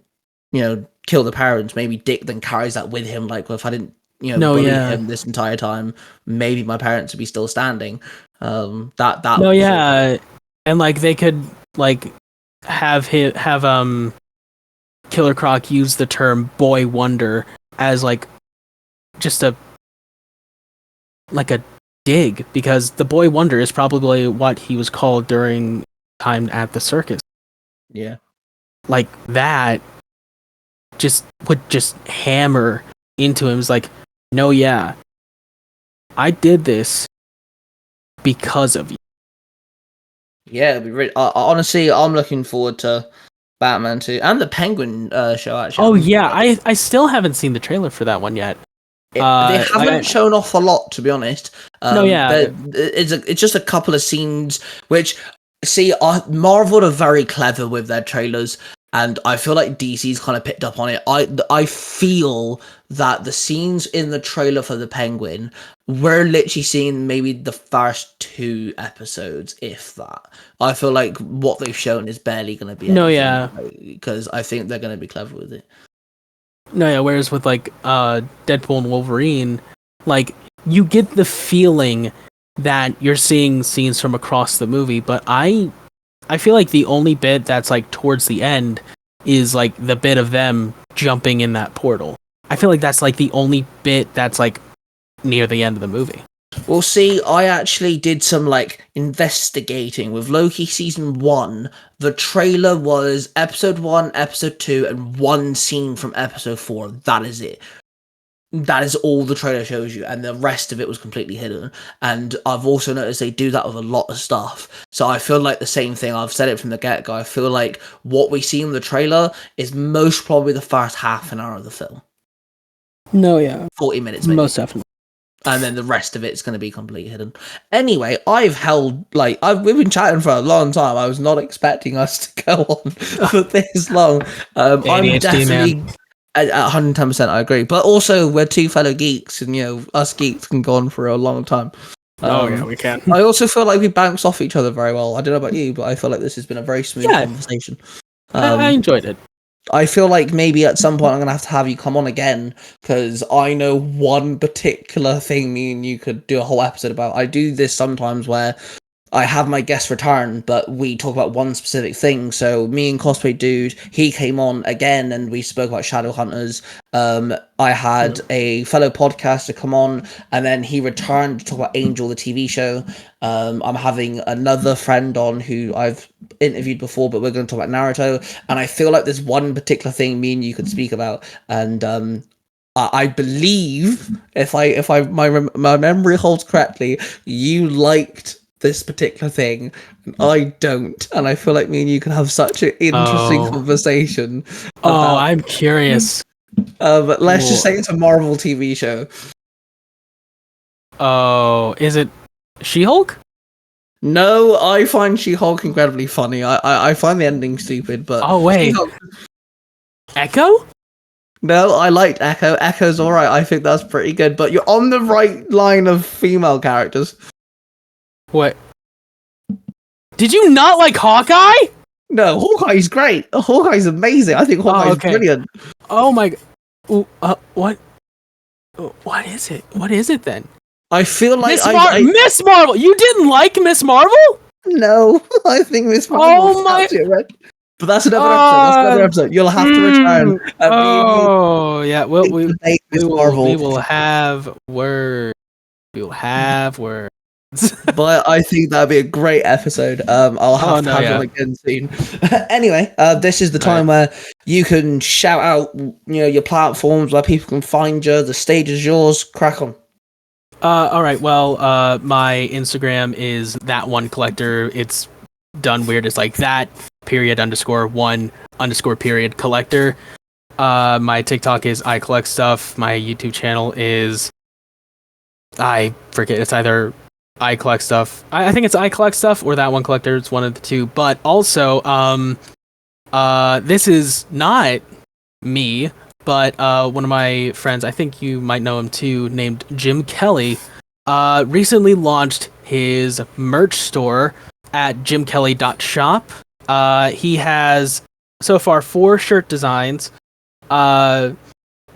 you know, kill the parents, maybe Dick then carries that with him, like, well, if I didn't, you know, bully him this entire time, maybe my parents would be still standing. And like they could like have Killer Croc use the term boy wonder as like just a dig, because the Boy Wonder is probably what he was called during time at the circus. Yeah. Like that would just hammer into him. It's like, no, yeah, I did this because of you. Yeah, it'd be really, honestly, I'm looking forward to Batman 2 and the Penguin show, actually. Oh yeah, I still haven't seen the trailer for that one yet. They haven't shown off a lot, to be honest. No, yeah. It's just a couple of scenes, which, see, Marvel are very clever with their trailers, and I feel like DC's kind of picked up on it. I feel that the scenes in the trailer for the Penguin, we're literally seeing maybe the first 2 episodes, if that. I feel like what they've shown is barely going to be No, anything, yeah. because I think they're going to be clever with it. No, yeah, whereas with like Deadpool and Wolverine, like you get the feeling that you're seeing scenes from across the movie, but I feel like the only bit that's like towards the end is like the bit of them jumping in that portal. I feel like that's like the only bit that's like near the end of the movie. Well, see, I actually did some like investigating with Loki season 1. The trailer was episode 1, episode 2, and 1 scene from episode 4. That is it. That is all the trailer shows you, and the rest of it was completely hidden. And I've also noticed they do that with a lot of stuff. So I feel like the same thing. I've said it from the get-go. I feel like what we see in the trailer is most probably the first half an hour of the film. No, yeah. 40 minutes, maybe. Most definitely. And then the rest of it's going to be completely hidden. Anyway, we've been chatting for a long time. I was not expecting us to go on for this long. I'm ADHD, definitely man. at 110%. I agree. But also, we're 2 fellow geeks, and us geeks can go on for a long time. Yeah, we can. I also feel like we bounce off each other very well. I don't know about you, but I feel like this has been a very smooth conversation. I enjoyed it. I feel like maybe at some point I'm going to have you come on again, because I know one particular thing me and you could do a whole episode about. I do this sometimes where I have my guest return, but we talk about one specific thing. So me and Cosplay Dude, he came on again and we spoke about Shadowhunters. I had a fellow podcaster come on, and then he returned to talk about Angel, the TV show. I'm having another friend on who I've interviewed before, but we're going to talk about Naruto. And I feel like there's one particular thing me and you could speak about. And I believe, if my memory holds correctly, you liked this particular thing, and I don't, and I feel like me and you can have such an interesting conversation. I'm curious. But let's just say it's a Marvel TV show. Oh, is it She-Hulk? No, I find She-Hulk incredibly funny. I find the ending stupid, but wait, She-Hulk... Echo? No, I liked Echo. Echo's alright. I think that's pretty good, but you're on the right line of female characters. What? Did you not like Hawkeye? No, Hawkeye's great. Hawkeye's amazing. I think Hawkeye's brilliant. Oh my... what? What is it? What is it then? I feel like Miss Marvel! You didn't like Miss Marvel? No, I think Miss Marvel. Oh my... But that's another episode. You'll have to return. Yeah. We will have words. We will have words. But I think that'd be a great episode. I'll have to have you on again soon. Anyway, this is the time where you can shout out, your platforms where people can find you. The stage is yours. Crack on. All right. Well, my Instagram is that1collector. It's done weird. It's like that _1_ collector. My TikTok is i.collect.stuff. My YouTube channel is I forget. It's either i.collect.stuff. I think it's i.collect.stuff or that1collector. It's one of the two. But also, this is not me, but one of my friends, I think you might know him too, named Jim Kelly, recently launched his merch store at jimkelly.shop. He has so far 4 shirt designs, one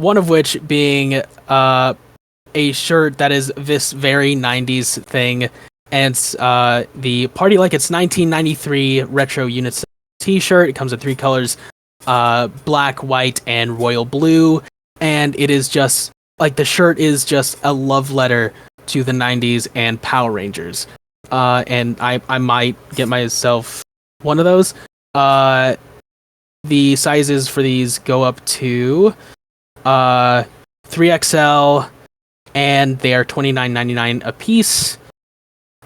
of which being a shirt that is this very 90s thing, and it's the Party Like It's 1993 retro units t-shirt. It comes in 3 colors, black, white, and royal blue, and it is just like the shirt is just a love letter to the 90s and Power Rangers. And I might get myself one of those. The sizes for these go up to 3XL, and they are $29.99 a piece.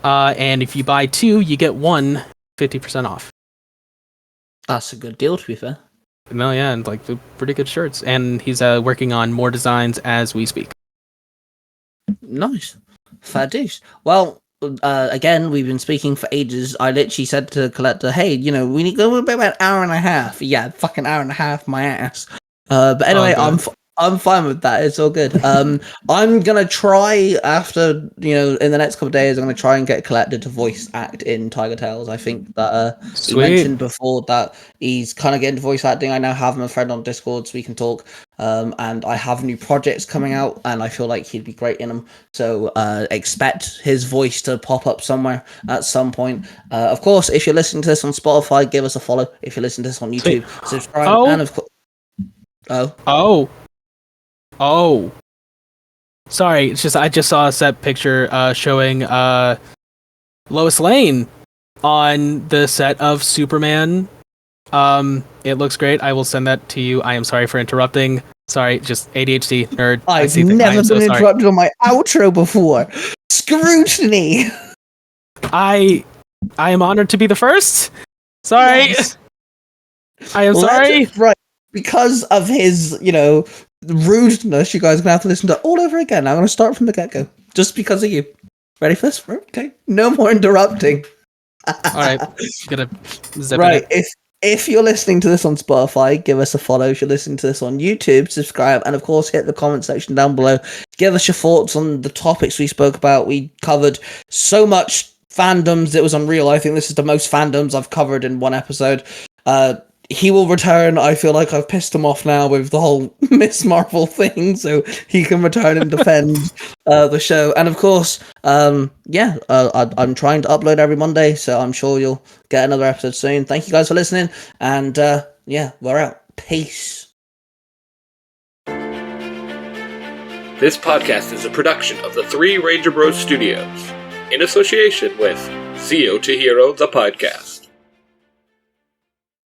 And if you buy two, you get one 50% off. That's a good deal, to be fair. No, yeah, and like pretty good shirts. And he's working on more designs as we speak. Nice. Fair dues. Well, again, we've been speaking for ages. I literally said to Collector, hey, we need to go about an hour and a half. Yeah, fucking hour and a half, my ass. But anyway, I'm fine with that. It's all good. I'm gonna try after, in the next couple of days, I'm gonna try and get Collector to voice act in Tiger Tales. I think that we mentioned before that he's kind of getting to voice acting. I now have him a friend on Discord so we can talk. And I have new projects coming out, and I feel like he'd be great in them. So expect his voice to pop up somewhere at some point. Of course, if you're listening to this on Spotify, give us a follow. If you're listening to this on YouTube, subscribe. And of course, Oh. Sorry, it's just I just saw a set picture showing Lois Lane on the set of Superman. It looks great. I will send that to you. I am sorry for interrupting. Sorry, just ADHD nerd. I've never been interrupted on my outro before. Scrutiny. I am honored to be the first. Sorry. Yes. I am sorry. Right. Because of his, rudeness, you guys are going to have to listen to it all over again. I'm going to start from the get-go. Just because of you. Ready for this? Okay. No more interrupting. Alright. Gonna zip right. If you're listening to this on Spotify, give us a follow. If you're listening to this on YouTube, subscribe. And of course, hit the comment section down below. Give us your thoughts on the topics we spoke about. We covered so much fandoms. It was unreal. I think this is the most fandoms I've covered in one episode. He will return. I feel like I've pissed him off now with the whole Miss Marvel thing, so he can return and defend the show. And of course, I'm trying to upload every Monday, so I'm sure you'll get another episode soon. Thank you guys for listening, and we're out. Peace. This podcast is a production of the Three Ranger Bros Studios, in association with Zio to Hero, the podcast.